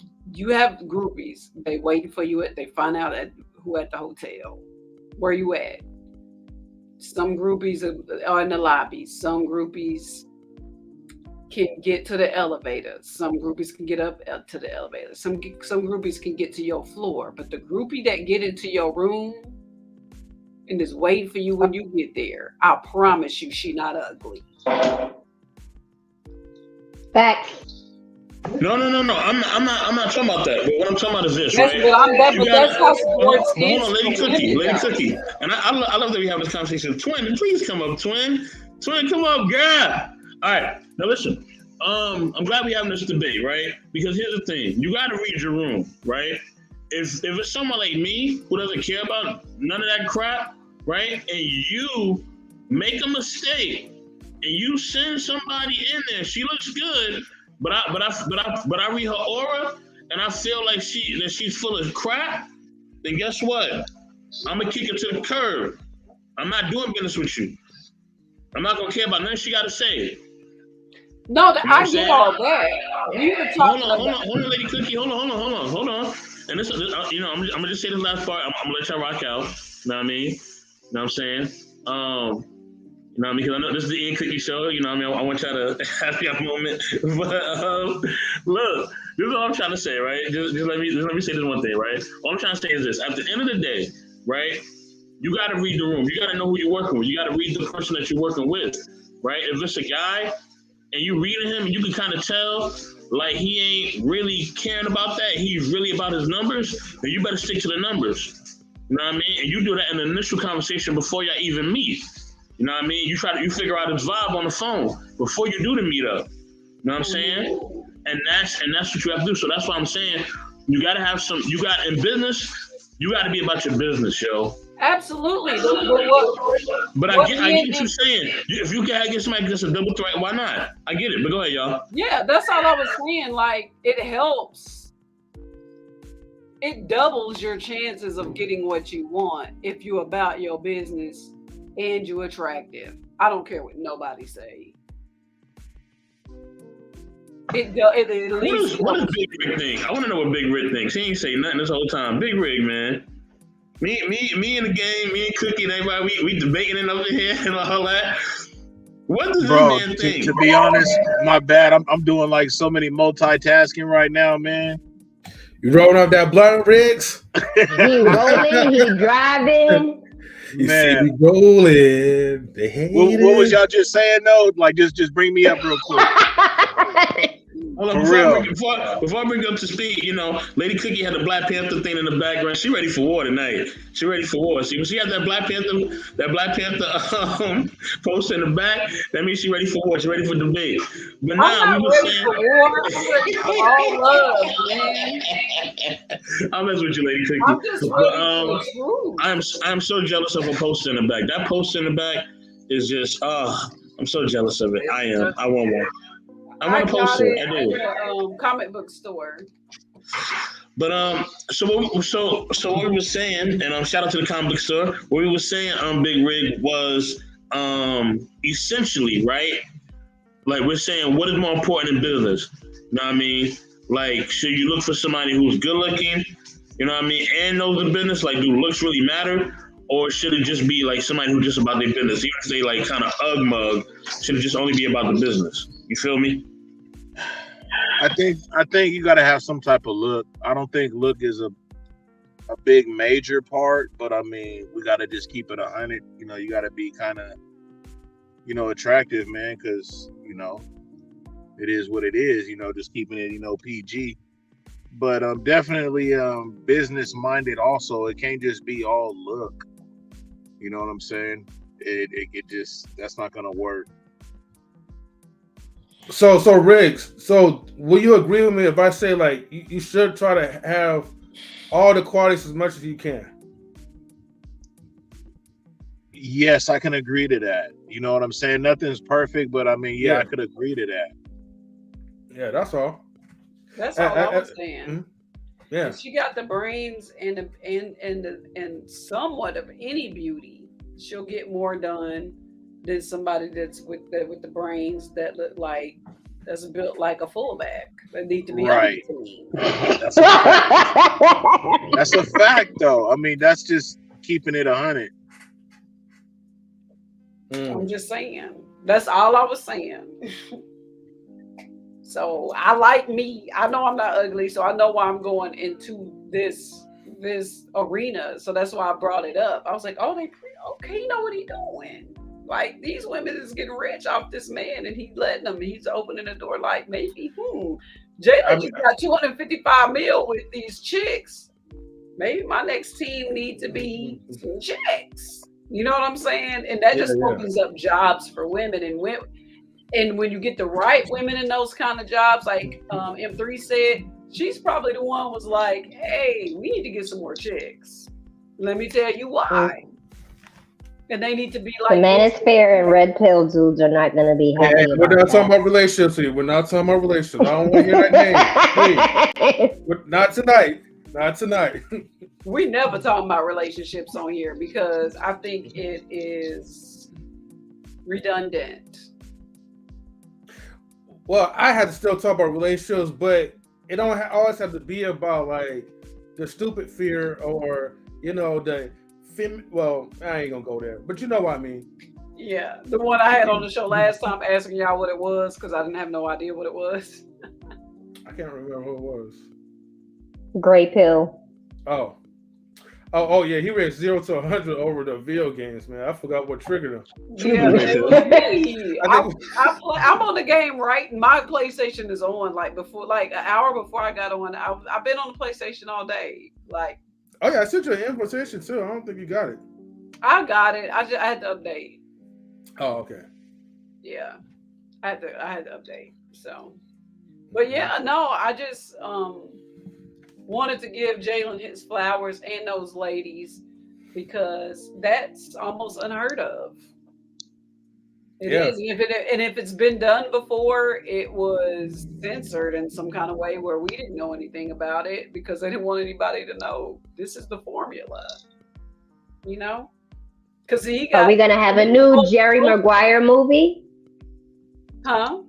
have groupies, they waiting for you they find out who at the hotel. Where you at? Some groupies are in the lobby. Some groupies can get to the elevator. Some groupies can get up to the elevator. Some groupies can get to your floor. But the groupie that get into your room and is waiting for you when you get there, I promise you, she not ugly. Facts. No. I'm not talking about that. But what I'm talking about is this, that's right? That's how sports is. Hold on, Lady Cookie. And I love that we have this conversation. Twin, please come up, Twin. Twin, come up, girl. All right, now listen. I'm glad we're having this debate, right? Because here's the thing: you got to read your room, right? If it's someone like me who doesn't care about none of that crap, right? And you make a mistake and you send somebody in there, she looks good, but I read her aura and I feel like she's full of crap. Then guess what? I'm gonna kick her to the curb. I'm not doing business with you. I'm not gonna care about nothing she got to say. No, I get all that. You can talk. Hold on, Lady Cookie. Hold on. And this, you know, I'm gonna just say this last part. I'm gonna let y'all rock out. You know what I mean? You know what I'm saying? You know what I mean? Because I know this is the Ian Cookie show. You know what I mean? I want y'all to have your moment. But look, this is what I'm trying to say, right? Just let me say this one thing, right? All I'm trying to say is this: at the end of the day, right? You got to read the room. You got to know who you're working with. You got to read the person that you're working with, right? If it's a guy and you reading him and you can kind of tell like he ain't really caring about that, he's really about his numbers, then you better stick to the numbers. You know what I mean? And you do that in the initial conversation before y'all even meet. You know what I mean? You figure out his vibe on the phone before you do the meetup. You know what I'm saying? And that's what you have to do. So that's why I'm saying you got to have in business, you got to be about your business, yo. Absolutely. But I get what you're saying. If you can get somebody that's a double threat, why not? I get it, but go ahead, y'all. Yeah, that's all I was saying. Like, it helps. It doubles your chances of getting what you want if you're about your business and you're attractive. I don't care what nobody say. What is Big Rig think? I want to know what Big Rig thinks. He ain't say nothing this whole time. Big Rig, man. Me in the game, me and Cookie and everybody, we debating it over here and all that. What does this man think? To be honest, my bad. I'm doing like so many multitasking right now, man. You rolling up that blunt, Riggs? He rolling, he driving. You see me rolling. They hate what was y'all just saying though? Like just bring me up real quick. Hold on, For real. before I bring you up to speed, Lady Cookie had the Black Panther thing in the background. She ready for war tonight. She ready for war. See, when she had that Black Panther poster in the back, that means she ready for war. She ready for debate. But I'm now not ready for war. I'm ready for all love, man. I'm messing with you, Lady Cookie. I'm just ready for the truth. I'm so jealous of a poster in the back. That poster in the back is just I'm so jealous of it. I am. I want one. I want a poster. I do. At the comic book store. But so what we were saying, and shout out to the comic book store. What we were saying, Big Rig, was essentially, right? Like we're saying, what is more important in business? You know what I mean? Like, should you look for somebody who's good looking? You know what I mean? And knows the business. Like, do looks really matter? Or should it just be like somebody who's just about their business? Even if they like kind of mug, should it just only be about the business? You feel me? I think you got to have some type of look. I don't think look is a big major part, but I mean, we got to just keep it 100. You got to be kind of, attractive, man, because, it is what it is, just keeping it, PG. But definitely business minded also. It can't just be all look. You know what I'm saying? It just, that's not going to work. So Riggs, so will you agree with me if I say like you should try to have all the qualities as much as you can? Yes, I can agree to that. You know what I'm saying? Nothing's perfect, but I mean, yeah. I could agree to that. Yeah, that's all. That's all I was saying. Mm-hmm. Yeah, if she got the brains and somewhat of any beauty, she'll get more done than somebody that's with the brains that look like that's built like a fullback that need to be right. That's a fact, though. I mean, that's just keeping it 100. I'm just saying. That's all I was saying. So I like me. I know I'm not ugly, so I know why I'm going into this arena. So that's why I brought it up. I was like, oh, okay, you know what he doing. Like, these women is getting rich off this man, and he's letting them. He's opening the door. Like, maybe, Jalen just got $255 million with these chicks. Maybe my next team needs to be some chicks. You know what I'm saying? And that just opens up jobs for women and women. And when you get the right women in those kind of jobs, like M3 said, she's probably the one was like, hey, we need to get some more chicks. Let me tell you why. And they need to be like, the Manosphere and red pill dudes are not going to be happy. We're not talking about relationships here. We're not talking about relationships. I don't want to hear that name. Please. Not tonight. Not tonight. We never talk about relationships on here because I think it is redundant. Well, I have to still talk about relationships, but it don't always have to be about like the stupid fear or the. Well, I ain't gonna go there, but you know what I mean. Yeah, the one I had on the show last time asking y'all what it was because I didn't have no idea what it was. I can't remember who it was. Gray pill. Oh yeah, he ran 0 to 100 over the video games, man. I forgot what triggered him. Yeah, it was me. I'm on the game, right? My PlayStation is on like an hour before I got on. I've been on the PlayStation all day, like. Oh yeah, I sent you an invitation too. I don't think you got it. I got it. I had to update. Oh, okay. Yeah, I had to update. So, but yeah, no, I just wanted to give Jalen his flowers and those ladies because that's almost unheard of. It is. And if it's been done before, it was censored in some kind of way where we didn't know anything about it because they didn't want anybody to know this is the formula. Because are we gonna have a new Jerry Maguire movie? Huh?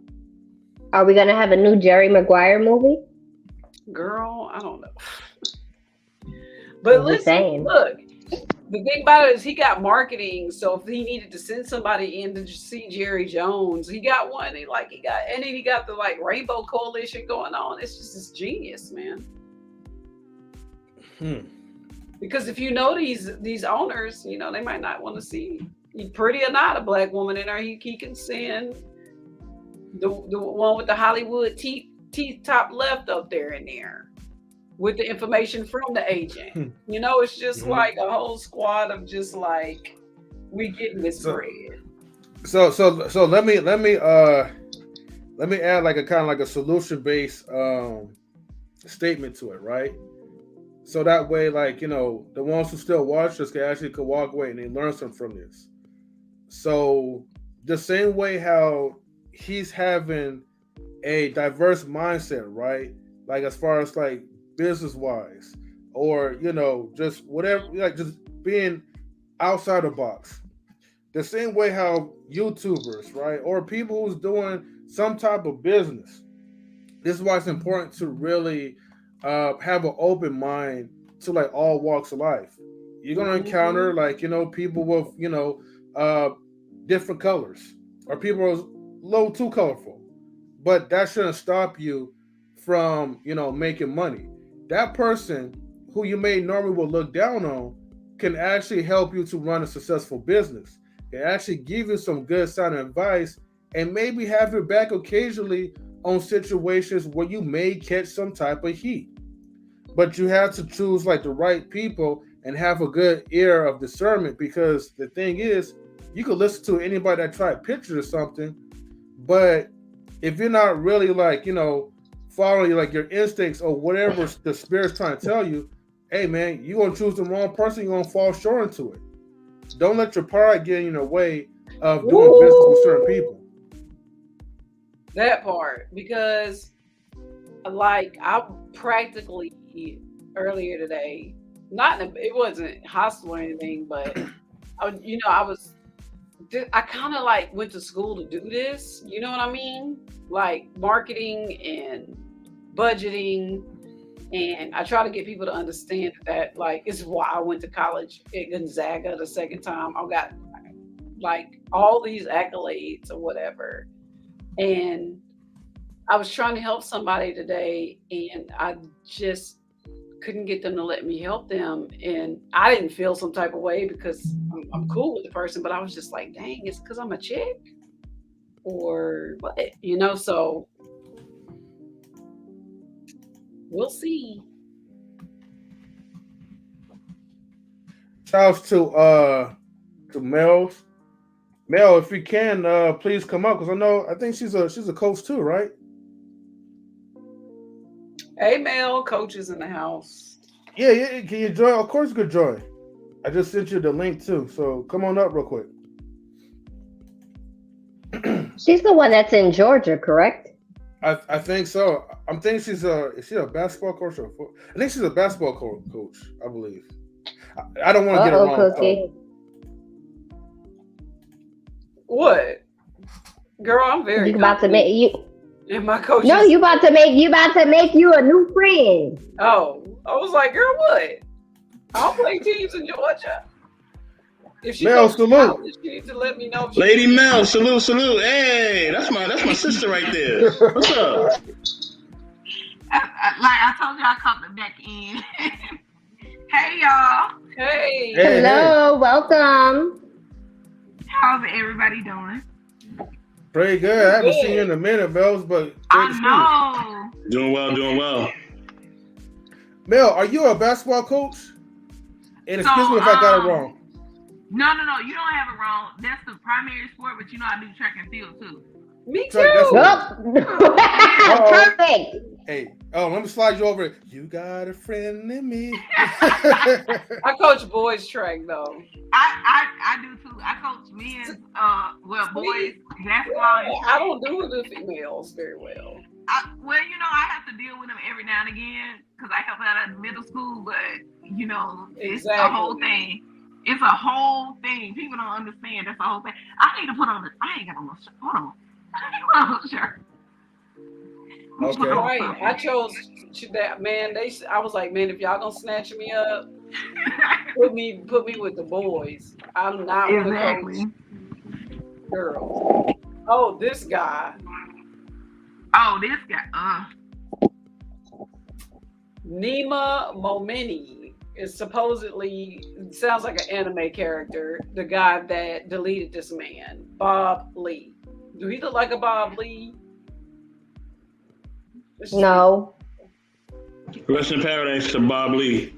ラwe gonna have a new Jerry Maguire movie? Girl, I don't know. But listen, look. The thing about it is he got marketing, so if he needed to send somebody in to see Jerry Jones, he got one. And then he got the like Rainbow Coalition going on. It's just this genius, man. Because if you know these owners, they might not want to see pretty or not a black woman in there. He can send the one with the Hollywood teeth teeth top left up there in there with the information from the agent. You know, it's just like a whole squad of just like, we getting this bread. So let me add like a kind of like a solution based statement to it, right? So that way, like, you know, the ones who still watch this could walk away and they learn something from this. So the same way how he's having a diverse mindset, right? Like as far as like business wise, or you know, just whatever, like just being outside the box. The same way how YouTubers, right, or people who's doing some type of business. This is why it's important to really have an open mind to like all walks of life. You're gonna encounter like, you know, people with, you know, different colors, or people are a little too colorful, but that shouldn't stop you from, you know, making money. That person who you may normally will look down on can actually help you to run a successful business. Can actually give you some good sound advice and maybe have your back occasionally on situations where you may catch some type of heat. But you have to choose like the right people and have a good ear of discernment, because the thing is, you could listen to anybody that tried pictures or something, but if you're not really like, you know, following like your instincts or whatever the spirit's trying to tell you, hey man, you're gonna choose the wrong person, you're gonna fall short into it. Don't let your pride get in the way of doing business with certain people. That part, because like I practically earlier today, it wasn't hostile or anything, but I kind of like went to school to do this. You know what I mean? Like marketing and budgeting. And I try to get people to understand that, like, it's why I went to college at Gonzaga the second time. I got like all these accolades or whatever. And I was trying to help somebody today, and I just couldn't get them to let me help them. And I didn't feel some type of way because I'm cool with the person, but I was just like, dang, it's because I'm a chick or what, you know? So we'll see. Shouts to Mel. Mel, if you can, please come up, because I think she's a coach too, right? Hey Mel, coach is in the house. Yeah. Can you join? Of course you could join. I just sent you the link too, so come on up real quick. She's the one that's in Georgia, correct? I think so. I'm thinking is she a basketball coach or I think she's a basketball coach, I believe. I don't want to get it wrong. Cookie. What? Girl, I'm very You about to make you and my coach. No, you about to make you a new friend. Oh, I was like, girl, what? I'll play teams in Georgia. If she Mel, goes to salute. college, she needs to let me know. Lady Mel, salute. Hey, that's my sister right there. What's up? I told you I come back in. Hey y'all. Hey. Hello, welcome. How's everybody doing? Pretty good. I haven't seen you in a minute, Mel, but I know. Doing well. Mel, are you a basketball coach? And excuse me if I got it wrong. No, you don't have it wrong. That's the primary sport, but you know I do track and field too. Me too. Perfect. Hey, let me slide you over. You got a friend in me. I coach boys track though. I do too. I coach men's boys basketball. I don't do the females very well. I have to deal with them every now and again because I help out at middle school, but it's a whole thing. It's a whole thing. People don't understand. That's the whole thing. I need to put on I ain't got on no shirt. Hold on. I ain't got on no shirt. Okay. Right. I chose that, man. I was like, man, if y'all gonna snatch me up, put me with the boys. I'm not exactly. with coach girls. Oh, this guy. Nima Momeni is supposedly, sounds like an anime character, the guy that deleted this man, Bob Lee. Do he look like a Bob Lee? No. Rest in paradise to Bob Lee.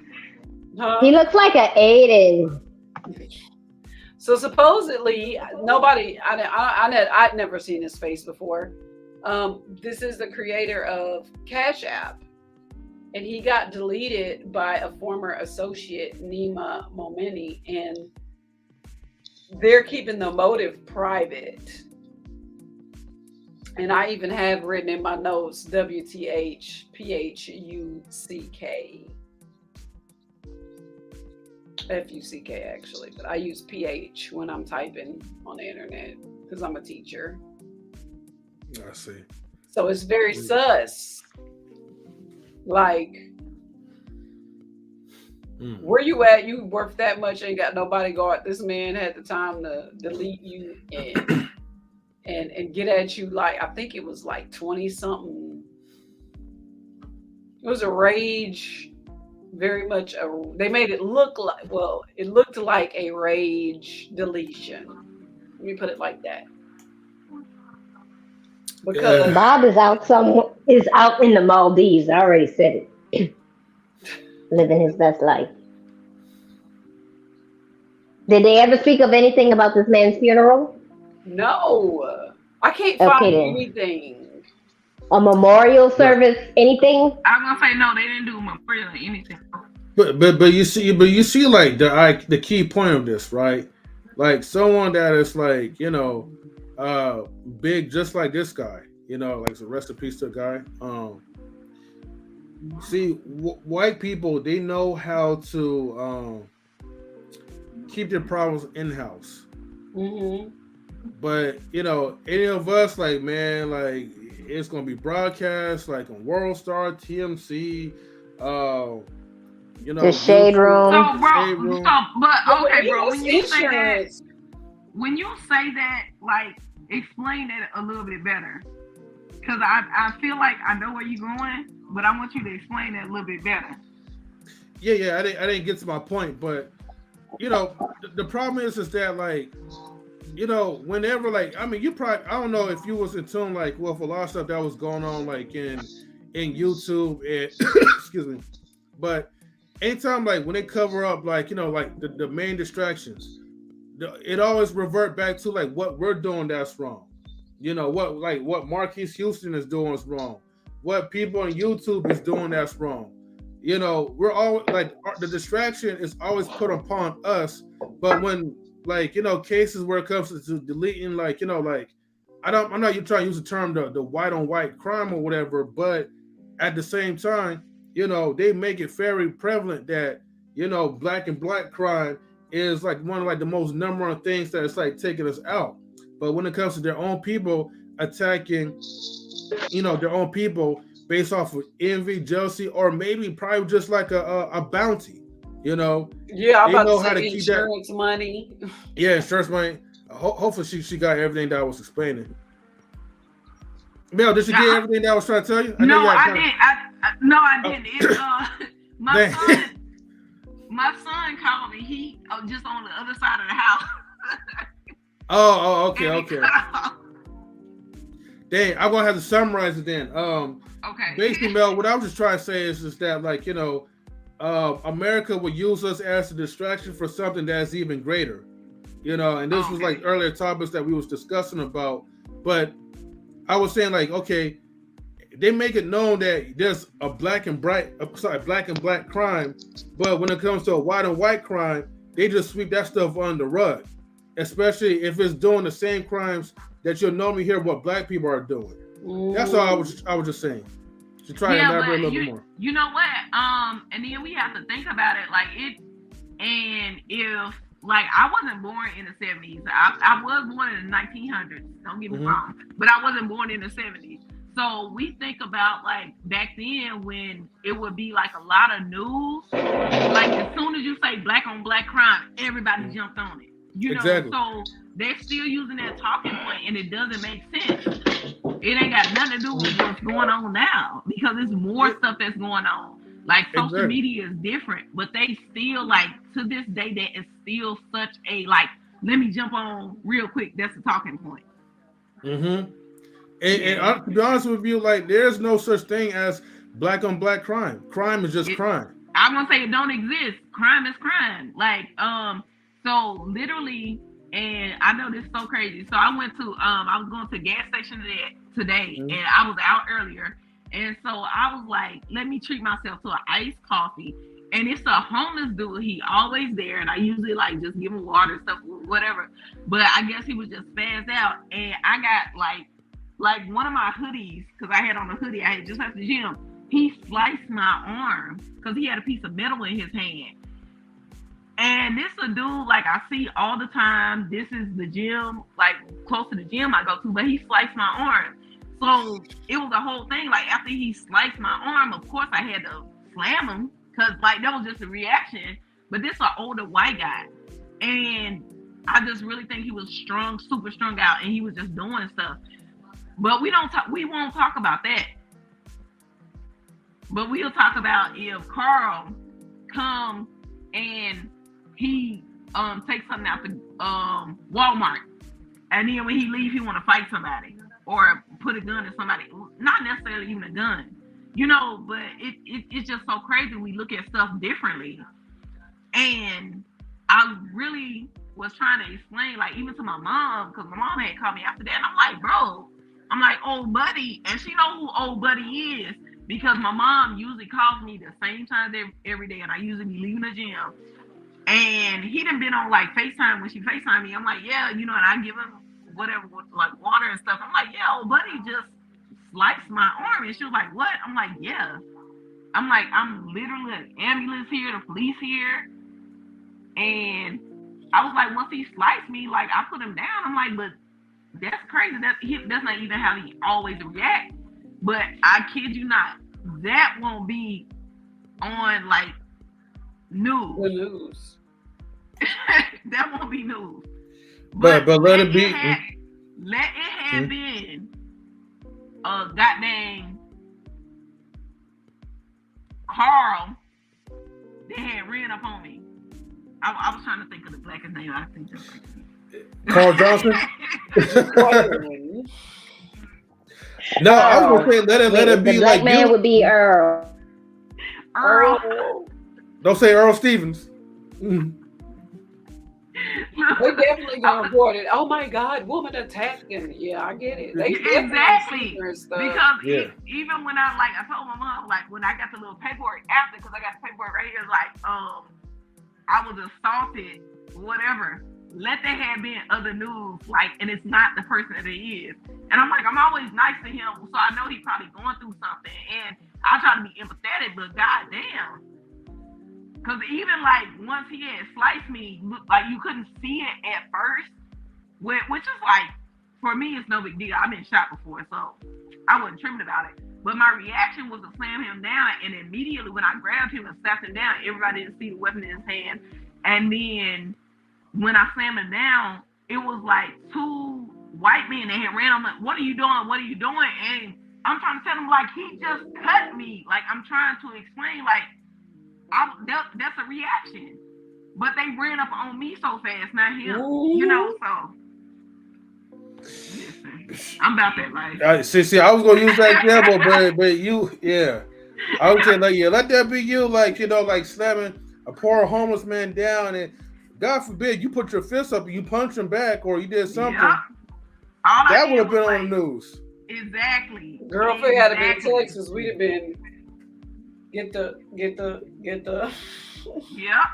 He looks like an Aiden. So supposedly, nobody, I'd never seen his face before. This is the creator of Cash App, and he got deleted by a former associate, Nima Momeni, and they're keeping the motive private. And I even have written in my notes, WTHPHUCK. FUCK actually, but I use PH when I'm typing on the internet because I'm a teacher. I see. So it's very sus. Like, where you at? You worth that much, ain't got nobody guard. This man had the time to delete you and get at you. Like, I think it was like 20 something. It was a rage. Very much they made it look like, well, it looked like a rage deletion. Let me put it like that. Because Bob is out in the Maldives. I already said it. Living his best life. Did they ever speak of anything about this man's funeral? No. I can't find anything. A memorial service, anything? I'm gonna say no. They didn't do a memorial or anything. But you see like the key point of this, right? Like someone that is like, you know, big, just like this guy, you know, like so rest in peace to a guy. White people, they know how to keep their problems in house. Mm-hmm. But you know, any of us, like, man, like it's gonna be broadcast like on World Star, TMC, you know, the Shade Room. So, bro, Shade Room. Okay, bro. When you say that, like, explain it a little bit better, because I feel like I know where you're going, but I want you to explain it a little bit better. Yeah, I didn't get to my point, but you know, the problem is that, like, you know, whenever, like, I mean, you probably, I don't know if you was in tune, like, with a lot of stuff that was going on, like, in YouTube and excuse me, but anytime, like, when they cover up, like, you know, like the main distractions, it always revert back to like what we're doing that's wrong. You know, what Marquise Houston is doing is wrong. What people on YouTube is doing that's wrong. You know, we're all like, the distraction is always put upon us, but when, like, you know, cases where it comes to deleting, like, you know, like, I'm not trying to use the term the white on white crime or whatever, but at the same time, you know, they make it very prevalent that, you know, black and black crime is like one of like the most number one things that it's like taking us out. But when it comes to their own people attacking, you know, their own people based off of envy, jealousy, or maybe probably just like a bounty, you know. Yeah, I'm they about know to how say to keep insurance money. Yeah, insurance money. Hopefully she got everything that I was explaining. Mel, did you get everything that I was trying to tell you? I didn't. It's my son called me. He just on the other side of the house. Okay. Dang, I'm gonna have to summarize it then. Okay. Basically, Mel, what I was just trying to say is that, like, you know, America would use us as a distraction for something that's even greater. You know, and this was like earlier topics that we was discussing about, but I was saying, like, okay, they make it known that there's a black and black crime, but when it comes to a white and white crime, they just sweep that stuff under the rug, especially if it's doing the same crimes that you'll normally hear what black people are doing. That's all I was just saying. To try to elaborate a little bit more. You know what? And then we have to think about it like it, and if, like, I wasn't born in the 70s. I was born in the 1900s. Don't get me wrong, but I wasn't born in the 70s. So we think about, like, back then when it would be like a lot of news. Like, as soon as you say black on black crime, everybody jumped on it. You know, exactly. So they're still using that talking point, and it doesn't make sense. It ain't got nothing to do with what's going on now, because there's more stuff that's going on. Like, social media is different, but they still, like, to this day, that is still such a, like, let me jump on real quick. That's the talking point. And to be honest with you, like there's no such thing as black on black crime. Crime is just crime. I'm gonna say it don't exist. Crime is crime. Like, so literally, and I know this is so crazy. So I went to I was going to a gas station today, and I was out earlier. And so I was like, let me treat myself to an iced coffee. And it's a homeless dude. He always there. And I usually like just give him water, stuff, whatever. But I guess he was just spazzed out. And I got like one of my hoodies, because I had on a hoodie. I had just left the gym. He sliced my arm because he had a piece of metal in his hand. And this a dude like I see all the time. This is the gym, like close to the gym I go to, but he sliced my arm. So it was a whole thing. Like after he sliced my arm, of course I had to slam him because like that was just a reaction. But this is an older white guy, and I just really think he was strong, super strung out, and he was just doing stuff. But we won't talk about that. But we'll talk about if Carl come and he takes something out to Walmart, and then when he leave, he want to fight somebody or put a gun in somebody. Not necessarily even a gun, you know. But it's just so crazy. We look at stuff differently, and I really was trying to explain, like even to my mom, because my mom had called me after that, and I'm like, bro, I'm like, old buddy, and she know who old buddy is. Because my mom usually calls me the same time every day, and I usually be leaving the gym. And he done been on like FaceTime when she FaceTime me. I'm like, yeah, you know, and I give him whatever, like water and stuff. I'm like, yeah, old buddy just sliced my arm. And she was like, what? I'm like, yeah. I'm like, I'm literally an ambulance here, the police here. And I was like, once he sliced me, like I put him down. I'm like, but that's crazy. That's not even how he always react. But I kid you not, that won't be on like news. The news. That won't be news. But let it be. Let it have been a goddamn Carl that had ran up on me. I was trying to think of the blackest name. I think that's Carl Johnson. No, I was gonna say let it be like man would be Earl. Don't say Earl Stevens. They definitely gonna report it. Oh my God, woman attacked him. Yeah, I get it. They exactly because even when I told my mom, like when I got the little paperwork after, because I got the paperwork right here, like I was assaulted, whatever. Let there have been other news, like, and it's not the person that it is. And I'm like, I'm always nice to him, so I know he's probably going through something. And I try to be empathetic, but goddamn. Because even like once he had sliced me, like you couldn't see it at first, which is like, for me, it's no big deal. I've been shot before, so I wasn't tripping about it. But my reaction was to slam him down, and immediately when I grabbed him and slapped him down, everybody didn't see the weapon in his hand. And then when I slammed him down, it was like two white men that had ran. I'm like, what are you doing? What are you doing? And I'm trying to tell them, like, he just cut me. Like, I'm trying to explain, like, that's a reaction. But they ran up on me so fast, not him. Ooh. You know, so. Listen, I'm about that life. See, I was going to use that example, but you, yeah. I would say, like, yeah, let that be you, like, you know, like slamming a poor homeless man down, and God forbid you put your fist up and you punch him back or you did something. Yep. That would have been on the news. Exactly. Girl, if it had been Texas, we'd have been get the. Yep.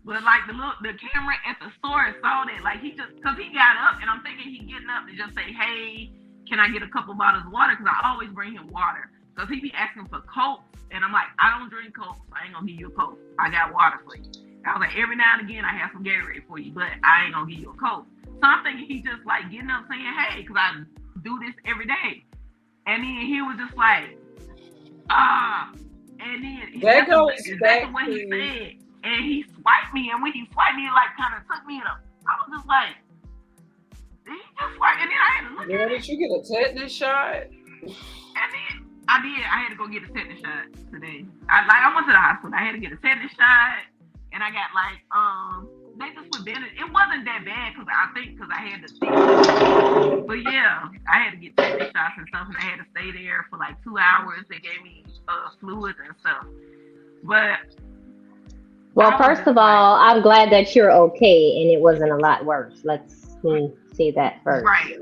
But like the camera at the store saw that, like cause he got up, and I'm thinking he getting up to just say, hey, can I get a couple bottles of water? Cause I always bring him water. Cause he be asking for Coke, and I'm like, I don't drink Coke, so I ain't gonna give you a Coke. I got water for you. I was like, every now and again, I have some Gatorade for you, but I ain't gonna give you a Coke. So I'm thinking he just like getting up saying, hey, because I do this every day. And then he was just like, and then that's what he said. And he swiped me, and when he swiped me, it like kind of took me in I was just like, did he just swipe? And then I had to look at it. Did you get a tetanus shot? And then I did. I had to go get a tetanus shot today. I went to the hospital. I had to get a tetanus shot. And I got like, they just put Benadryl. It wasn't that bad because I had to think. But But yeah, I had to get tetanus shots and stuff, and I had to stay there for like 2 hours. They gave me fluids and stuff. But Well, first of all, I'm glad that you're okay and it wasn't a lot worse. Let's see that first. Right.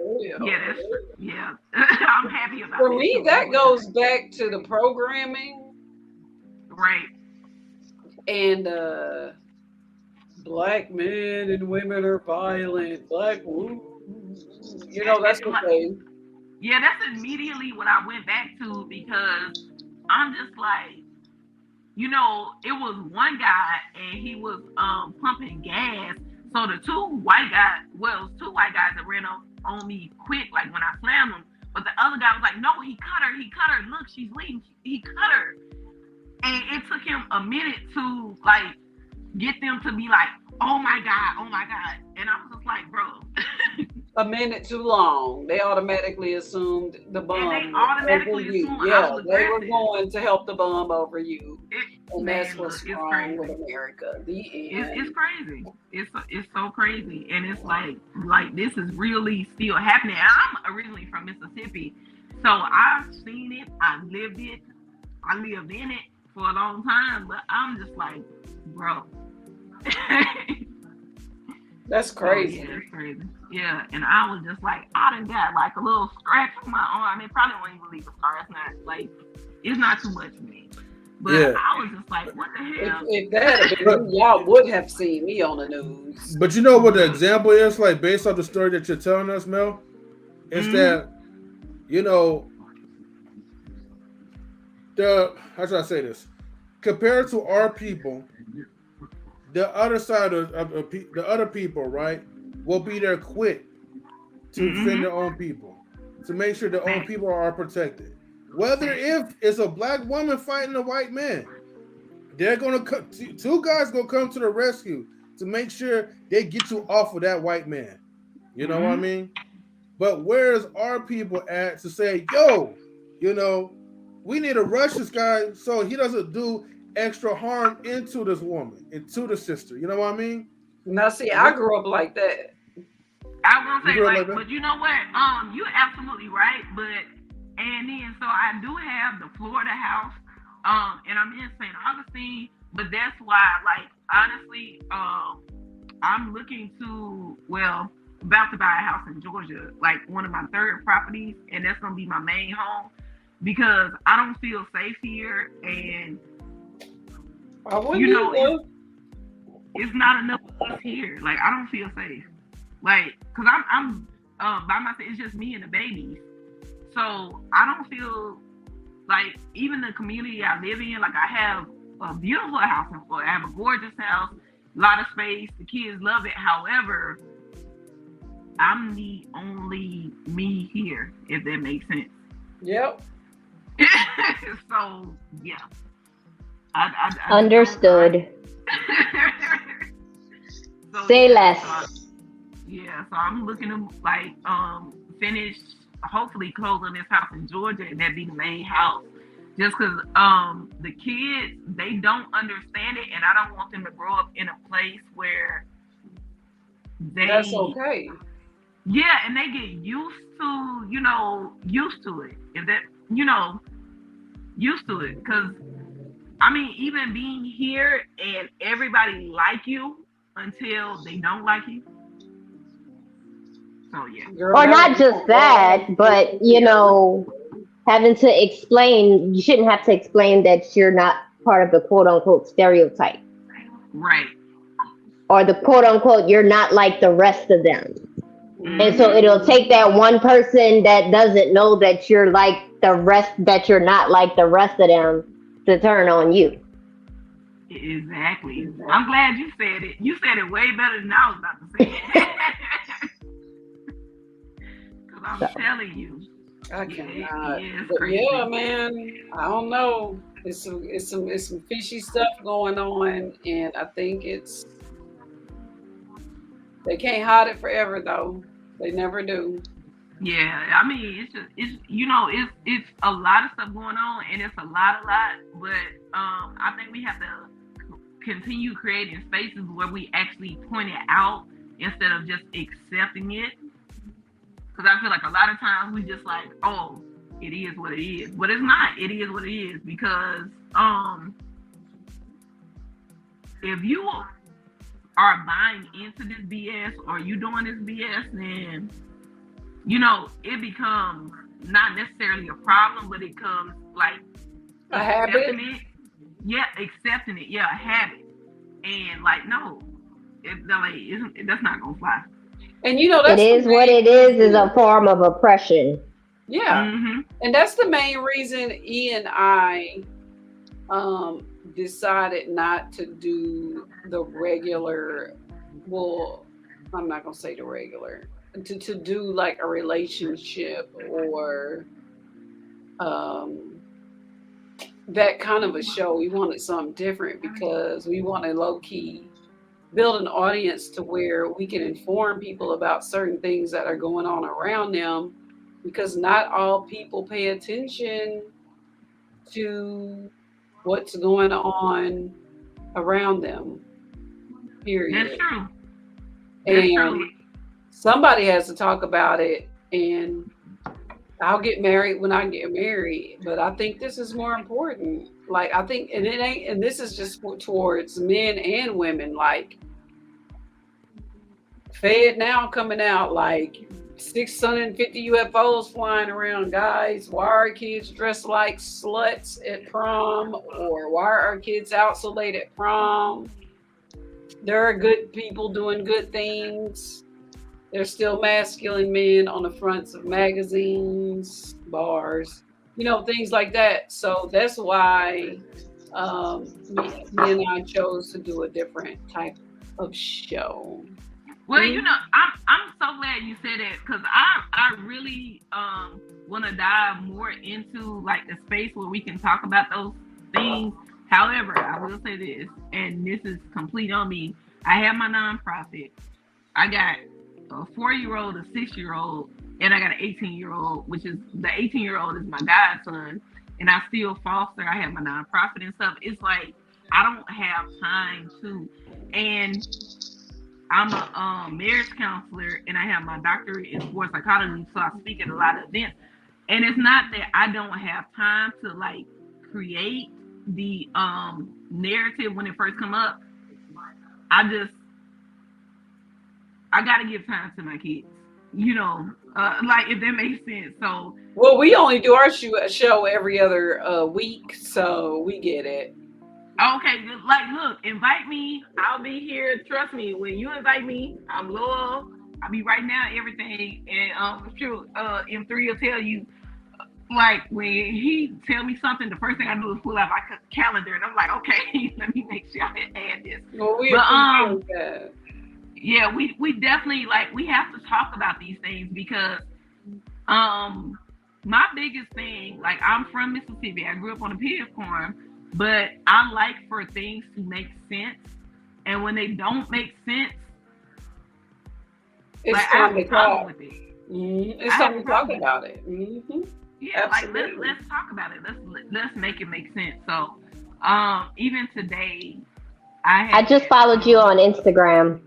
Yeah. I'm happy about it. For me, that goes back to the programming. Right. And black men and women are violent. That's what they. Yeah, that's immediately what I went back to, because I'm just like, it was one guy and he was pumping gas. So the two white guys that ran on me quick, like when I slammed them. But the other guy was like, no, he cut her. Look, she's bleeding. He cut her. And it took him a minute to like get them to be like, oh my God. And I was just like, bro. A minute too long. They automatically assumed the bum. And they automatically over you. assumed Yeah, I was they were aggressive. going to help the bum over you. And Man, that's what's look, it's wrong crazy. with America. The end. It's crazy. It's so crazy, and it's like this is really still happening. I'm originally from Mississippi, so I've seen it. I've lived it. I lived in it for a long time, but I'm just like, bro. That's crazy. Yeah, it's crazy. Yeah, and I was just like, I done got like a little scratch on my arm. It probably won't even leave a scar. It's not too much for me. But Yeah. I was just like, what the hell? If that had been me, y'all would have seen me on the news. But you know what the example is, like based off the story that you're telling us, Mel? Is that, how should I say this? Compared to our people, the other side of the other people, right, will be there quick to defend their own people, to make sure their own people are protected. Whether if it's a black woman fighting a white man, they're gonna two guys gonna come to the rescue to make sure they get you off of that white man. You know what I mean? But where's our people at to say, yo, we need to rush this guy so he doesn't do extra harm into this woman, into the sister. You know what I mean? Now, see, I grew up like that. I was gonna say, but you know what? You're absolutely right. And then, so I do have the Florida house, and I'm in St. Augustine. But that's why, like, honestly, I'm looking to, about to buy a house in Georgia, like one of my third properties, and that's gonna be my main home because I don't feel safe here, and it's not enough of us here. Like, I don't feel safe, like, cause I'm by myself. It's just me and the babies, so I don't feel like even the community I live in. Like, I have a beautiful house in Florida. I have a gorgeous house, a lot of space. The kids love it. However, I'm the only me here, if that makes sense. Yep. So yeah. I Understood. Say less. So I'm looking to finish, hopefully closing this house in Georgia, and that'd be the main house. Just because the kids, they don't understand it, and I don't want them to grow up in a place where that's okay. Yeah, and they get used to it. If that, used to it. Because, I mean, even being here and everybody like you until they don't like you. So, yeah. Or not just that, but, having to explain, you shouldn't have to explain that you're not part of the quote unquote stereotype. Right. Or the quote unquote, you're not like the rest of them. And so it'll take that one person that doesn't know that you're like the rest, that you're not like the rest of them, to turn on you. Exactly. I'm glad you said it. You said it way better than I was about to say it. Because I'm telling you. I cannot. Yeah, man. I don't know. It's some fishy stuff going on, and I think they can't hide it forever though. They never do. Yeah, I mean, it's a lot of stuff going on, and it's a lot. But I think we have to continue creating spaces where we actually point it out instead of just accepting it. Because I feel like a lot of times we just like, oh, it is what it is. But it's not. It is what it is. Because if you are buying into this BS or you doing this BS, then, you know, it becomes not necessarily a problem, but it comes like a habit. Accepting it. Yeah, a habit. And like, no, that's not gonna fly. And you know, that's it is what it is a form of oppression. Yeah. Mm-hmm. And that's the main reason E and I decided not to do the regular, well, I'm not gonna say the regular, to do like a relationship or that kind of a show. We wanted something different because we wanted low-key build an audience to where we can inform people about certain things that are going on around them, because not all people pay attention to what's going on around them. Period. That's true. And somebody has to talk about it, and I'll get married when I get married, but I think this is more important. Like, I think, and it ain't, and this is just towards men and women, like, Fed now coming out, like 650 UFOs flying around, guys. Why are kids dressed like sluts at prom? Or why are our kids out so late at prom? There are good people doing good things. There's still masculine men on the fronts of magazines, bars, you know, things like that. So that's why me and I chose to do a different type of show. Well, you know, I'm so glad you said that, because I really want to dive more into like the space where we can talk about those things. However, I will say this, and this is complete on me. I have my nonprofit. I got a 4-year-old, a 6-year-old, and I got an 18-year-old, which is the 18-year-old is my godson, and I still foster. I have my nonprofit and stuff. It's like I don't have time to, and I'm a marriage counselor, and I have my doctorate in sports psychology, so I speak at a lot of events. And it's not that I don't have time to like create the narrative when it first come up. I gotta give time to my kids, you know, like, if that makes sense. So, well, we only do our show every other week, so we get it. Okay, like, look, invite me. I'll be here. Trust me, when you invite me, I'm loyal. I'll be writing down everything. And I'm sure M3 will tell you, like, when he tell me something, the first thing I do is pull out my calendar, and I'm like, okay, let me make sure I add this. Well, yeah, we definitely, like, we have to talk about these things, because my biggest thing, like, I'm from Mississippi. I grew up on a pig farm. But I like for things to make sense, and when they don't make sense, it's like, time to talk. With it. It's time to talk about it. Mm-hmm. Yeah, absolutely. Like, let's talk about it. Let's make it make sense. So, even today, I just followed you on Instagram.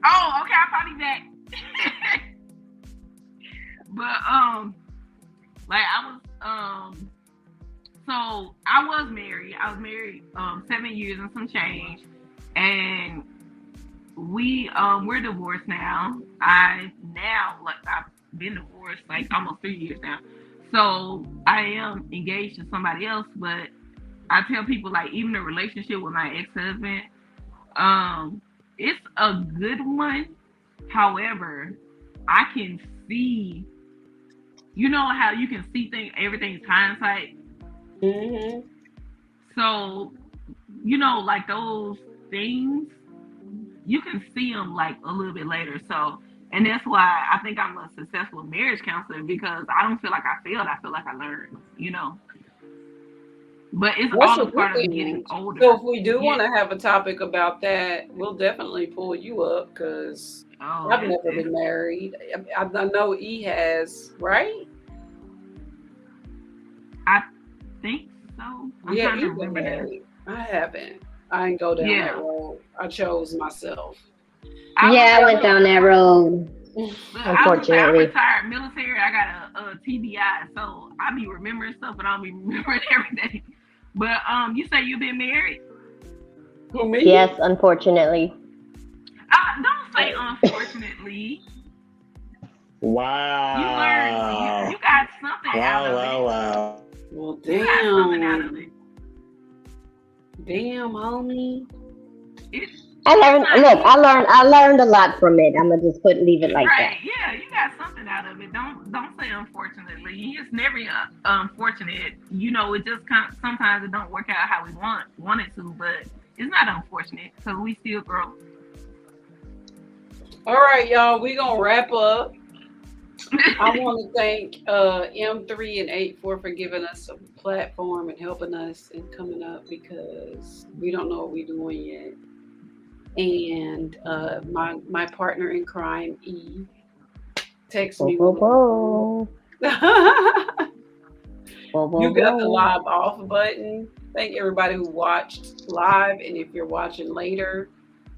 Oh, okay, I followed you back. But like, I was so I was married. I was married 7 years and some change, and we're divorced now. I've been divorced like almost 3 years now. So I am engaged to somebody else, but I tell people, like, even the relationship with my ex-husband, it's a good one. However, I can see, you know how you can see everything's hindsight. Mm-hmm. So, you know, like, those things, you can see them like a little bit later. So, and that's why I think I'm a successful marriage counselor, because I don't feel like I failed. I feel like I learned, you know. But it's all a part of getting older. So if we do want to have a topic about that, we'll definitely pull you up, because I've never been married. I know E has, right? I think so. Yeah, you've been married. I haven't. I didn't go down that road. I chose myself. I went down that road. Unfortunately, I retired retired military. I got a TBI, so I be remembering stuff, and I'll be remembering everything. But you say you've been married? Who, me? Yes, unfortunately. Don't say unfortunately. Wow. You learned. You got something out of it. Wow. Well, You got something out of damn. it. Damn, homie. I learned a lot from it. I'm gonna just leave it like Right, yeah, you got something out of it. Don't say unfortunately. It's never unfortunate. You know, it just sometimes it don't work out how we want it to, but it's not unfortunate because we still grow. All right, y'all, we gonna wrap up. I want to thank M3 and 84 for giving us a platform and helping us and coming up, because we don't know what we're doing yet. And my partner in crime, E, text me. You got the live off button. Thank everybody who watched live, and if you're watching later,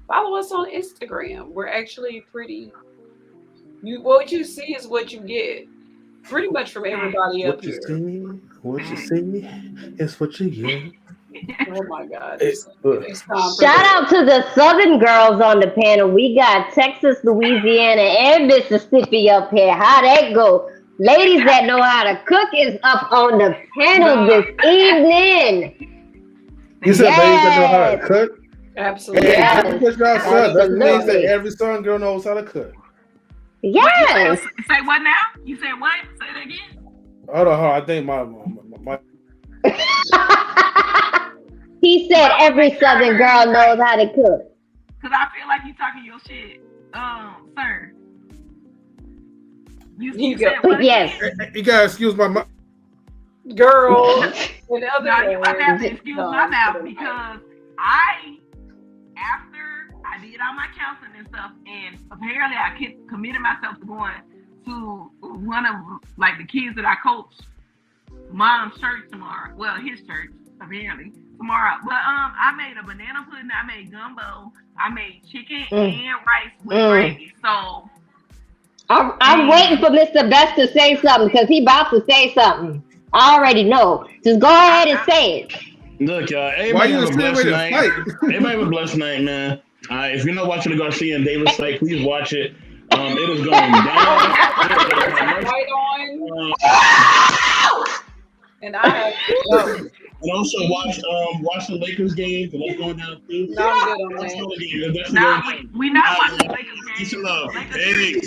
follow us on Instagram. We're actually pretty. What you see is what you get, pretty much from everybody up here. What you see is what you get. Oh my God! Shout out to the Southern girls on the panel. We got Texas, Louisiana, and Mississippi up here. How that go? Ladies that know how to cook is up on the panel this evening. You said ladies that know how to cook? Absolutely. Hey, Yes. that means that Absolutely. every Southern girl knows how to cook. Yes. Say what now? You said what? Say it again. Hold on. I think my He said every Southern girl knows how to cook. Cause I feel like you talking your shit, sir. You said what? Yes. You gotta excuse my girl. No, you might have to excuse my mouth because after I did all my counseling and stuff, and apparently I committed myself to going to one of like the kids that I coach, mom's church tomorrow. Well, his church apparently tomorrow. But I made a banana pudding. I made gumbo. I made chicken and rice with gravy. So I'm waiting for Mr. Best to say something because he about to say something. I already know. Just go ahead and say it. Look, everybody have a blessed night. Everybody have a blessed night, man. If you're not watching the Garcia and Davis fight, please watch it. It is going down. Right on. And I have and also watch the Lakers games, and that's going down too. No, I'm good on that. we not watching the Lakers games. Peace and love. Hey.